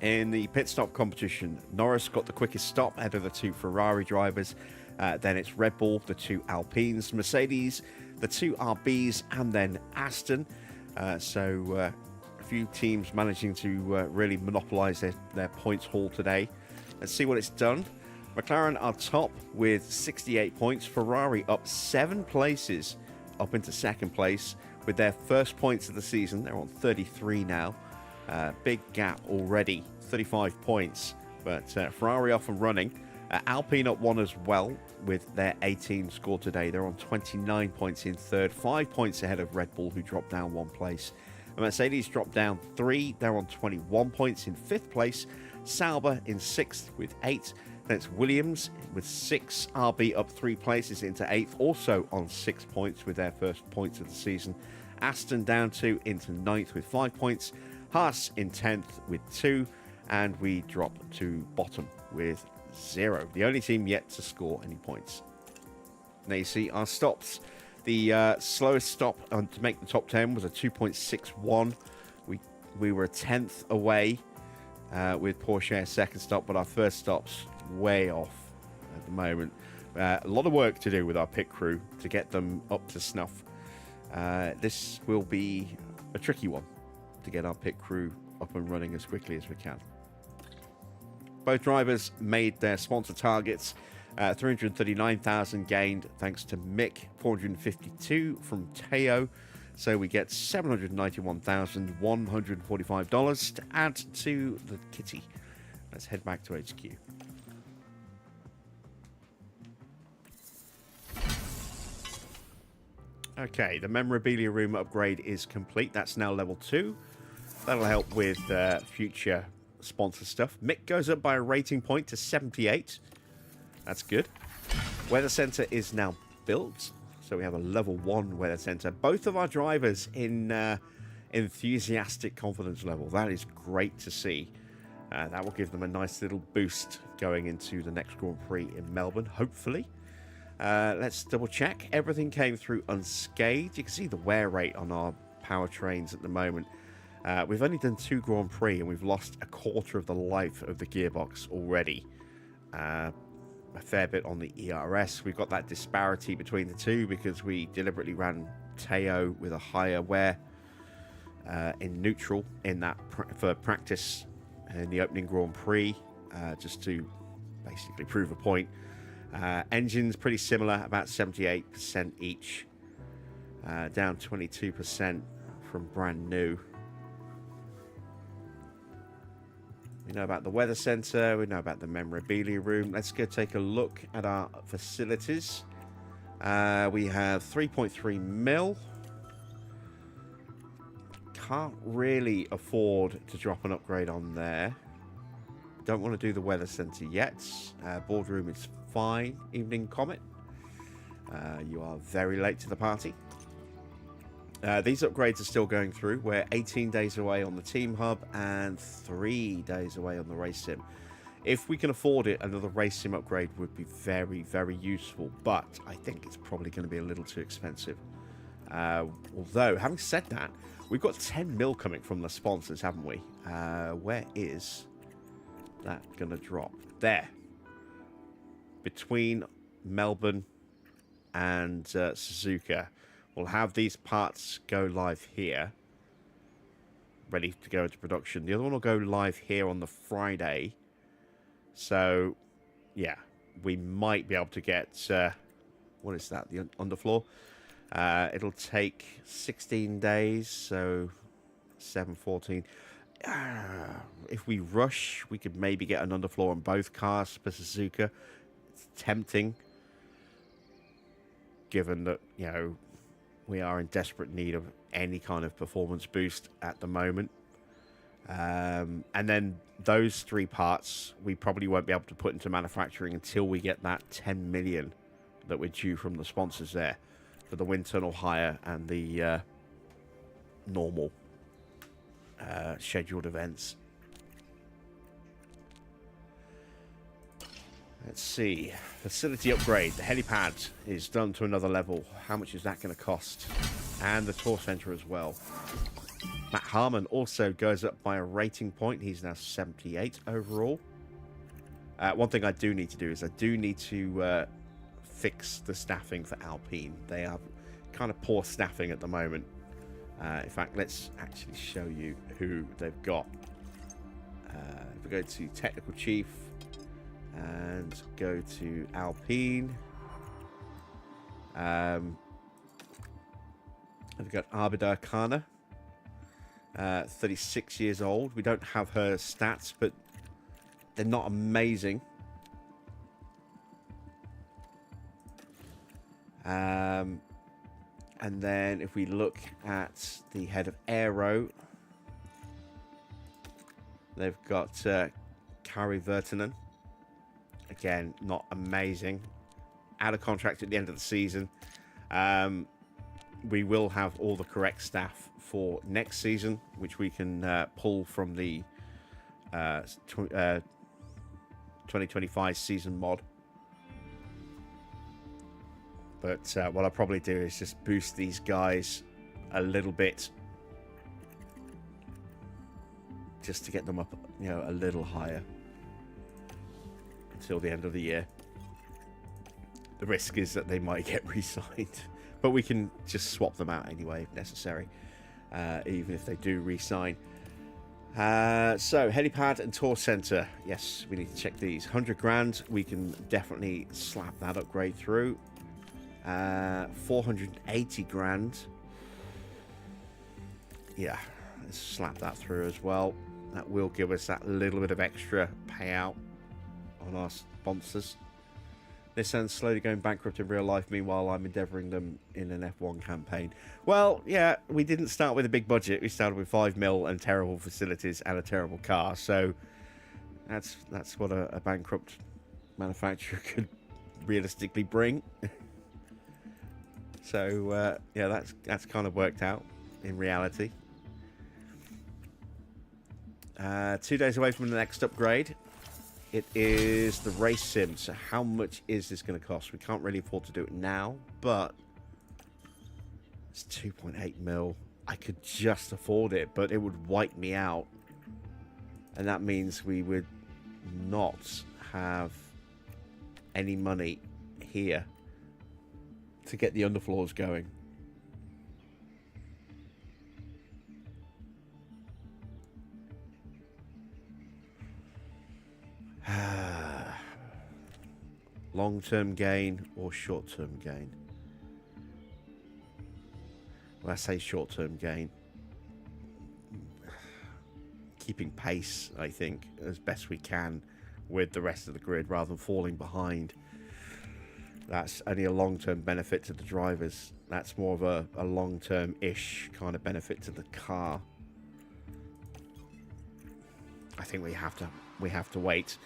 In the pit stop competition, Norris got the quickest stop ahead of the 2 Ferrari drivers. Then it's Red Bull, the 2 Alpines, Mercedes, the 2 RBs, and then Aston. So a few teams managing to really monopolise their points haul today. Let's see what it's done. McLaren are top with 68 points. Ferrari up 7 places up into second place with their first points of the season. They're on 33 now. Big gap already, 35 points. But Ferrari off and running. Alpine up 1 as well with their 18 score today. They're on 29 points in third, 5 points ahead of Red Bull, who dropped down 1 place. Mercedes dropped down 3. They're on 21 points in 5th place. Sauber in 6th with 8. Then it's Williams with 6. RB up 3 places into 8th, also on 6 points with their first points of the season. Aston down 2 into 9th with 5 points. Haas in 10th with 2. And we drop to bottom with 0. The only team yet to score any points. Now you see our stops. The slowest stop to make the top 10 was a 2.61. We were a 10th away with Porsche second stop, but our first stop's way off at the moment. A lot of work to do with our pit crew to get them up to snuff. This will be a tricky one to get our pit crew up and running as quickly as we can. Both drivers made their sponsor targets. 339,000 gained thanks to Mick, 452 from Teo. So we get $791,145 to add to the kitty. Let's head back to HQ. Okay, the memorabilia room upgrade is complete. That's now level 2. That'll help with future sponsor stuff. Mick goes up by a rating point to 78. That's good. Weather center is now built, so we have a level 1 weather center. Both of our drivers in enthusiastic confidence level. That is great to see. That will give them a nice little boost going into the next Grand Prix in Melbourne, hopefully. Let's double check. Everything came through unscathed. You can see the wear rate on our powertrains at the moment. We've only done 2 Grand Prix and we've lost a quarter of the life of the gearbox already. A fair bit on the ERS. We've got that disparity between the two because we deliberately ran Teo with a higher wear in neutral in that for practice in the opening Grand Prix, just to basically prove a point. Engines pretty similar, about 78% each, down 22% from brand new. We know about the weather center. We know about the memorabilia room. Let's go take a look at our facilities. We have 3.3 mil. Can't really afford to drop an upgrade on there. don't want to do the weather center yet. Boardroom is fine. Evening Comet. You are very late to the party. These upgrades are still going through. We're 18 days away on the Team Hub and 3 days away on the Race Sim. If we can afford it, another Race Sim upgrade would be very, very useful. But I think it's probably going to be a little too expensive. Although, having said that, we've got 10 mil coming from the sponsors, haven't we? Where is that going to drop? There. Between Melbourne and Suzuka. We'll have these parts go live here. Ready to go into production. The other one will go live here on the Friday. So, yeah. We might be able to get... what is that? The underfloor? It'll take 16 days, so 7-14. If we rush, we could maybe get an underfloor on both cars for Suzuka. It's tempting, given that, you know, we are in desperate need of any kind of performance boost at the moment. And then those 3 parts, we probably won't be able to put into manufacturing until we get that 10 million that we're due from the sponsors there. For the wind tunnel hire and the normal scheduled events. Let's see. Facility upgrade. The helipad is done to another level. How much is that going to cost? And the tour center as well. Matt Harmon also goes up by a rating point. He's now 78 overall. One thing I do need to do is I do need to... fix the staffing for Alpine. They have kind of poor staffing at the moment. In fact, let's actually show you who they've got. If we go to Technical Chief and go to Alpine, we've got Abida Kana, 36 years old. We don't have her stats, but they're not amazing. And then if we look at the head of Aero, they've got Kari Virtanen. Again, not amazing. Out of contract at the end of the season. We will have all the correct staff for next season, which we can pull from the 2025 season mod. But what I'll probably do is just boost these guys a little bit. Just to get them up, you know, a little higher. Until the end of the year. The risk is that they might get re-signed. But we can just swap them out anyway, if necessary. Even if they do re-sign. So, helipad and tour center. Yes, we need to check these. 100 grand, we can definitely slap that upgrade through. 480 grand. Yeah, let's slap that through as well. That will give us that little bit of extra payout on our sponsors. Nissan's slowly going bankrupt in real life. Meanwhile, I'm endeavouring them in an F1 campaign. Well, yeah, we didn't start with a big budget. We started with 5 mil and terrible facilities and a terrible car. So that's what a bankrupt manufacturer could realistically bring. So, yeah, that's kind of worked out in reality. 2 days away from the next upgrade. It is the race sim. So how much is this going to cost? We can't really afford to do it now, but it's 2.8 mil. I could just afford it, but it would wipe me out. And that means we would not have any money here to get the underfloors going. Long-term gain or short-term gain? When I say short-term gain, keeping pace, I think, as best we can with the rest of the grid rather than falling behind. That's only a long-term benefit to the drivers. That's more of a long-term-ish kind of benefit to the car. I think we have to we have to wait.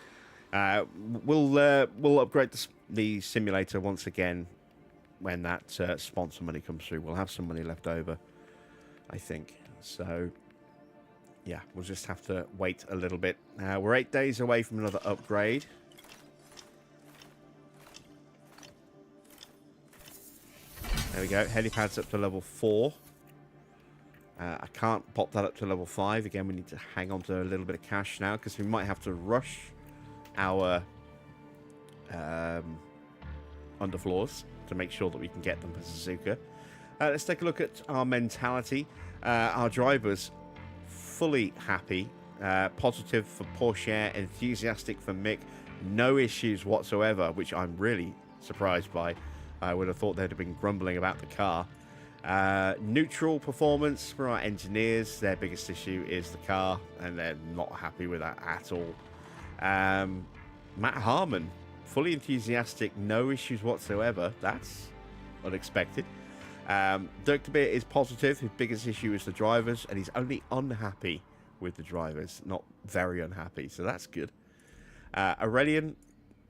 We'll upgrade the simulator once again when that sponsor money comes through. We'll have some money left over, I think. So, yeah, we'll just have to wait a little bit. We're 8 days away from another upgrade. There we go. Helipad's up to level 4. I can't pop that up to level 5. Again, we need to hang on to a little bit of cash now because we might have to rush our underfloors to make sure that we can get them for Suzuka. Let's take a look at our mentality. Our drivers, fully happy. Positive for Porsche, enthusiastic for Mick. No issues whatsoever, which I'm really surprised by. I would have thought they'd have been grumbling about the car. Neutral performance for our engineers. Their biggest issue is the car, and they're not happy with that at all. Matt Harmon, fully enthusiastic, no issues whatsoever. That's unexpected. Dirk de Beer is positive. His biggest issue is the drivers, and he's only unhappy with the drivers, not very unhappy, so that's good. Aurelian,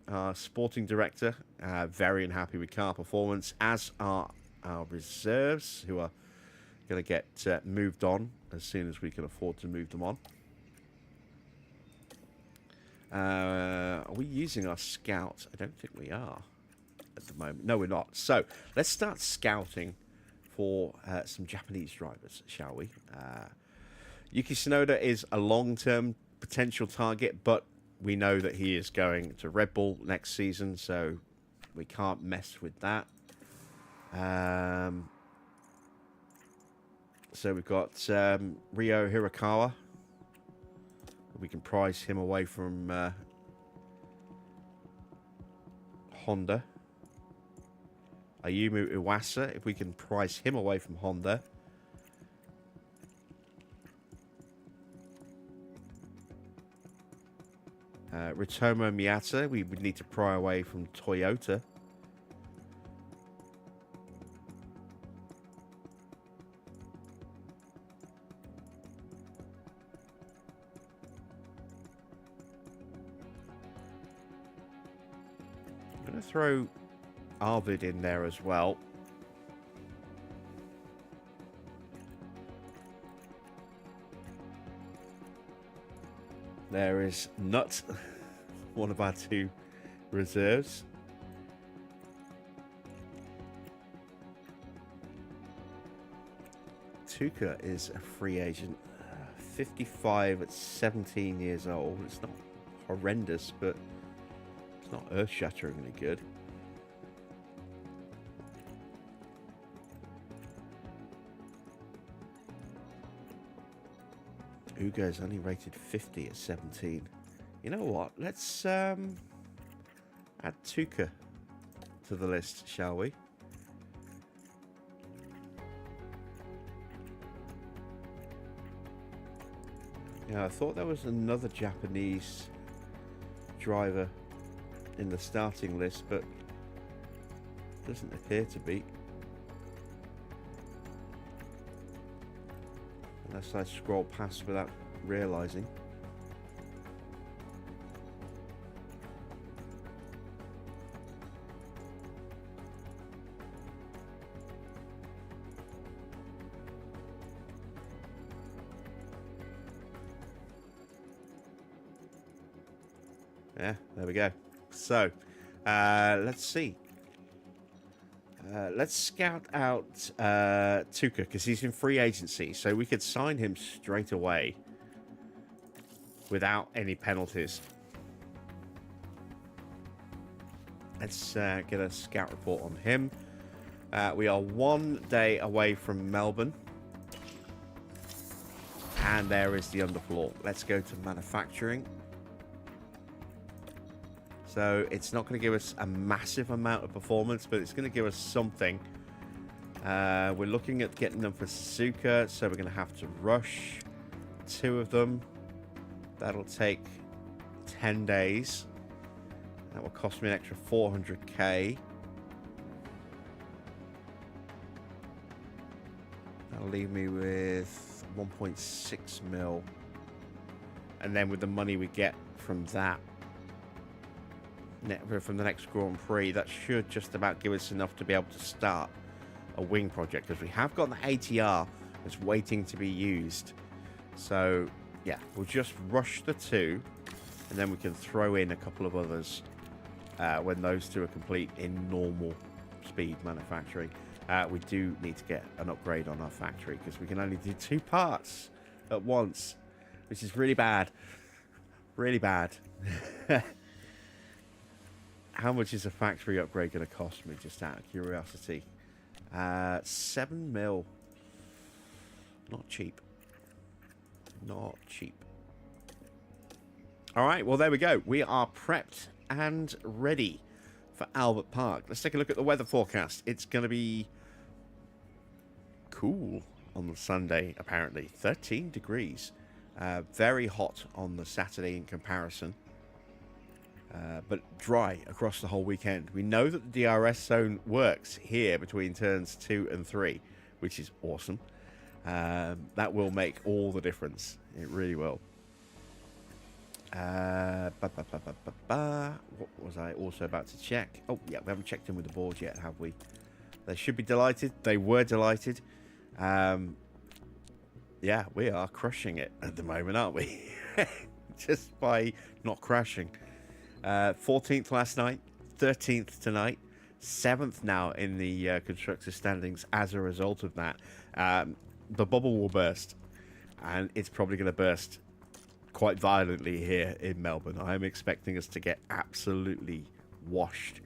our sporting director, very unhappy with car performance, as are our reserves, who are going to get moved on as soon as we can afford to move them on. Are we using our scout? I don't think we are at the moment. No, we're not. So let's start scouting for some Japanese drivers, shall we? Yuki Tsunoda is a long-term potential target, but we know that he is going to Red Bull next season, so we can't mess with that. So we've got Ryo Hirakawa. We can price him away from Honda. Ayumu Iwasa, if we can price him away from Honda. Ritomo Miyata, we would need to pry away from Toyota. I'm going to throw Arvid in there as well. There is Nut, one of our two reserves. Tuka is a free agent, 55 at 17 years old. It's not horrendous, but it's not earth-shatteringly good. Ugo's only rated 50 at 17. You know what? Let's add Tuka to the list, shall we? Yeah, I thought there was another Japanese driver in the starting list, but doesn't appear to be. Unless I scroll past without realizing. Yeah, there we go. So, let's see. Let's scout out Tuka, because he's in free agency, so we could sign him straight away without any penalties. Let's get a scout report on him. We are 1 day away from Melbourne. And there is the underfloor. Let's go to manufacturing. So it's not going to give us a massive amount of performance, but it's going to give us something. We're looking at getting them for Suzuka, so we're going to have to rush 2 of them. That'll take 10 days. That will cost me an extra 400k. That'll leave me with 1.6 mil. and then with the money we get from that, from the next Grand Prix, that should just about give us enough to be able to start a wing project, because we have got the ATR that's waiting to be used. So yeah, we'll just rush the 2, and then we can throw in a couple of others when those 2 are complete in normal speed manufacturing. We do need to get an upgrade on our factory, because we can only do 2 parts at once, which is really bad. Really bad. How much is a factory upgrade going to cost me, just out of curiosity? 7 mil. Not cheap. Not cheap. All right, well, there we go. We are prepped and ready for Albert Park. Let's take a look at the weather forecast. It's going to be cool on the Sunday, apparently. 13 degrees. Very hot on the Saturday in comparison. But dry across the whole weekend. We know that the DRS zone works here between turns 2 and 3, which is awesome. That will make all the difference. It really will. What was I also about to check? Oh, yeah, we haven't checked in with the board yet, have we? They should be delighted. They were delighted. Yeah, we are crushing it at the moment, aren't we? Just by not crashing. 14th last night, 13th tonight, 7th now in the constructor standings as a result of that. The bubble will burst, and it's probably going to burst quite violently here in Melbourne. I'm expecting us to get absolutely washed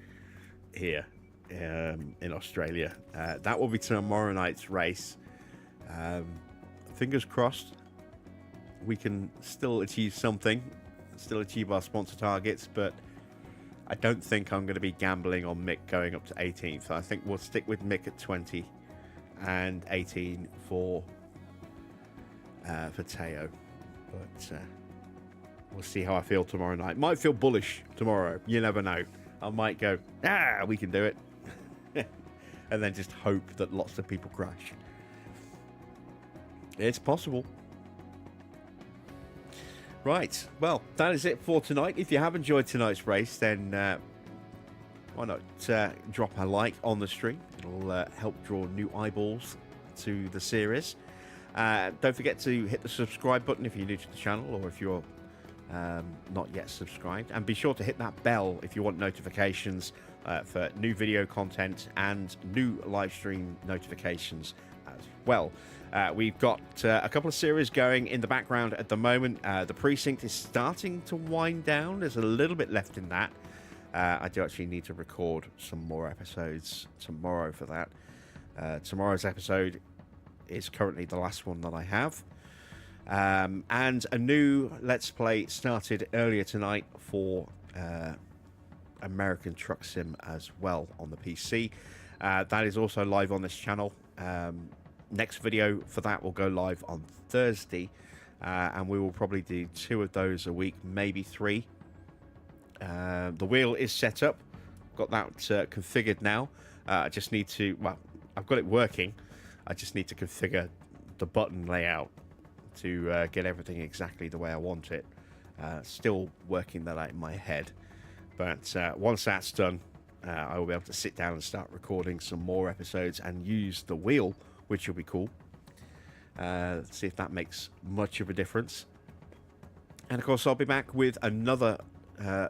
here in Australia. That will be tomorrow night's race. Fingers crossed we can still achieve something, still achieve our sponsor targets, but I don't think I'm going to be gambling on Mick going up to 18th. I think we'll stick with Mick at 20 and 18 for Teo. But we'll see how I feel tomorrow night. Might feel bullish tomorrow. You never know. I might go, we can do it. And then just hope that lots of people crash. It's possible. Right, well, that is it for tonight. If you have enjoyed tonight's race, then why not drop a like on the stream. It'll help draw new eyeballs to the series. Don't forget to hit the subscribe button if you're new to the channel, or if you're not yet subscribed. And be sure to hit that bell if you want notifications for new video content and new live stream notifications as well. We've got a couple of series going in the background at the moment. The Precinct is starting to wind down. There's a little bit left in that. I do actually need to record some more episodes tomorrow for that. Tomorrow's episode is currently the last one that I have. And a new Let's Play started earlier tonight for American Truck Sim as well on the PC. That is also live on this channel. Next video for that will go live on Thursday, and we will probably do 2 of those a week, maybe 3. The wheel is set up, got that configured now. I just need to, well, I've got it working. I just need to configure the button layout to get everything exactly the way I want it. Still working that out in my head, but once that's done, I will be able to sit down and start recording some more episodes and use the wheel, which will be cool. Let's see if that makes much of a difference. And of course, I'll be back with another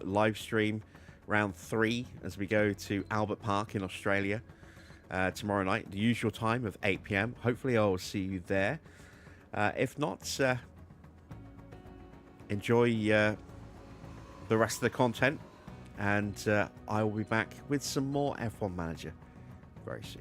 live stream, round 3, as we go to Albert Park in Australia tomorrow night, the usual time of 8 PM. Hopefully I will see you there. If not, enjoy the rest of the content, and I will be back with some more F1 Manager very soon.